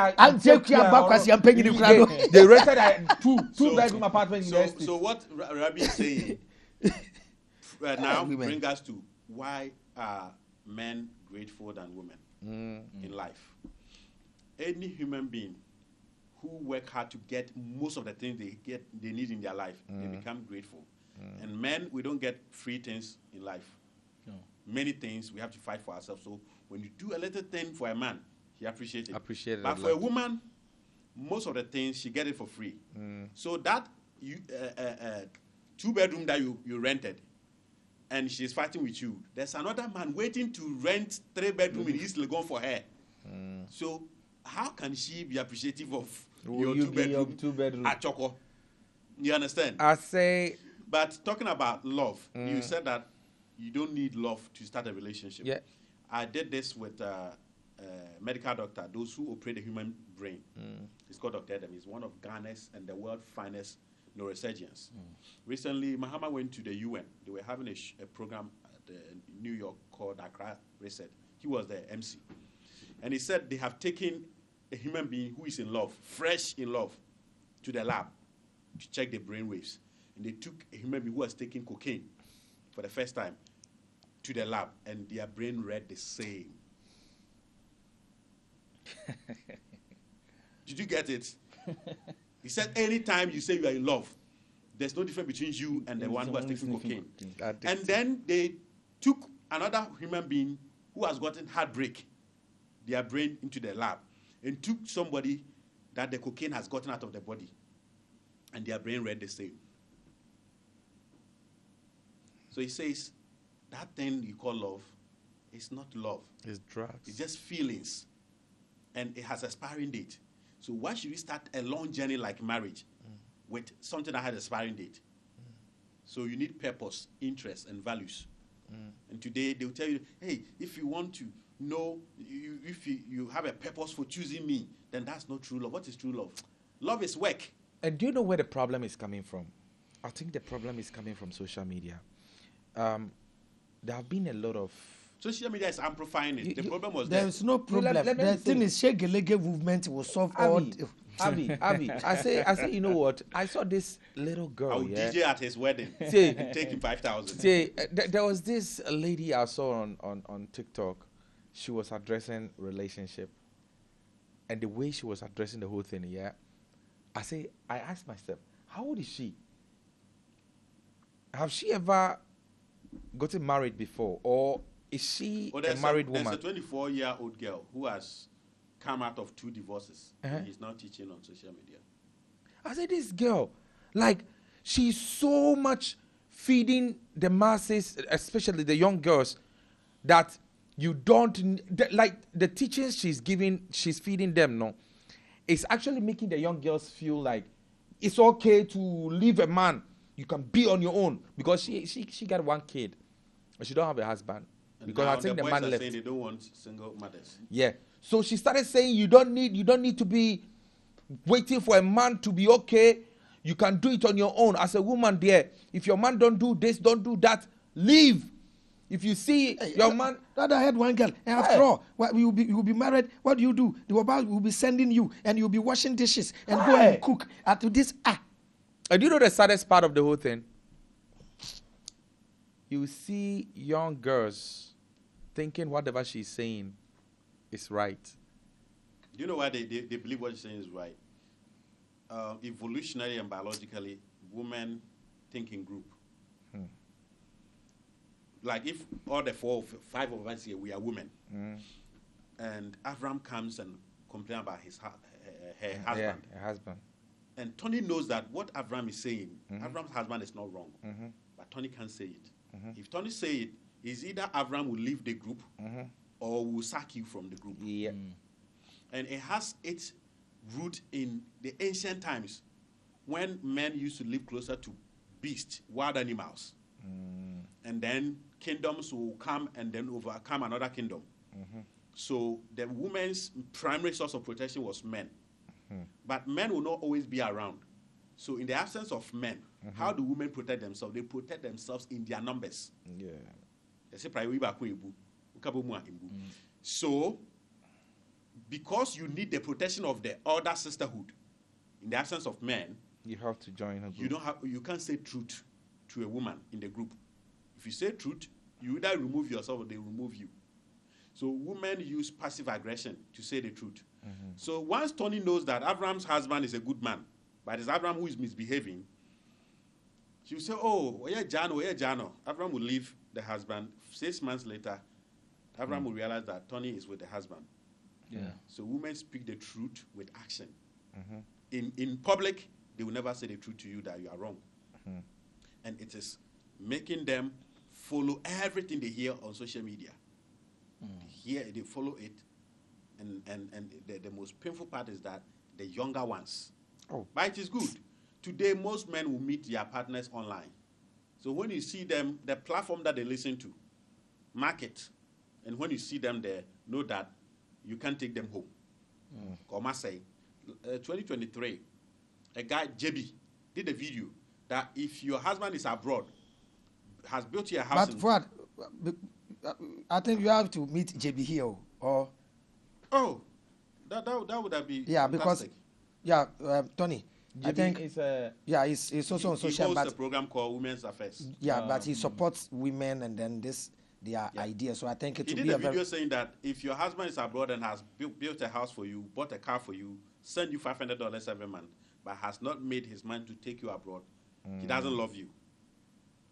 a two-bedroom apartment in the estate. So what Rabbi is saying now bring us to why are men grateful than women in life? Any human being who work hard to get most of the things they need in their life, they become grateful. And men, we don't get free things in life. No. Many things we have to fight for ourselves. So when you do a little thing for a man, he appreciates it. But for a woman, most of the things she get it for free. So that two-bedroom that you rented, and she's fighting with you, there's another man waiting to rent 3-bedroom in East Legon for her. So how can she be appreciative of your two-bedroom at Choco? You understand? I say. But talking about love, you said that you don't need love to start a relationship. Yeah. I did this with a medical doctor, those who operate the human brain. It's called Dr. Adam. He's one of Ghana's and the world's finest neurosurgeons. Recently, Mahama went to the UN. They were having a program at New York called Accra Reset. He was the MC. And he said they have taken a human being who is in love, fresh in love, to the lab to check the brain waves. And they took a human being who was taking cocaine for the first time to the lab, and their brain read the same. Did you get it? He said, anytime you say you are in love, there's no difference between you and the one who has taken cocaine. And then they took another human being who has gotten heartbreak, their brain into the lab, and took somebody that the cocaine has gotten out of the body, and their brain read the same. So he says, that thing you call love is not love. It's drugs. It's just feelings. And it has an expiring date. So why should we start a long journey like marriage with something that has an expiring date? So you need purpose, interest, and values. And today they'll tell you, hey, if you want to know, if you have a purpose for choosing me, then that's not true love. What is true love? Love is work. And do you know where the problem is coming from? I think the problem is coming from social media. There have been a lot of... Social media is amplifying it. The problem was there's no problem. The thing is, Shegelege movement will solve all... Avi, I say, you know what? I saw this little girl, I would DJ at his wedding. Take him 5,000. There was this lady I saw on TikTok. She was addressing relationship. And the way she was addressing the whole thing, I asked myself, how old is she? Have she ever gotten married before, or is she a married woman? There's a 24-year-old girl who has come out of 2 divorces. And he's now teaching on social media. I said, this girl, like, she's so much feeding the masses, especially the young girls, that you don't, like, the teachings she's feeding them, no, it's actually making the young girls feel like it's okay to leave a man. You can be on your own, because she got 1 kid, but she don't have a husband. And because I think the man left. Saying they don't want single mothers. Yeah. So she started saying you don't need to be waiting for a man to be okay. You can do it on your own. As a woman there, if your man don't do this, don't do that, leave. If you see your man... That I had one girl. And after all, you will be married. What do? The Obama will be sending you, and you'll be washing dishes and go and cook. After this, And you know the saddest part of the whole thing? You see young girls thinking whatever she's saying is right. Do you know why they believe what she's saying is right? Evolutionary and biologically, women think in group. Like if all the 4 or 5 of us here, we are women, and Avraham comes and complains about her husband. Yeah, her husband. And Tony knows that what Avraham is saying, Avraham's husband is not wrong, but Tony can't say it. If Tony say it, it's either Avraham will leave the group or will sack you from the group. Yeah. And it has its root in the ancient times when men used to live closer to beasts, wild animals. And then kingdoms will come and then overcome another kingdom. So the woman's primary source of protection was men. But men will not always be around. So in the absence of men, how do women protect themselves? They protect themselves in their numbers. Yeah. So because you need the protection of the other sisterhood, in the absence of men, you have to join a group. You can't say truth to a woman in the group. If you say truth, you either remove yourself or they remove you. So women use passive aggression to say the truth. So once Tony knows that Avraham's husband is a good man, but it's Avraham who is misbehaving, she will say, oh, yeah, Jano. Avraham will leave the husband. 6 months later, Avraham will realize that Tony is with the husband. Yeah. So women speak the truth with action. In public, they will never say the truth to you that you are wrong. And it is making them follow everything they hear on social media. They follow it. And the most painful part is that the younger ones. But it is good. Today, most men will meet their partners online. So when you see them, the platform that they listen to, mark it. And when you see them there, know that you can't take them home. Come say, 2023, a guy, JB, did a video that if your husband is abroad, has built your house... But Fuad, I think you have to meet JB here, or... Oh, that would have been fantastic. Tony, JB I think he's also on social. He hosts a program called Women's Affairs. But he supports women and then their ideas. So I think it will be a video saying that if your husband is abroad and has built a house for you, bought a car for you, send you $500 every month, but has not made his mind to take you abroad, he doesn't love you.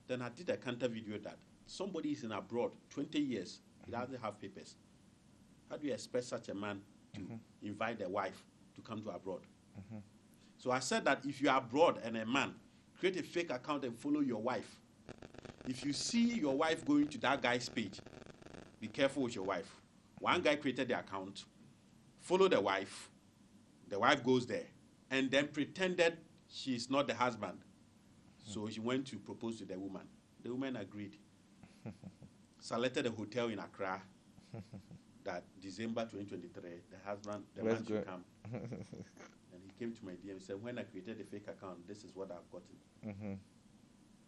Then I did a counter video that somebody is in abroad 20 years, he doesn't have papers. How do you expect such a man to invite a wife to come to abroad? So I said that if you are abroad and a man, create a fake account and follow your wife. If you see your wife going to that guy's page, be careful with your wife. One guy created the account, followed the wife goes there, and then pretended she's not the husband. So she went to propose to the woman. The woman agreed. Selected a hotel in Accra that December 2023, the man should come. And he came to my DM and said, when I created the fake account, this is what I've gotten.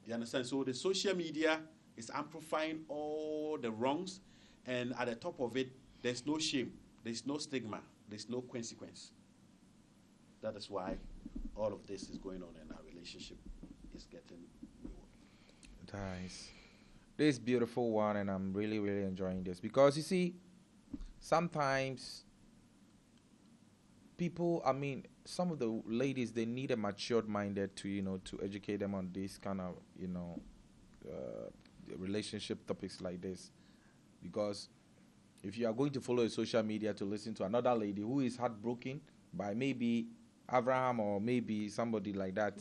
You understand? So the social media is amplifying all the wrongs, and at the top of it, there's no shame, there's no stigma, there's no consequence. That is why all of this is going on in our relationship is getting wayward. Nice. This beautiful one, and I'm really, really enjoying this because you see, sometimes people, some of the ladies, they need a matured minded to, to educate them on this kind of, relationship topics like this, because if you are going to follow a social media to listen to another lady who is heartbroken by maybe Avraham or maybe somebody like that,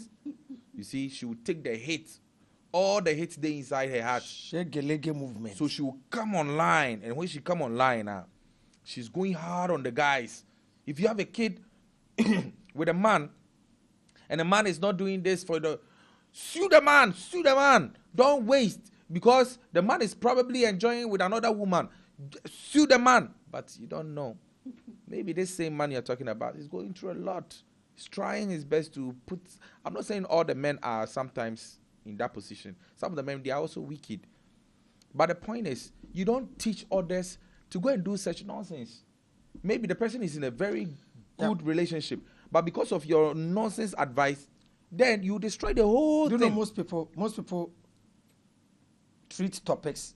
you see, she will take the hate, all the hate there inside her heart. Movement. So she will come online, and when she come online now, she's going hard on the guys. If you have a kid with a man, and the man is not doing this for the, sue the man. Don't waste, because the man is probably enjoying with another woman. Sue the man, but you don't know. Maybe this same man you're talking about is going through a lot. He's trying his best to put. I'm not saying all the men are sometimes in that position. Some of the men, they are also wicked. But the point is, you don't teach others to go and do such nonsense. Maybe the person is in a very good relationship, but because of your nonsense advice, then you destroy the whole thing. You know, most people treat topics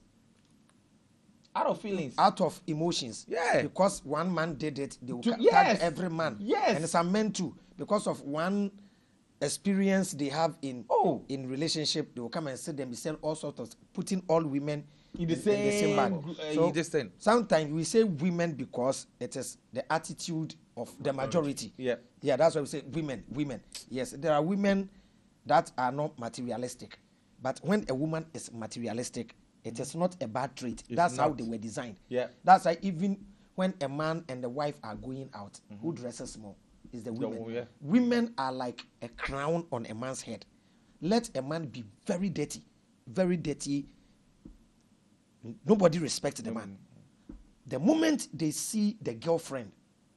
out of feelings, out of emotions. Yeah. Because one man did it, they will tag every man. Yes. And some men too. Because of one experience they have in relationship, they will come and say them, say all sorts of, putting all women in the same bag. So sometimes we say women because it is the attitude of the majority. Yeah. Yeah, that's why we say women. Yes, there are women that are not materialistic. But when a woman is materialistic, it is not a bad trait. That's how they were designed. Yeah. That's why even when a man and the wife are going out, who dresses more is the women. Women are like a crown on a man's head. Let a man be very dirty. Nobody respects the man. The moment they see the girlfriend,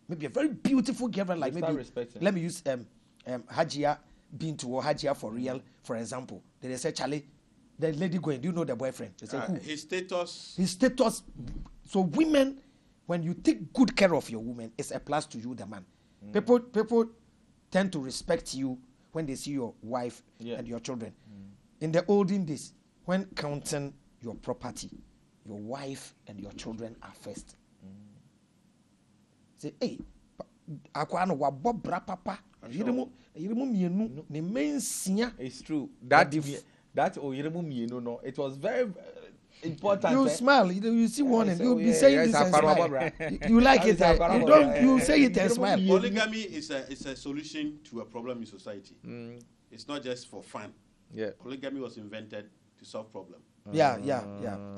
maybe a very beautiful girlfriend, like maybe, let me use Hajia Bintu or Hajia for real, for example. They say, Charlie, the lady going, do you know the boyfriend? They say, who? His status. So women, when you take good care of your woman, it's a plus to you, the man. People tend to respect you when they see your wife and your children. In the olden days, when counting your property, your wife and your children are first. Say, hey, it's true. It was very important. You smile. You see one and you'll be saying this and smile. You like it. You say it and smile. Polygamy is a solution to a problem in society. It's not just for fun. Yeah. Polygamy was invented to solve problems. Yeah.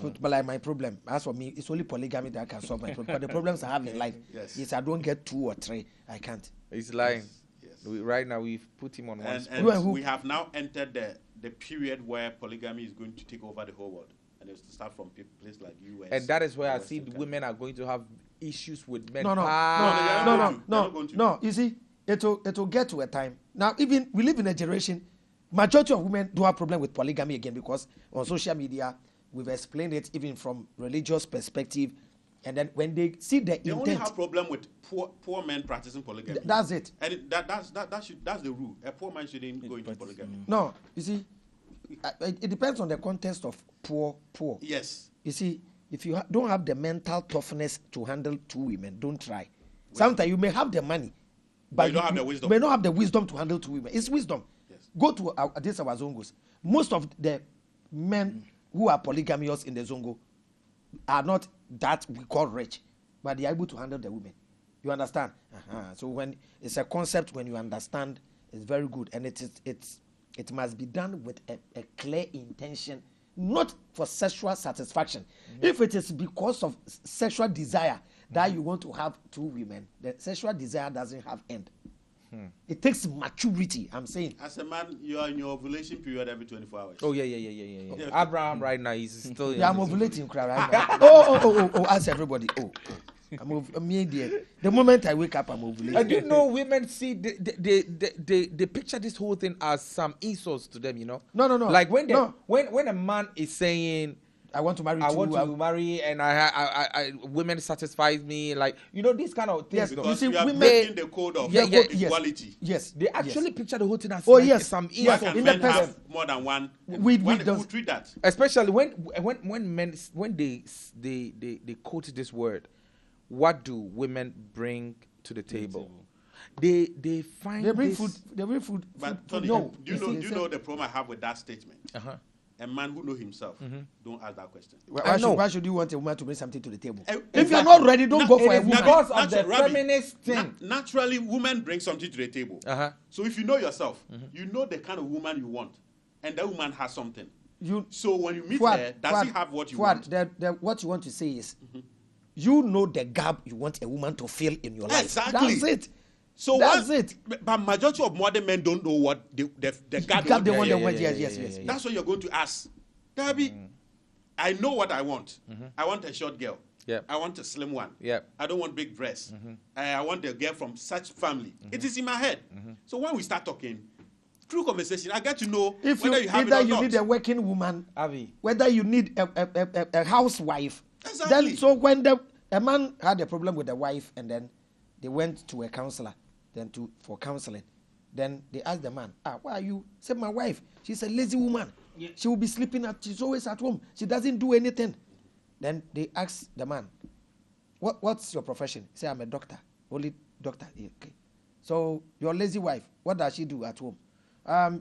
But like my problem, as for me, it's only polygamy that can solve my problem. But the problems I have in life is I don't get 2 or 3. I can't. He's lying. Yes. Right now, we've put him on one spot. And we have now entered the period where polygamy is going to take over the whole world. And it's to start from places like US. And that is where I see women are going to have issues with men. No. You see, it'll get to a time. Now, even we live in a generation, majority of women do have problem with polygamy again, because on social media, we've explained it even from religious perspective. And then when they see the intent, only have problem with poor men practicing polygamy. That's it. And that's the rule. A poor man shouldn't go into polygamy. No, you see, it depends on the context of poor. Yes. You see, if you don't have the mental toughness to handle 2 women, don't try. Sometimes you may have the money, but you don't have the wisdom. May not have the wisdom to handle 2 women. It's wisdom. Yes. Go to our Zongos. Most of the men who are polygamous in the Zongo are not that we call rich, but they are able to handle the women. You understand? So when it's a concept, when you understand, it's very good, and it must be done with a clear intention, not for sexual satisfaction. If it is because of sexual desire that you want to have 2 women, the sexual desire doesn't have end. It takes maturity, I'm saying. As a man, you are in your ovulation period every 24 hours. Oh, yeah. Avraham right now, he's still... I'm ovulating right now. Oh, ask everybody. I'm immediate. The moment I wake up, I'm ovulating. And you know, women see, they picture this whole thing as some insults to them, you know? No. Like when a man is saying... I want to marry and I women satisfies me, like, you know, these kind of things. Yes, because you see, we are women breaking the code of equality. Yes. They actually picture the whole thing as some Why can men have more than one? We who treat that? Especially when men they quote this word, what do women bring to the table? They bring food. But Tony, do you know the problem I have with that statement? a man who know himself, don't ask that question. Why should you want a woman to bring something to the table? If Exactly. you're not ready, don't go for a It is woman. because of the Rabbi, feminist thing. Naturally, women bring something to the table. Uh-huh. So if you know yourself, you know the kind of woman you want, and that woman has something. So when you meet her, does she have what you want? What you want to say is, you know the gap you want a woman to fill in your life. Exactly. That's it. So that's it. But majority of modern men don't know what the gap Gap they want. want. Yes. That's what you're going to ask. Darby, I know what I want. I want a short girl. Yep. I want a slim one. Yep. I don't want big breasts. I want a girl from such family. It is in my head. So when we start talking, through conversation, I get to know whether you have it or either you not. need a working woman, Avi. whether you need a housewife. Exactly. Then, so when a man had a problem with the wife, and then they went to a counselor, for counseling, then they asked the man, why are you? Said, my wife, she's a lazy woman. Yeah. She will be sleeping she's always at home. She doesn't do anything. Then they asked the man, what's your profession? He said, I'm a doctor. Only doctor. Yeah, okay. So your lazy wife, what does she do at home?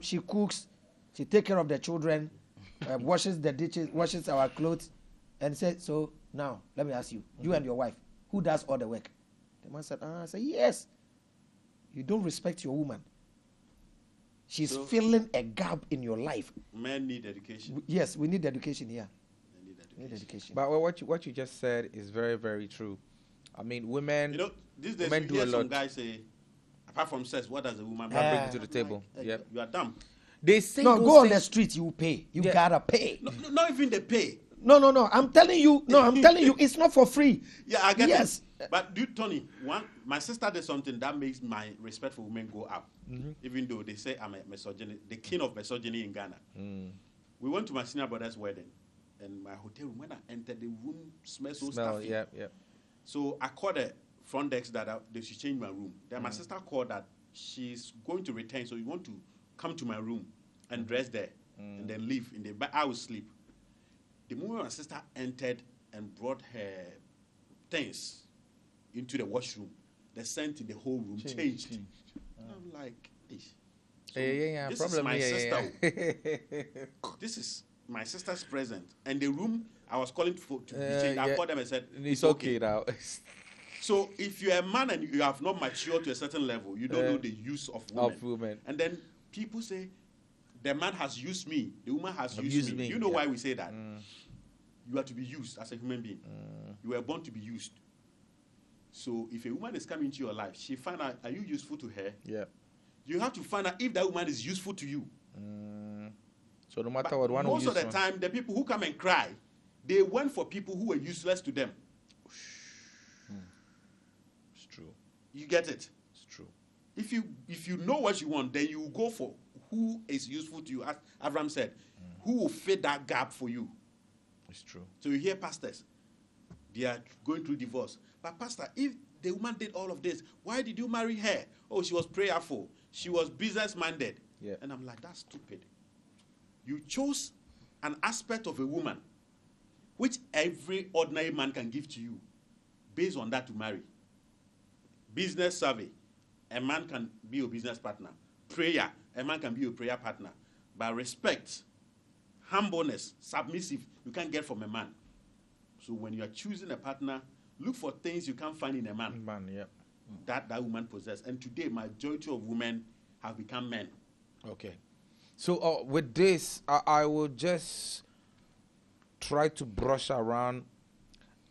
She cooks, she takes care of the children, washes the dishes, washes our clothes, and said, so now, let me ask you, you and your wife, who does all the work? The man said, I said, yes. You don't respect your woman. She's filling a gap in your life. Men need education. Yes, we need education here. They need education. But what you just said is very, very true. I mean, women. These days women you do hear a some lot. guys say, apart from sex, what does a woman Bring to the table. Like, Yep. You are dumb. They say No, those go on the things- street, you pay. You gotta pay. No, not even the pay. No. I'm telling you, it's not for free. Yeah, I get Yes. it. But Tony, my sister did something that makes my respect for women go up. Even though they say I'm a misogynist, the king of misogyny in Ghana. We went to my senior brother's wedding, and my hotel room, when I entered, the room smelled so stuffy. Yeah. So I called the front desk that they should change my room. Then my sister called that she's going to return, so you want to come to my room and dress there and then leave in the but I will sleep. The moment my sister entered and brought her things into the washroom, the scent in the whole room changed. I'm like, Yeah. This Problem. is my sister. Yeah. This is my sister's present. And the room I was calling to be changed. I called them and said, It's okay now. So if you're a man and you have not matured to a certain level, you don't know the use of women. And then people say, the man has used me, the woman has used me. You know why we say that? You are to be used as a human being. You were born to be used. So if a woman is coming into your life, she find out, are you useful to her? Yeah. You have to find out if that woman is useful to you. So no matter what one most of the time, the people who come and cry, they went for people who were useless to them. It's true. You get it? It's true. If you know what you want, then you go for who is useful to you. As Avraham said, who will fill that gap for you. It's true. So you hear pastors, they are going through divorce. But pastor, if the woman did all of this, why did you marry her? Oh, she was prayerful. She was business-minded. Yeah. And I'm like, that's stupid. You chose an aspect of a woman which every ordinary man can give to you based on that to marry. Business survey, a man can be your business partner. Prayer, a man can be your prayer partner. But respect, humbleness, submissive, you can't get from a man. So when you are choosing a partner, look for things you can't find in a man. That woman possesses. And today, majority of women have become men. Okay. So with this, I will just try to brush around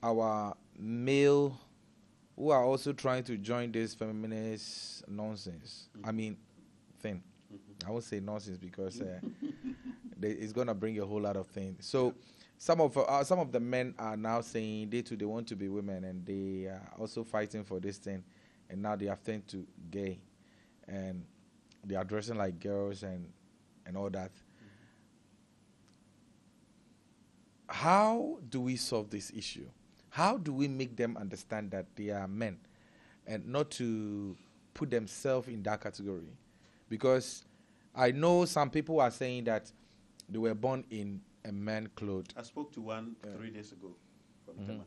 our male who are also trying to join this feminist nonsense. I mean, thing. I won't say nonsense because it's going to bring a whole lot of things. So some of the men are now saying they want to be women, and they are also fighting for this thing, and now they have turned to gay, and they are dressing like girls and all that. How do we solve this issue? How do we make them understand that they are men and not to put themselves in that category? Because I know some people are saying that they were born in a man clothes. I spoke to one 3 days ago from Tema.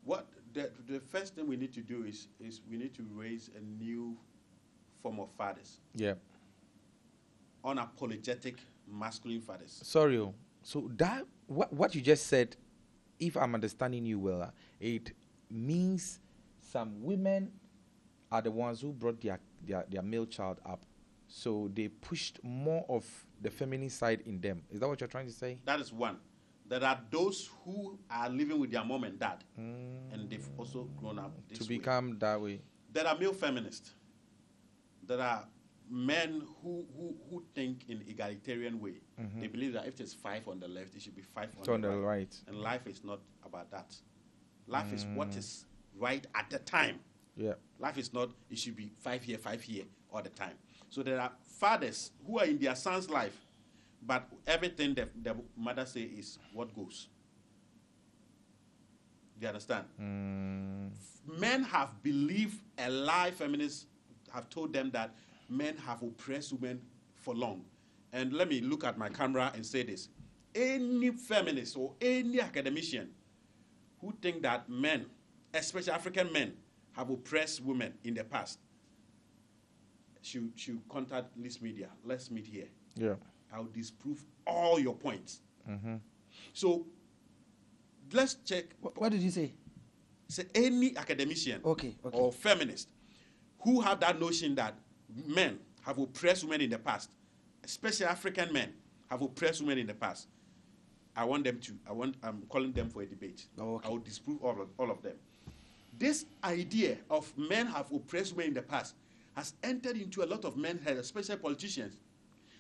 What the first thing we need to do is we need to raise a new form of fathers. Yeah. unapologetic masculine fathers. Sorry. So that what you just said, if I'm understanding you well, it means some women are the ones who brought their male child up. So they pushed more of the feminine side in them. Is that what you're trying to say? That is one. There are those who are living with their mom and dad, and they've also grown up this To way. become that way. There are male feminists. There are men who think in egalitarian way. They believe that if there's 5 on the left, it should be 5 On the right. And life is not about that. Life is what is right at the time. Yeah. Life is not, it should be 5 here all the time. So there are fathers who are in their son's life, but everything the mother say is what goes. Do you understand? Men have believed, a lie feminists have told them that men have oppressed women for long. And let me look at my camera and say this. Any feminist or any academician who think that men, especially African men, have oppressed women in the past, should contact this media. Let's meet here. Yeah. I'll disprove all your points. So let's check. What did you say? Say any academician Okay. or feminist who have that notion that men have oppressed women in the past, especially African men have oppressed women in the past. I'm calling them for a debate. Okay. I will disprove all of them. This idea of men have oppressed women in the past has entered into a lot of men's heads, especially politicians.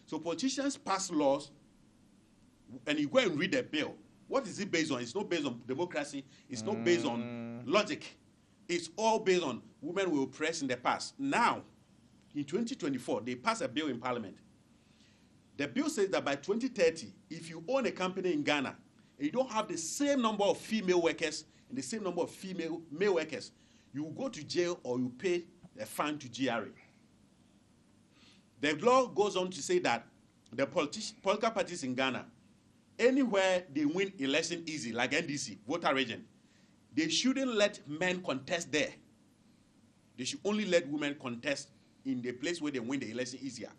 So politicians pass laws, and you go and read the bill. What is it based on? It's not based on democracy. It's not based on logic. It's all based on women were oppressed in the past. Now, in 2024, they passed a bill in Parliament. The bill says that by 2030, if you own a company in Ghana and you don't have the same number of female workers and the same number of male workers, you will go to jail or you pay a fine to GRA. The law goes on to say that the political parties in Ghana, anywhere they win election easy, like NDC, voter region, they shouldn't let men contest there. They should only let women contest in the place where they win the election easier.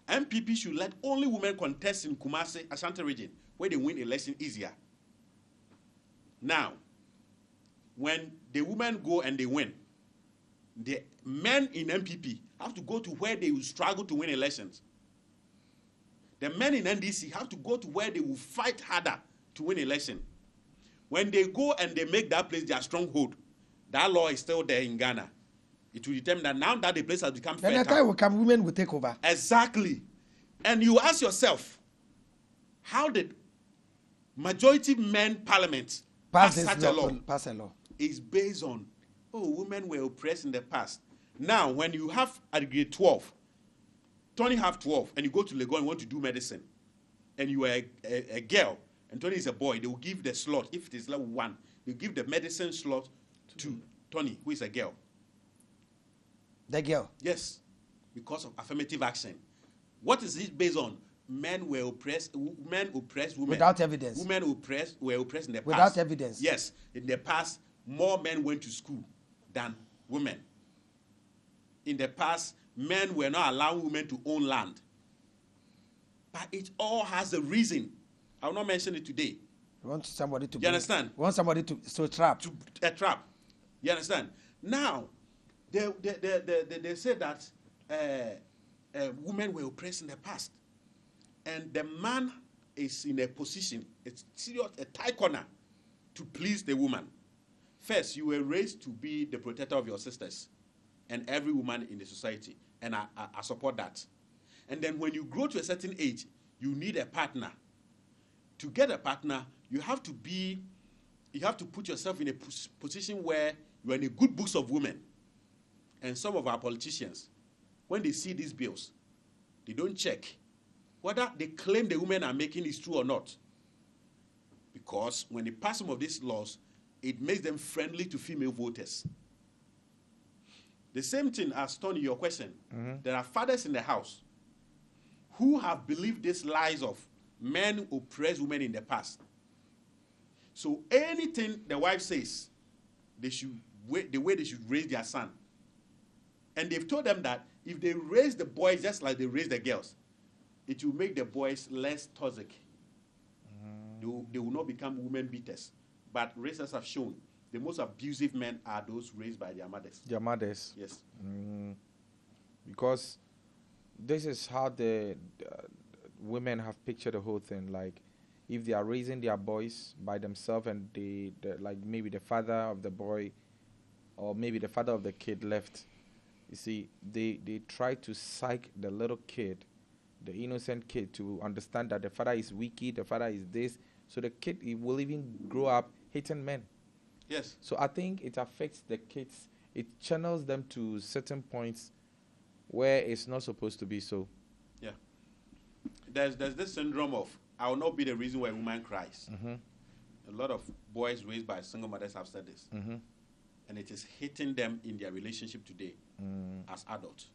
MPP should let only women contest in Kumasi, Ashanti region, where they win election easier. Now, when the women go and they win, the men in MPP have to go to where they will struggle to win elections. The men in NDC have to go to where they will fight harder to win election. When they go and they make that place their stronghold, that law is still there in Ghana. It will determine that now that the place has become fertile. Then the time will come, women will take over. Exactly. And you ask yourself, how did majority men parliament pass such a law? Pass a law. It's based on, women were oppressed in the past. Now, when you have at grade 12, Tony have 12, and you go to Legon and want to do medicine, and you are a girl, and Tony is a boy, they will give the slot, if it is level 1, they give the medicine slot to Tony, who is a girl. The girl? Yes, because of affirmative action. What is it based on? Men oppressed women. Without evidence. Women were oppressed in the past. Without evidence. Yes, in the past, more men went to school than women. In the past, men were not allowing women to own land. But it all has a reason. I will not mention it today. You want somebody to... You understand? You want somebody to... So trap. A trap. You understand? Now, they said that women were oppressed in the past. And the man is in a position, a tight corner, to please the woman. First, you were raised to be the protector of your sisters and every woman in the society. And I support that. And then when you grow to a certain age, you need a partner. To get a partner, you have to put yourself in a position where you are in the good books of women. And some of our politicians, when they see these bills, they don't check whether they claim the women are making is true or not. Because when they pass some of these laws, it makes them friendly to female voters. The same thing as Tony, your question. There are fathers in the house who have believed these lies of men oppress women in the past. So anything the wife says, they should the way they should raise their son. And they've told them that if they raise the boys just like they raise the girls, it will make the boys less toxic. They will not become women beaters. But research have shown the most abusive men are those raised by their mothers. Their mothers. Yes. Because this is how the women have pictured the whole thing. Like, if they are raising their boys by themselves and they like maybe the father of the boy or maybe the father of the kid left, you see, they try to psych the little kid, the innocent kid, to understand that the father is wicked, the father is this. So the kid, he will even grow up hating men. Yes. So I think it affects the kids. It channels them to certain points where it's not supposed to be so. Yeah. There's this syndrome of, I will not be the reason why a woman cries. A lot of boys raised by single mothers have said this. And it is hitting them in their relationship today as adults.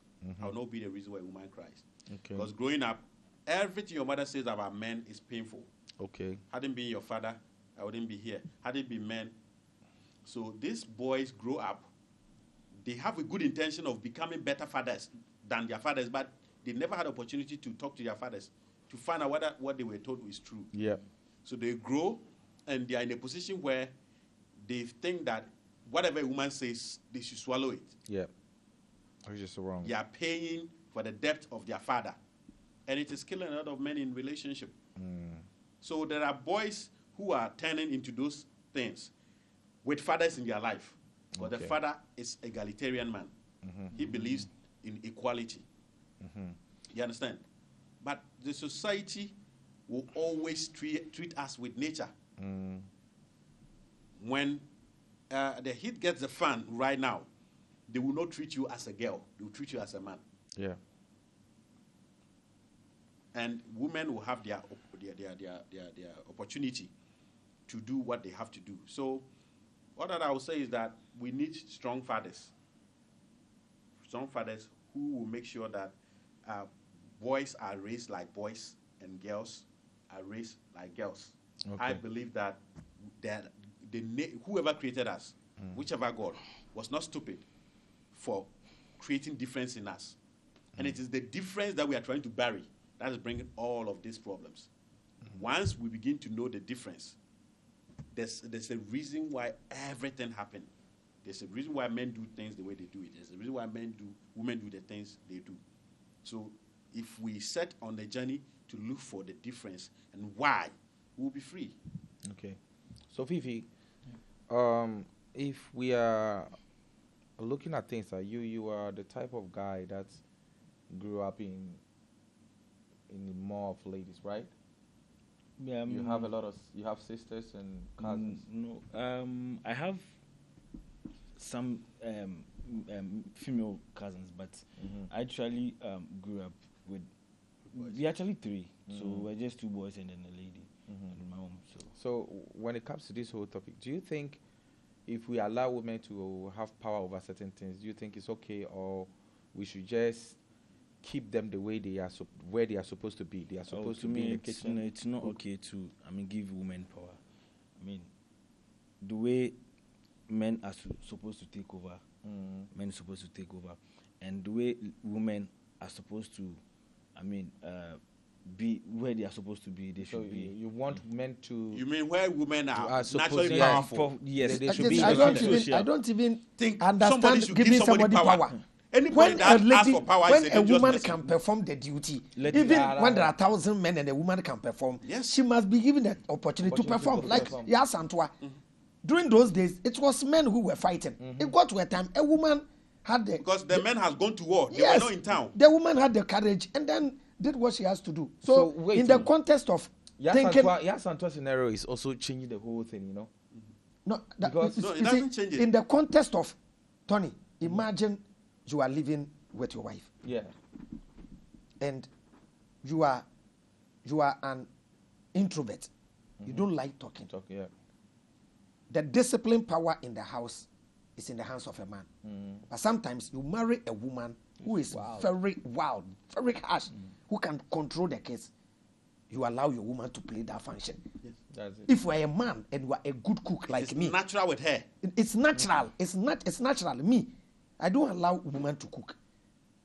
I will not be the reason why a woman cries. Okay. Because growing up, everything your mother says about men is painful. Okay. Had it been your father, I wouldn't be here. Had it been men. So these boys grow up, they have a good intention of becoming better fathers than their fathers, but they never had opportunity to talk to their fathers to find out whether what they were told is true. Yeah. So they grow, and they are in a position where they think that whatever a woman says, they should swallow it. Yeah. Which is wrong. They are paying for the debt of their father. And it is killing a lot of men in relationship. So there are boys who are turning into those things with fathers in their life. But the father is egalitarian man. He believes in equality. You understand? But the society will always treat us with nature. When the heat gets the fan right now, they will not treat you as a girl. They will treat you as a man. Yeah. And women will have their opportunity to do what they have to do. So what I will say is that we need strong fathers. Strong fathers who will make sure that boys are raised like boys and girls are raised like girls. Okay. I believe that whoever created us, whichever God, was not stupid for creating difference in us. And it is the difference that we are trying to bury that is bringing all of these problems. Once we begin to know the difference, there's a reason why everything happened. There's a reason why men do things the way they do it. There's a reason why women do the things they do. So if we set on the journey to look for the difference and why, we'll be free. Okay. So Fifi, if we are looking at things like you are the type of guy that grew up in more of ladies, right? Yeah, you have you have sisters and cousins. No, I have some female cousins, but I actually grew up with we actually three. So we're just two boys and then a lady and my mom. So when it comes to this whole topic, do you think if we allow women to have power over certain things, do you think it's okay, or we should just keep them the way they are, where they are supposed to be? They are supposed to be in the kitchen. No, it's not okay to, give women power. The way men are supposed to take over, men are supposed to take over, and the way women are supposed to, be where they are supposed to be, they should be. You want men to... You mean where women are naturally powerful? Yes, they should be. I don't even think understand giving somebody power. Anybody that asks for power is a woman can perform the duty, even when there are 1,000 men and a woman can perform, she must be given the opportunity to perform. Like Yas Antwa. During those days, it was men who were fighting. It got to a time a woman had the... Because the men has gone to war. They were not in town. The woman had the courage and then did what she has to do. So wait, in the context of thinking... Yas Antwa's scenario is also changing the whole thing, you know? No, it doesn't change it. In the context of, Tony, imagine you are living with your wife. Yeah. And you are an introvert. You don't like talking. Yeah. The discipline power in the house is in the hands of a man. But sometimes you marry a woman who is very wild, very harsh, who can control the kids. You allow your woman to play that function. Yes. That's it. If you are a man and you are a good cook like me, it's natural with her. It's natural. It's natural. Me, I don't allow women to cook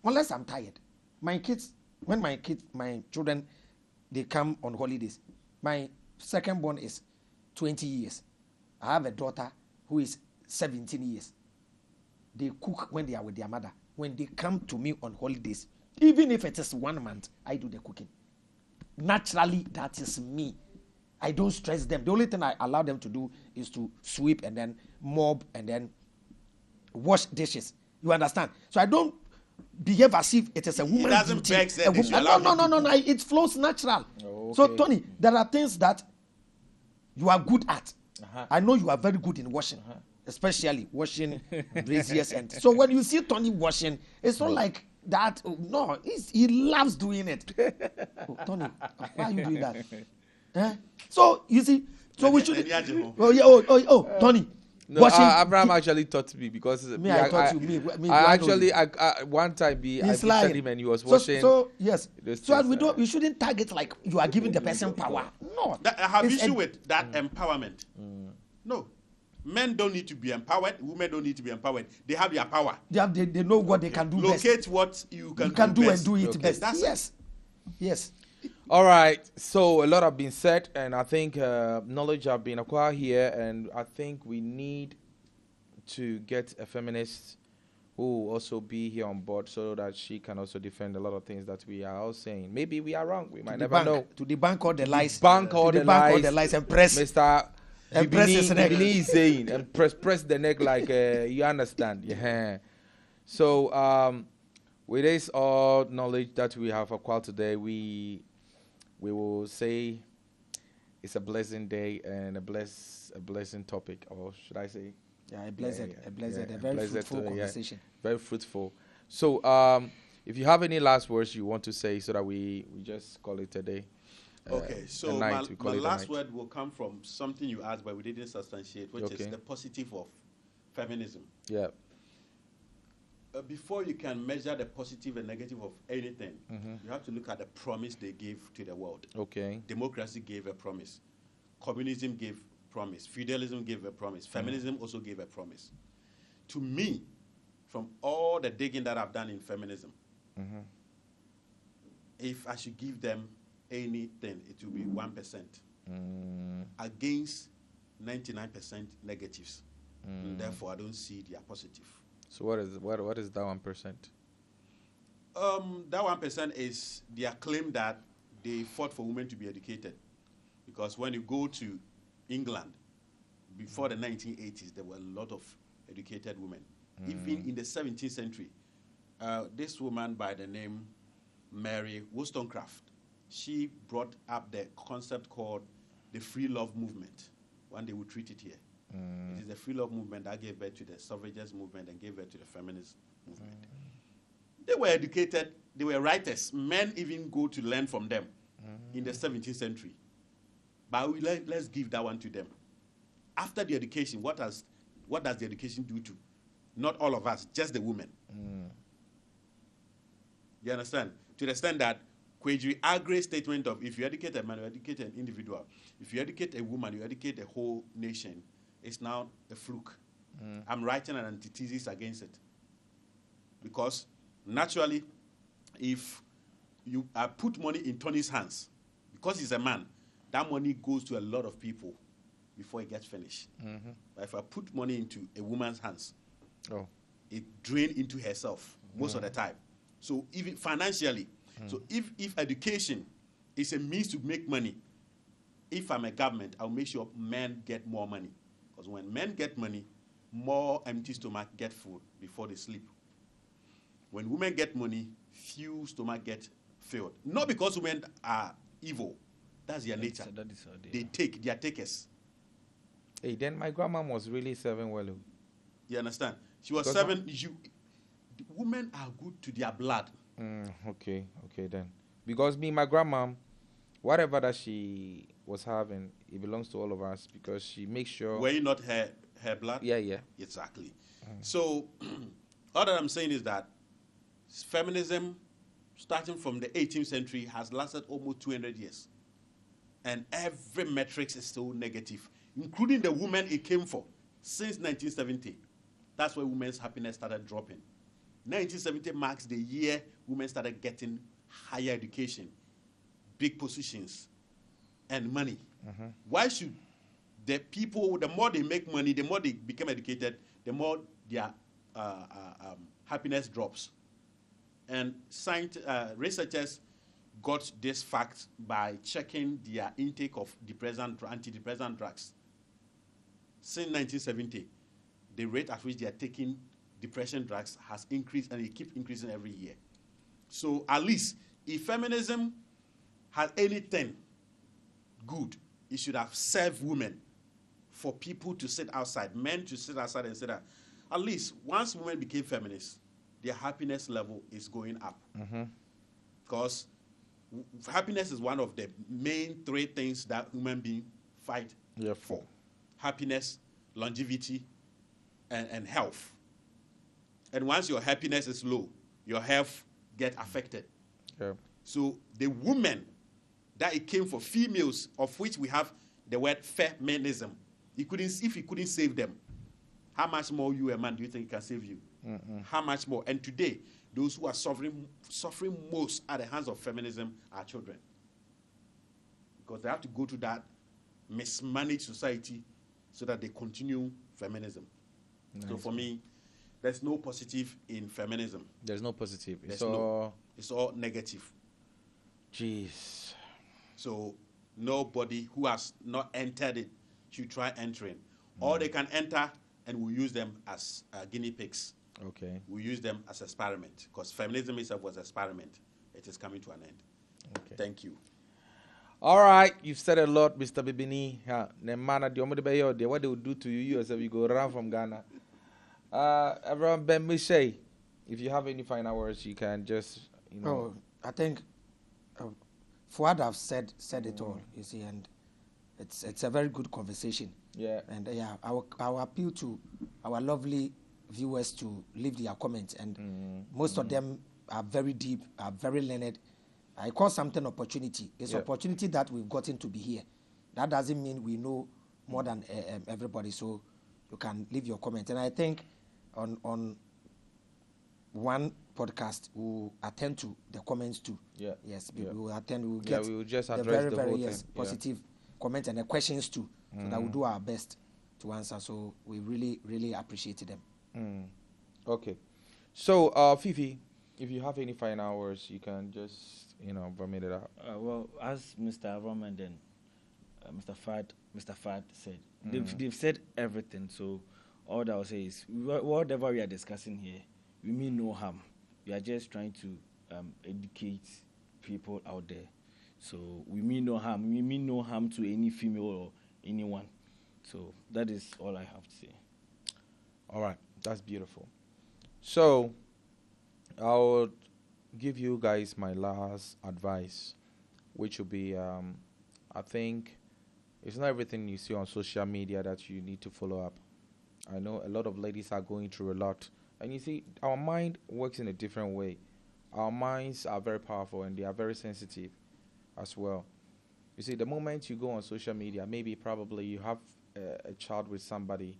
unless I'm tired. My kids, when my children, they come on holidays, my second born is 20 years. I have a daughter who is 17 years. They cook when they are with their mother. When they come to me on holidays, even if it is 1 month, I do the cooking. Naturally, that is me. I don't stress them. The only thing I allow them to do is to sweep and then mop and then wash dishes. You understand? So I don't behave as if it is a woman's doesn't duty. vex them. No. It flows natural. Oh, okay. So Tony, there are things that you are good at. Uh-huh. I know you are very good in washing, especially washing braziers. And so when you see Tony washing, it's not like that. Oh, no, he loves doing it. Oh, Tony, why are you doing that? So you see, so we should. Tony. No, Abraham actually taught me because I taught you. I one time I visited him and he was washing. So yes. So things, we shouldn't target like you are giving the person power. No. I have issue with that empowerment. No. Men don't need to be empowered. Women don't need to be empowered. They have their power. They know what they can do best. Locate what you can do best. and do it Okay. best. That's Yes. All right. So a lot have been said, and I think knowledge have been acquired here, and I think we need to get a feminist who will also be here on board so that she can also defend a lot of things that we are all saying. Maybe we are wrong. We might never know. To debunk all the lies. Debunk all the lies and press. Mr. And press his neck. Bibini is saying, and press the neck like you understand. Yeah. So with this all knowledge that we have acquired today, we will say it's a blessing day and a blessing topic, or should I say? Yeah, a very fruitful conversation. Very fruitful. So, if you have any last words you want to say, so that we just call it a day. Okay, so my last word will come from something you asked, but we didn't substantiate, which is the positive of feminism. Yeah. Before you can measure the positive and negative of anything, you have to look at the promise they gave to the world. Okay. Democracy gave a promise. Communism gave promise. Feudalism gave a promise. Feminism also gave a promise. To me, from all the digging that I've done in feminism, if I should give them anything, it will be 1% against 99% negatives. And therefore, I don't see they are positive. So what is that 1%? That 1% is their claim that they fought for women to be educated, because when you go to England before the 1980s, there were a lot of educated women. Even in the 17th century, this woman by the name Mary Wollstonecraft, she brought up the concept called the free love movement. One day we'll treat it here. It is the free love movement that gave birth to the suffragist movement and gave birth to the feminist movement. They were educated, they were writers. Men even go to learn from them in the 17th century. But let's give that one to them. After the education, what does the education do to not all of us, just the women? You understand? To the extent that Kwejiri Agre's statement of if you educate a man, you educate an individual. If you educate a woman, you educate the whole nation. It's now a fluke. I'm writing an antithesis against it. Because naturally, if you put money in Tony's hands, because he's a man, that money goes to a lot of people before it gets finished. But if I put money into a woman's hands, it drains into herself most of the time. So even financially, so if education is a means to make money, if I'm a government, I'll make sure men get more money. Because when men get money, more empty stomach get food before they sleep. When women get money, few stomach get filled. Not because women are evil. That's their nature. They are takers. Hey, then my grandma was really serving well. You understand? She was serving you. Women are good to their blood. Okay then. Because my grandma, whatever that she was having, it belongs to all of us because she makes sure. Were you not her blood? Yeah. Exactly. So, all that I'm saying is that feminism, starting from the 18th century, has lasted almost 200 years. And every metric is still negative, including the women it came for since 1970. That's where women's happiness started dropping. 1970 marks the year women started getting higher education, big positions, and money. Why should the people, the more they make money, the more they become educated, the more their happiness drops? And researchers got this fact by checking their intake of antidepressant drugs. Since 1970, the rate at which they are taking depression drugs has increased, and it keeps increasing every year. So at least if feminism has anything good, it should have served women, for people to sit outside, men to sit outside and say that at least once women became feminists, their happiness level is going up. Because happiness is one of the main three things that human beings fight for. Happiness, longevity, and health. And once your happiness is low, your health gets affected. So the woman that it came for, females, of which we have the word feminism, if he couldn't save them, how much more you, a man, do you think he can save you? How much more? And today, those who are suffering most at the hands of feminism are children. Because they have to go to that mismanaged society so that they continue feminism. So for me, there's no positive in feminism. There's no positive. It's all negative. Jeez. So nobody who has not entered it should try entering. Or they can enter, and we'll use them as guinea pigs. Okay. We use them as experiment, because feminism itself was experiment. It is coming to an end. Okay. Thank you. All right, you've said a lot, Mr. Bibini. What they will do to you, yourself, you go around from Ghana. Avraham Ben Mishay, if you have any final words, you can just, I think Fuad have said it all, you see, and it's a very good conversation. Yeah. And I will appeal to our lovely viewers to leave their comments, and most of them are very deep, are very learned. I call something opportunity. It's opportunity that we've gotten to be here. That doesn't mean we know more than everybody. So you can leave your comment. And I think on one podcast we'll attend to the comments too. Yeah. Yes, we will attend. We will get we will just address the very, the very whole thing. positive comments and the questions too. So that we'll do our best to answer. So we really, really appreciate them. Okay. So Fifi, if you have any final words, you can just vomit it out. Well, as Mr. Avraham and then Mr. Fad said, they've said everything. So all that I'll say is, whatever we are discussing here, we mean no harm. We are just trying to educate people out there. So we mean no harm. We mean no harm to any female or anyone. So that is all I have to say. All right, that's beautiful. So I'll give you guys my last advice, which will be, I think it's not everything you see on social media that you need to follow up. I know a lot of ladies are going through a lot. And you see, our mind works in a different way. Our minds are very powerful, and they are very sensitive as well. You see, the moment you go on social media, probably you have a child with somebody,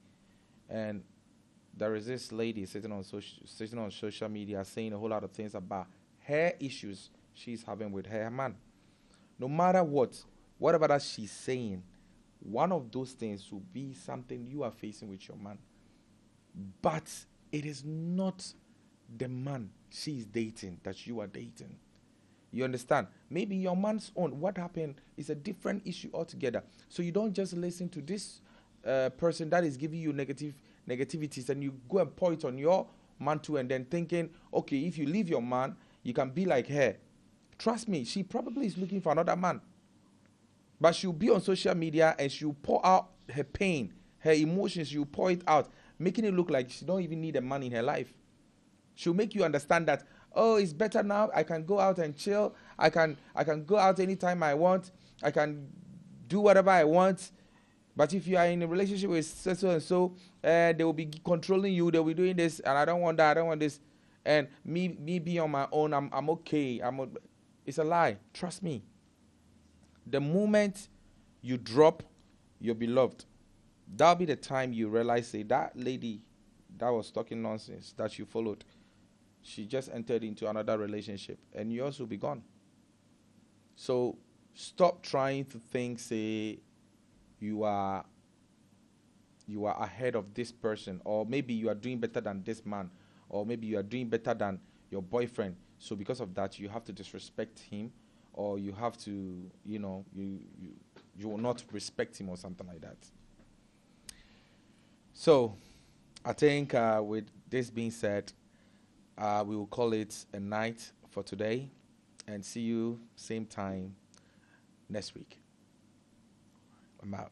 and there is this lady sitting on social media saying a whole lot of things about her issues she's having with her man. No matter whatever that she's saying, one of those things will be something you are facing with your man. But it is not the man she's dating that you are dating. You understand? Maybe your man's own, what happened is a different issue altogether. So you don't just listen to this person that is giving you negativities, and you go and pour it on your man too, and then thinking, okay, if you leave your man, you can be like her. Trust me, she probably is looking for another man. But she'll be on social media and she'll pour out her pain, her emotions, she'll pour it out, making it look like she don't even need a man in her life. She'll make you understand that, oh, it's better now, I can go out and chill, I can go out anytime I want, I can do whatever I want. But if you are in a relationship with so and so, they will be controlling you, they will be doing this, and I don't want that, I don't want this. And me being on my own, I'm okay. It's a lie. Trust me. The moment you drop your beloved, that'll be the time you realize, say, that lady that was talking nonsense that you followed, she just entered into another relationship, and yours will be gone. So stop trying to think, say, you are ahead of this person, or maybe you are doing better than this man, or maybe you are doing better than your boyfriend. So because of that, you have to disrespect him, or you have to, you will not respect him or something like that. So I think with this being said, we will call it a night for today, and see you same time next week. I'm out.